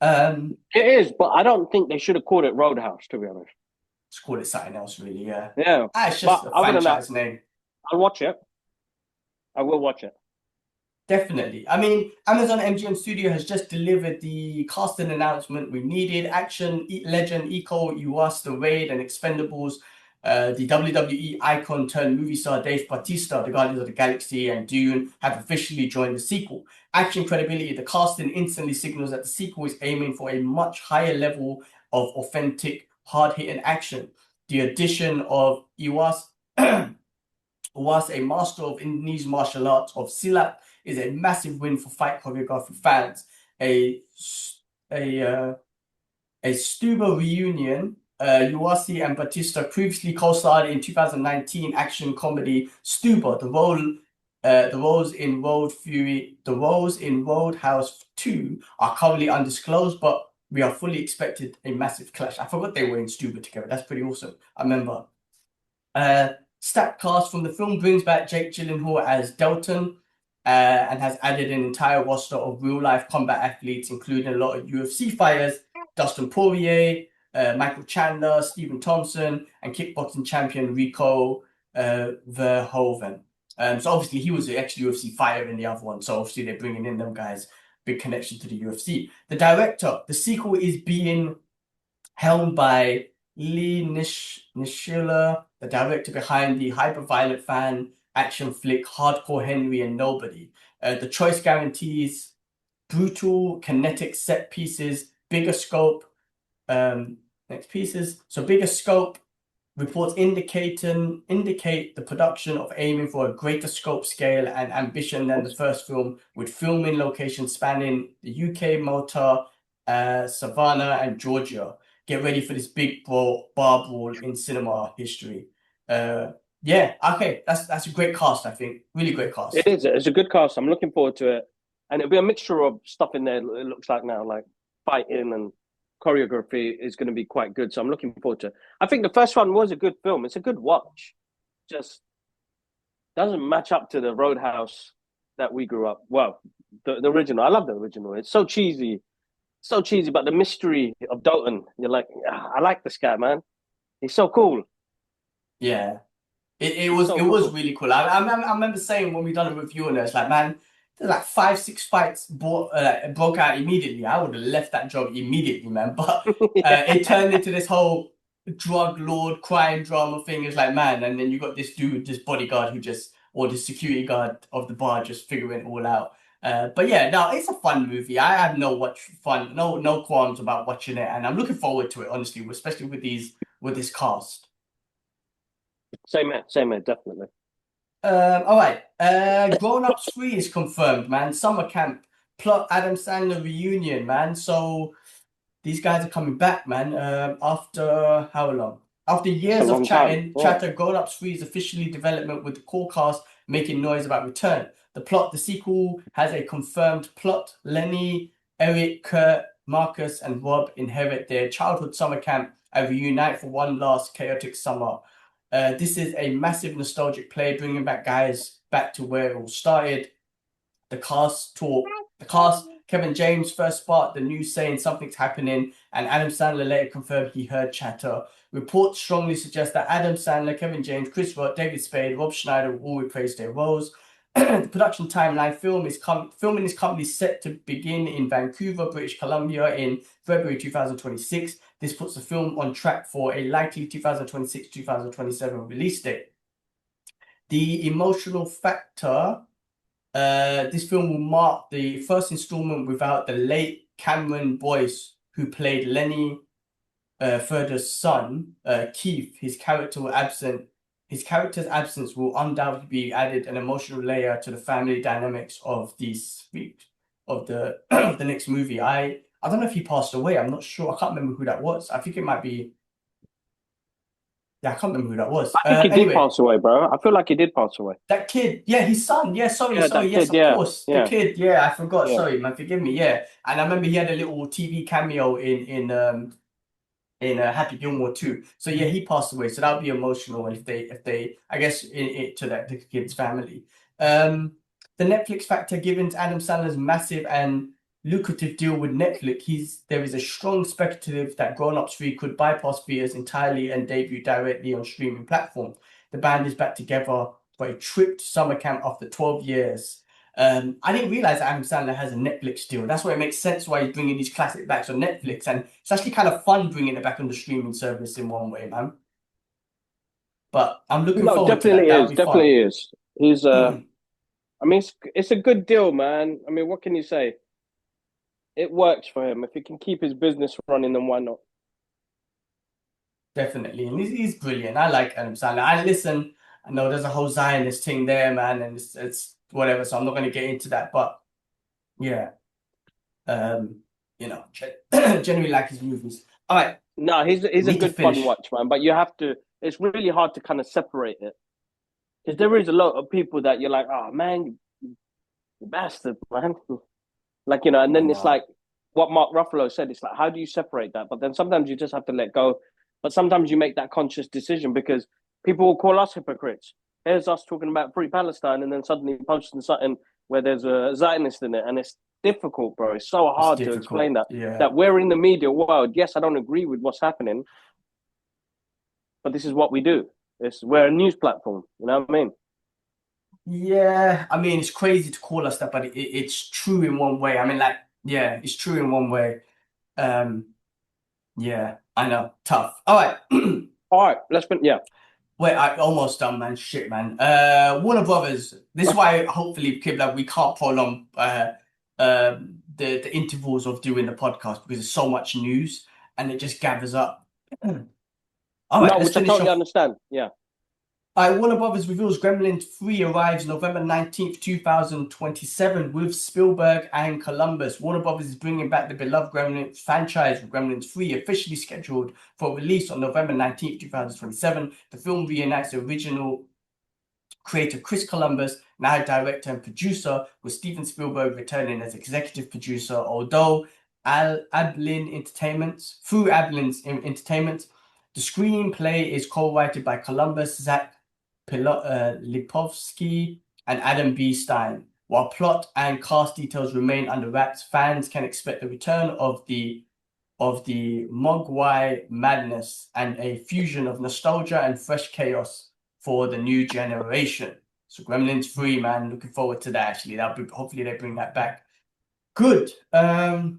It is, but I don't think they should have called it Roadhouse, to be honest. Just call it something else, really, yeah. Yeah. It's just a franchise name. I'll watch it. I will watch it. Definitely. I mean, Amazon MGM Studio has just delivered the casting announcement we needed. Action legend Iko Uwais, The Raid and Expendables, the WWE icon turned movie star Dave Batista, the Guardians of the Galaxy and Dune have officially joined the sequel. Action credibility, the casting instantly signals that the sequel is aiming for a much higher level of authentic, hard-hitting action. The addition of Uwais, a master of Indonesian martial arts of Silat, is a massive win for fight choreography fans. A Stuber reunion. Uwais and Batista previously co-starred in 2019 action comedy Stuber. The roles in Roadhouse 2 are currently undisclosed, but we are fully expected a massive clash. I forgot they were in Stuber together. That's pretty awesome. I remember. Stacked cast from the film brings back Jake Gyllenhaal as Delton. And has added an entire roster of real-life combat athletes, including a lot of UFC fighters, Dustin Poirier, Michael Chandler, Stephen Thompson, and kickboxing champion Rico Verhoeven. So obviously he was actually UFC fighter in the other one. So obviously they're bringing in them guys, big connection to the UFC. The director, the sequel is being helmed by Lee Nishila, the director behind the hyper-violent fan action flick Hardcore Henry and Nobody. The choice guarantees brutal, kinetic set pieces, bigger scope. Next pieces. So bigger scope. Reports indicate the production of aiming for a greater scope, scale, and ambition than the first film, with filming locations spanning the UK, Malta, Savannah, and Georgia. Get ready for this big bar brawl in cinema history. Yeah, okay, that's a great cast, I think. Really great cast. It is. It's a good cast. I'm looking forward to it, and it'll be a mixture of stuff in there. It looks like now, like fighting and choreography is going to be quite good. So I'm looking forward to it. I think the first one was a good film. It's a good watch. Just doesn't match up to the Roadhouse that we grew up. Well, the original. I love the original. It's so cheesy. So cheesy, but the mystery of Dalton, you're like, I like this guy, man. He's so cool. Yeah. It was really cool. I remember saying when we done a review on it, it's like, man, there's like 5-6 fights broke out immediately. I would have left that job immediately, man. But it turned into this whole drug lord crime drama thing. It's like, man, and then you got this dude, this bodyguard or the security guard of the bar just figuring it all out. But yeah, no, it's a fun movie. I have no qualms about watching it, and I'm looking forward to it, honestly, especially with this cast. Same here, definitely. All right. Grownups 3 is confirmed, man. Summer camp plot Adam Sandler reunion, man. So these guys are coming back, man. After how long? After years of chatter, Grownups 3 is officially development with the core cast making noise about return. The sequel has a confirmed plot. Lenny, Eric, Kurt, Marcus, and Rob inherit their childhood summer camp and reunite for one last chaotic summer. This is a massive nostalgic play, bringing back guys back to where it all started. The cast, Kevin James first sparked the news saying something's happening, and Adam Sandler later confirmed he heard chatter. Reports strongly suggest that Adam Sandler, Kevin James, Chris Rock, David Spade, Rob Schneider will all reprise their roles. The production timeline: filming is currently set to begin in Vancouver, British Columbia in February 2026. This puts the film on track for a likely 2026-2027 release date. The emotional factor: this film will mark the first installment without the late Cameron Boyce, who played Lenny Furter's son, Keith. His character's absence will undoubtedly be added an emotional layer to the family dynamics of the next movie. I don't know if he passed away. I'm not sure. I can't remember who that was. I think it might be. Yeah, I can't remember who that was. I think he did pass away, bro. I feel like he did pass away. That kid, yeah, his son. Yeah, sorry. Yes, of course. Yeah. The kid, yeah, I forgot. Yeah. Sorry, man, forgive me. Yeah, and I remember he had a little TV cameo in Happy Gilmore too. So yeah, he passed away. So that would be emotional if they I guess to the kid's family. The Netflix factor: given Adam Sandler's massive and lucrative deal with Netflix, there is a strong speculative that Grownups 3 could bypass theaters entirely and debut directly on streaming platforms. The band is back together for a trip to summer camp after 12 years. I didn't realize that Adam Sandler has a Netflix deal. That's why it makes sense why he's bringing these classic backs on Netflix, and it's actually kind of fun bringing it back on the streaming service in one way, man. But I'm looking forward to that. Definitely is. He's I mean, it's a good deal, man. I mean, what can you say? It works for him. If he can keep his business running, then why not? Definitely, and he's brilliant. I like Adam Sandler. I know there's a whole Zionist thing there, man, and it's whatever. So I'm not going to get into that, but yeah, generally like his movies. All right. No, he's a good fun watch, man. But you have to. It's really hard to kind of separate it because there is a lot of people that you're like, oh man, you bastard, man. Like, and then it's like what Mark Ruffalo said. It's like, how do you separate that? But then sometimes you just have to let go. But sometimes you make that conscious decision because people will call us hypocrites. Here's us talking about free Palestine and then suddenly posting something where there's a Zionist in it. And it's difficult, bro. It's so hard to explain that. Yeah. That we're in the media world. Yes, I don't agree with what's happening, but this is what we do. we're a news platform. You know what I mean? Yeah, I mean, it's crazy to call us that, but it's true in one way. I mean, like, yeah, it's true in one way. Yeah, I know, tough. All right. All right, yeah. Wait, I almost done, man. Shit, man. Warner Brothers. This is why hopefully, Kib, like, we can't prolong the intervals of doing the podcast because there's so much news and it just gathers up. All right, No, let's which I finish totally off. understand. Yeah. Warner Brothers reveals Gremlins 3 arrives November 19th, 2027 with Spielberg and Columbus. Warner Brothers is bringing back the beloved Gremlins franchise with Gremlins 3 officially scheduled for release on November 19th, 2027. The film reunites the original creator Chris Columbus, now director and producer, with Steven Spielberg returning as executive producer, although Ablin Entertainment, through Ablin's Entertainment. The screenplay is co-written by Columbus, Zach Lipovsky, and Adam B. Stein. While plot and cast details remain under wraps, fans can expect the return of the Mogwai madness and a fusion of nostalgia and fresh chaos for the new generation. So Gremlins 3, man, looking forward to that. Actually, hopefully they bring that back. Good. All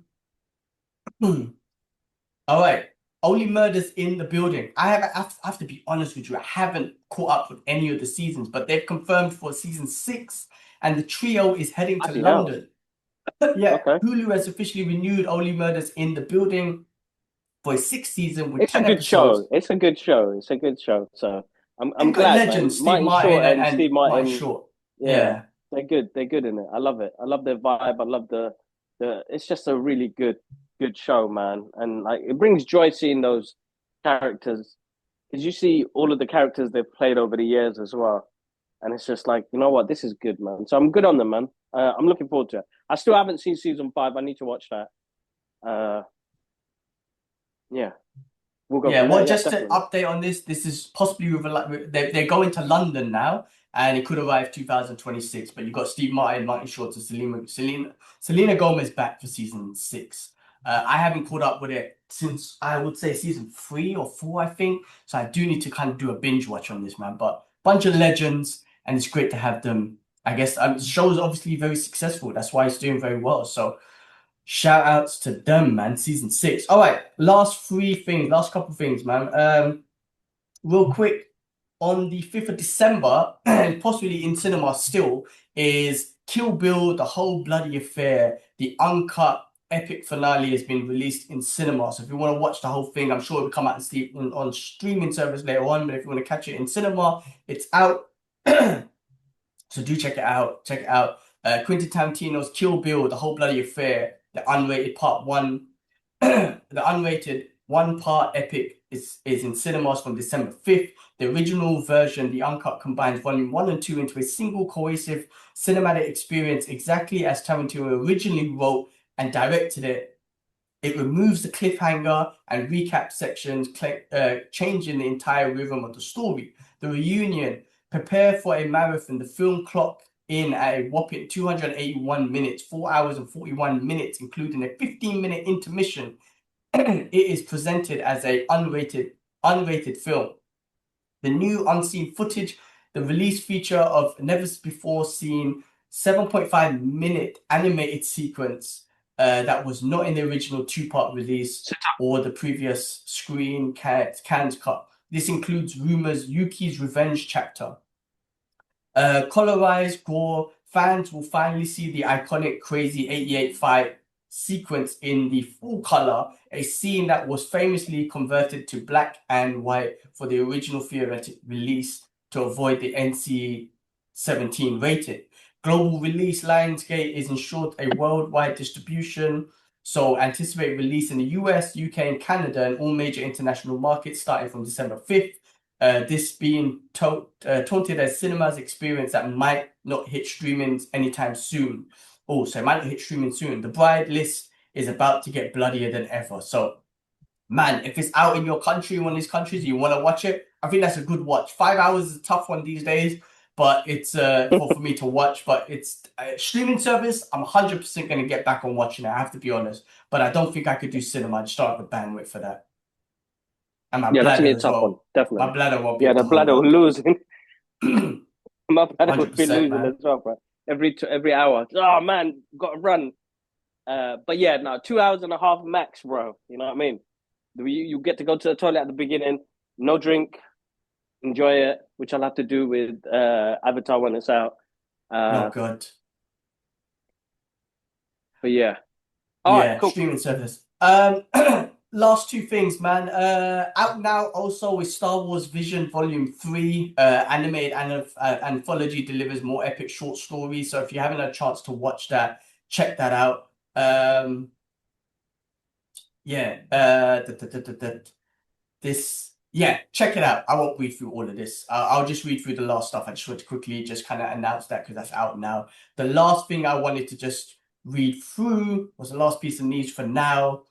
right. Only Murders in the Building. I have to be honest with you. I haven't caught up with any of the seasons, but they've confirmed for season 6, and the trio is heading to London. Yeah, okay. Hulu has officially renewed Only Murders in the Building for a 6th season with 10 episodes. It's a good show. So I'm glad, legends, man. Steve Martin and Steve Martin. Short. Yeah, they're good. They're good in it. I love it. I love their vibe. I love the. It's just a really good show, man. And like it brings joy seeing those characters because you see all of the characters they've played over the years as well. And it's just like, you know what, this is good, man. So I'm good on them, man. I'm looking forward to it. I still haven't seen season 5. I need to watch that. Yeah. We'll go just to update on this is possibly with they're going to London now, and it could arrive 2026. But you've got Steve Martin, Martin Short, and Selena Gomez back for season 6. I haven't caught up with it since I would say season 3 or 4, I think. So I do need to kind of do a binge watch on this, man. But bunch of legends, and it's great to have them. I guess the show is obviously very successful. That's why it's doing very well. So shout outs to them, man. Season 6. All right, last couple things, man. Real quick, on the 5th of December, and possibly in cinema still, is Kill Bill, The Whole Bloody Affair. The uncut epic finale has been released in cinema. So if you want to watch the whole thing, I'm sure it will come out on streaming service later on. But if you want to catch it in cinema, it's out. So do check it out. Quentin Tarantino's Kill Bill, The Whole Bloody Affair, the unrated part 1, the unrated 1-part epic is in cinemas from December 5th. The original version, the uncut, combines volume 1 and 2 into a single cohesive cinematic experience exactly as Tarantino originally wrote and directed it. It removes the cliffhanger and recap sections, changing the entire rhythm of the story. The reunion. Prepare for a marathon. The film clocked in at a whopping 281 minutes, 4 hours and 41 minutes, including a 15-minute intermission. It is presented as a unrated film. The new unseen footage, the release feature of never before seen 7.5-minute animated sequence that was not in the original 2-part release or the previous screen canned cut. This includes Rumor's Yuki's Revenge chapter. Colorized gore, fans will finally see the iconic Crazy 88 fight sequence in the full color, a scene that was famously converted to black and white for the original theatrical release to avoid the NC-17 rating. Global release Lionsgate is ensured a worldwide distribution, so anticipate release in the US, UK, and Canada, and all major international markets starting from December 5th. This being taunted as cinema's experience that might not hit streaming anytime soon. So it might not hit streaming soon. The Bride list is about to get bloodier than ever. So, man, if it's out in your country, one of these countries, you want to watch it, I think that's a good watch. 5 hours is a tough one these days, but it's for me to watch. But it's streaming service. I'm 100% going to get back on watching it. I have to be honest. But I don't think I could do cinema. I just don't have the bandwidth for that. And my Yeah, that's bladder gonna be a as tough one, well. definitely. My bladder won't be Yeah, able the to hold bladder will up. lose. My bladder would be 100%, losing man. as well, bro. Every hour. Oh man, gotta run. But yeah, no, 2 hours and a half max, bro. You know what I mean? You get to go to the toilet at the beginning, no drink, enjoy it, which I'll have to do with Avatar when it's out. No good. But yeah. All right, Yeah, cool. streaming service. Last two things, man. Out now also is Star Wars Vision Volume 3. Animated anthology delivers more epic short stories. So if you haven't had a chance to watch that, check that out. Yeah. Check it out. I won't read through all of this. I'll just read through the last stuff. I just want to quickly just kind of announce that because that's out now. The last thing I wanted to just read through was the last piece of news for now.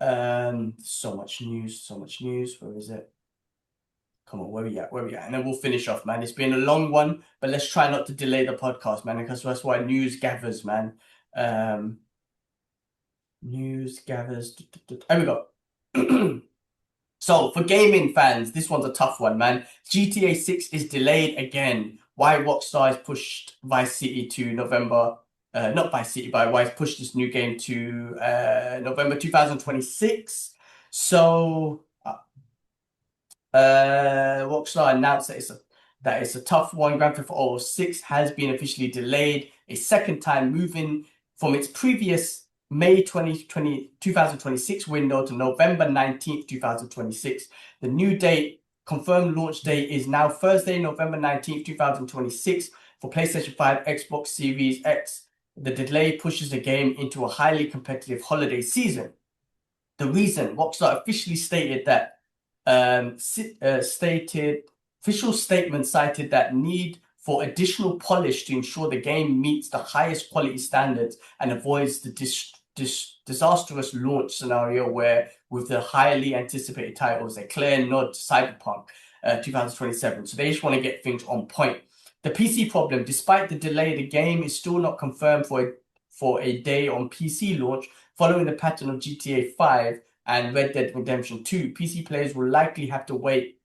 So much news. Where is it? Come on, where we at? And then we'll finish off, man. It's been a long one, but let's try not to delay the podcast, man, because that's why news gathers, man. News gathers. There we go. So for gaming fans, this one's a tough one, man. GTA 6 is delayed again. Why Rockstar has pushed Vice City to November, not Vice City, but why it's pushed this new game to November 2026. So Rockstar announced that it's a tough one. Grand Theft Auto 6 has been officially delayed a second time, moving from its previous May 2026 window to November 19th, 2026. The new date, confirmed launch date, is now Thursday, November 19th, 2026 for PlayStation 5, Xbox Series X. The delay pushes the game into a highly competitive holiday season. The reason, Rockstar officially stated that official statement cited that need for additional polish to ensure the game meets the highest quality standards and avoids the disastrous launch scenario where, with the highly anticipated titles, a clear nod to Cyberpunk 2027. So they just want to get things on point. The PC problem, despite the delay, the game is still not confirmed for a day on PC launch, following the pattern of GTA 5 and Red Dead Redemption 2. PC players will likely have to wait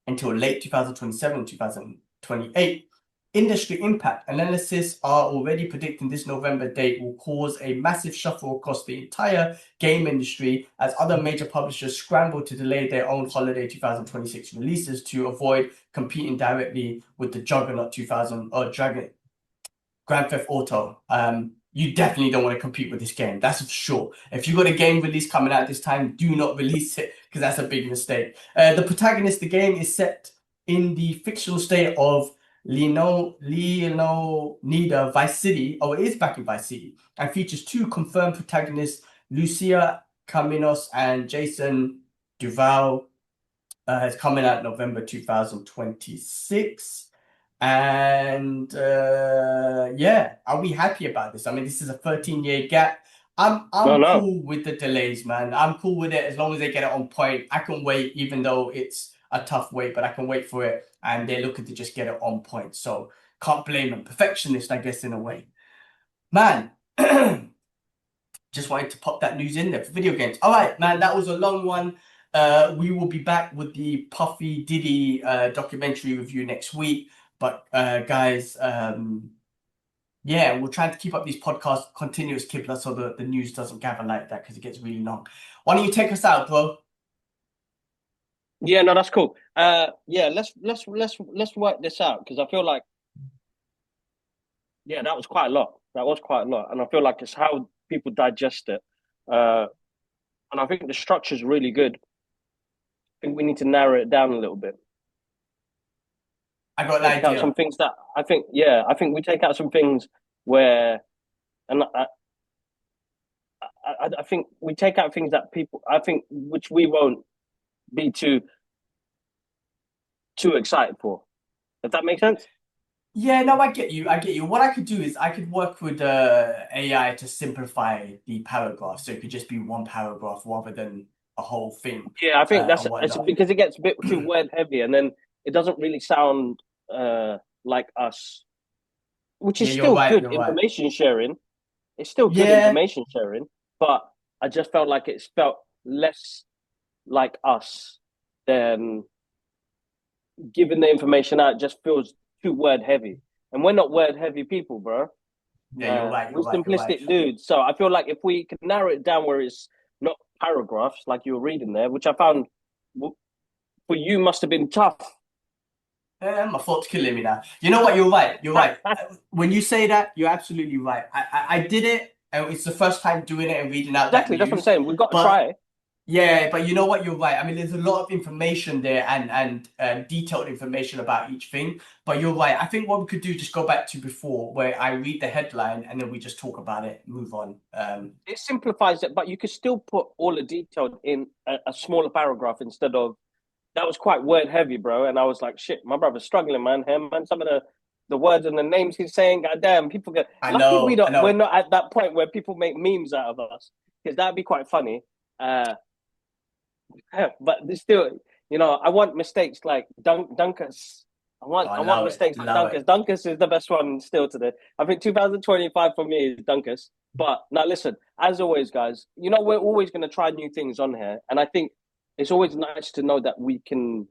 until late 2027, 2028. Industry impact analysis are already predicting this November date will cause a massive shuffle across the entire game industry as other major publishers scramble to delay their own holiday 2026 releases to avoid competing directly with the juggernaut Grand Theft Auto. You definitely don't want to compete with this game. That's for sure. If you've got a game release coming out this time, do not release it because that's a big mistake. The protagonist, the game is set in the fictional state of Leonida Vice City. Oh, it is back in Vice City and features two confirmed protagonists, Lucia Caminos and Jason Duval. It's coming out November 2026. And are we happy about this? I mean, this is a 13-year gap. I'm cool with the delays, man. I'm cool with it as long as they get it on point. I can wait, even though it's a tough wait, but I can wait for it. And they're looking to just get it on point. So can't blame them. Perfectionist, I guess, in a way. Man, just wanted to pop that news in there for video games. All right, man, that was a long one. We will be back with the Puffy Diddy documentary review next week. But guys, we're trying to keep up these podcasts continuous, Kibla, so the news doesn't gather like that because it gets really long. Why don't you take us out, bro? Yeah, no, that's cool. Let's work this out because I feel like that was quite a lot. And I feel like it's how people digest it. And I think the structure is really good. I think we need to narrow it down a little bit. I got an idea. Out some things that I think we take out some things where, and I think we take out things that people, which we won't be too excited for. Does that make sense? Yeah, no, I get you. What I could do is I could work with AI to simplify the paragraph, so it could just be one paragraph rather than a whole thing. Yeah, I think it's because it gets a bit too word heavy, and then it doesn't really sound like us, which is still good information sharing. It's still good information sharing, but I just felt like it felt less like us then giving the information out just feels too word heavy. And we're not word heavy people, bro. Yeah, you're right. We're simplistic dudes. So I feel like if we can narrow it down where it's not paragraphs like you were reading there, which I found for you must have been tough. My thoughts killing me now. You know what? You're right. You're right. When you say that, you're absolutely right. I did it. It's the first time doing it and reading out exactly. That's what I'm saying. We've got to try it. Yeah, but you know what? You're right. I mean, there's a lot of information there and detailed information about each thing. But you're right. I think what we could do, just go back to before, where I read the headline and then we just talk about it, move on. It simplifies it, but you could still put all the detail in a smaller paragraph instead of. That was quite word heavy, bro. And I was like, shit, my brother's struggling, man. Him, man. Some of the words and the names he's saying, goddamn, people get. Lucky we're not at that point where people make memes out of us, because that'd be quite funny. But still, you know, I want mistakes like Dunkus. I want mistakes like Dunkus. Dunkus is the best one still today. I think 2025 for me is Dunkus. But now listen, as always, guys, you know, we're always going to try new things on here. And I think it's always nice to know that we can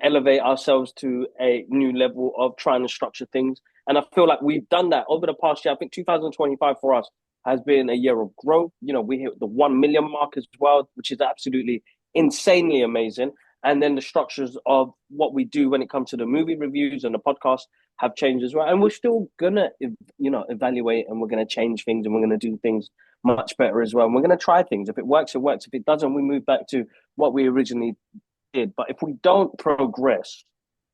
elevate ourselves to a new level of trying to structure things. And I feel like we've done that over the past year. I think 2025 for us has been a year of growth. You know, we hit the 1 million mark as well, which is absolutely insanely amazing. And then the structures of what we do when it comes to the movie reviews and the podcast have changed as well. And we're still gonna, you know, evaluate, and we're gonna change things, and we're gonna do things much better as well. And we're gonna try things. If it works, it works. If it doesn't, we move back to what we originally did. But if we don't progress,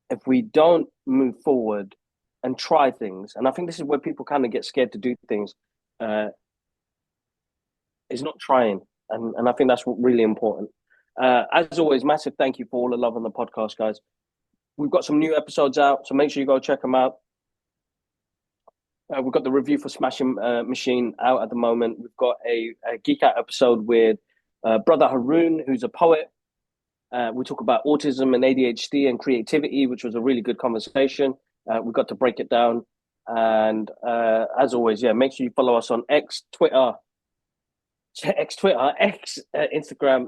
if we don't move forward and try things, and I think this is where people kind of get scared to do things, is not trying. And I think that's really important. As always, massive thank you for all the love on the podcast, guys. We've got some new episodes out, so make sure you go check them out. We've got the review for Smashing Machine out at the moment. We've got a Geek Out episode with brother Haroon, who's a poet. We talk about autism and ADHD and creativity, which was a really good conversation. We got to break it down. And as always, yeah, make sure you follow us on Instagram,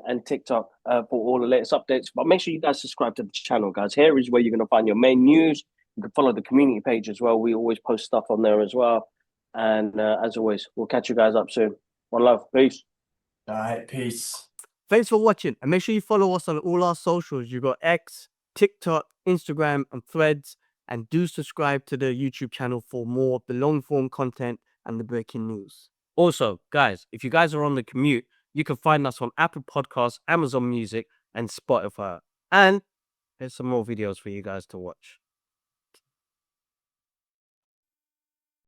and TikTok for all the latest updates. But make sure you guys subscribe to the channel, guys. Here is where you're going to find your main news. You can follow the community page as well. We always post stuff on there as well. And as always, we'll catch you guys up soon. One love. Peace. All right, peace. Thanks for watching, and make sure you follow us on all our socials. You got X, TikTok, Instagram, and Threads. And do subscribe to the YouTube channel for more of the long-form content and the breaking news. Also, guys, if you guys are on the commute, you can find us on Apple Podcasts, Amazon Music, and Spotify. And there's some more videos for you guys to watch.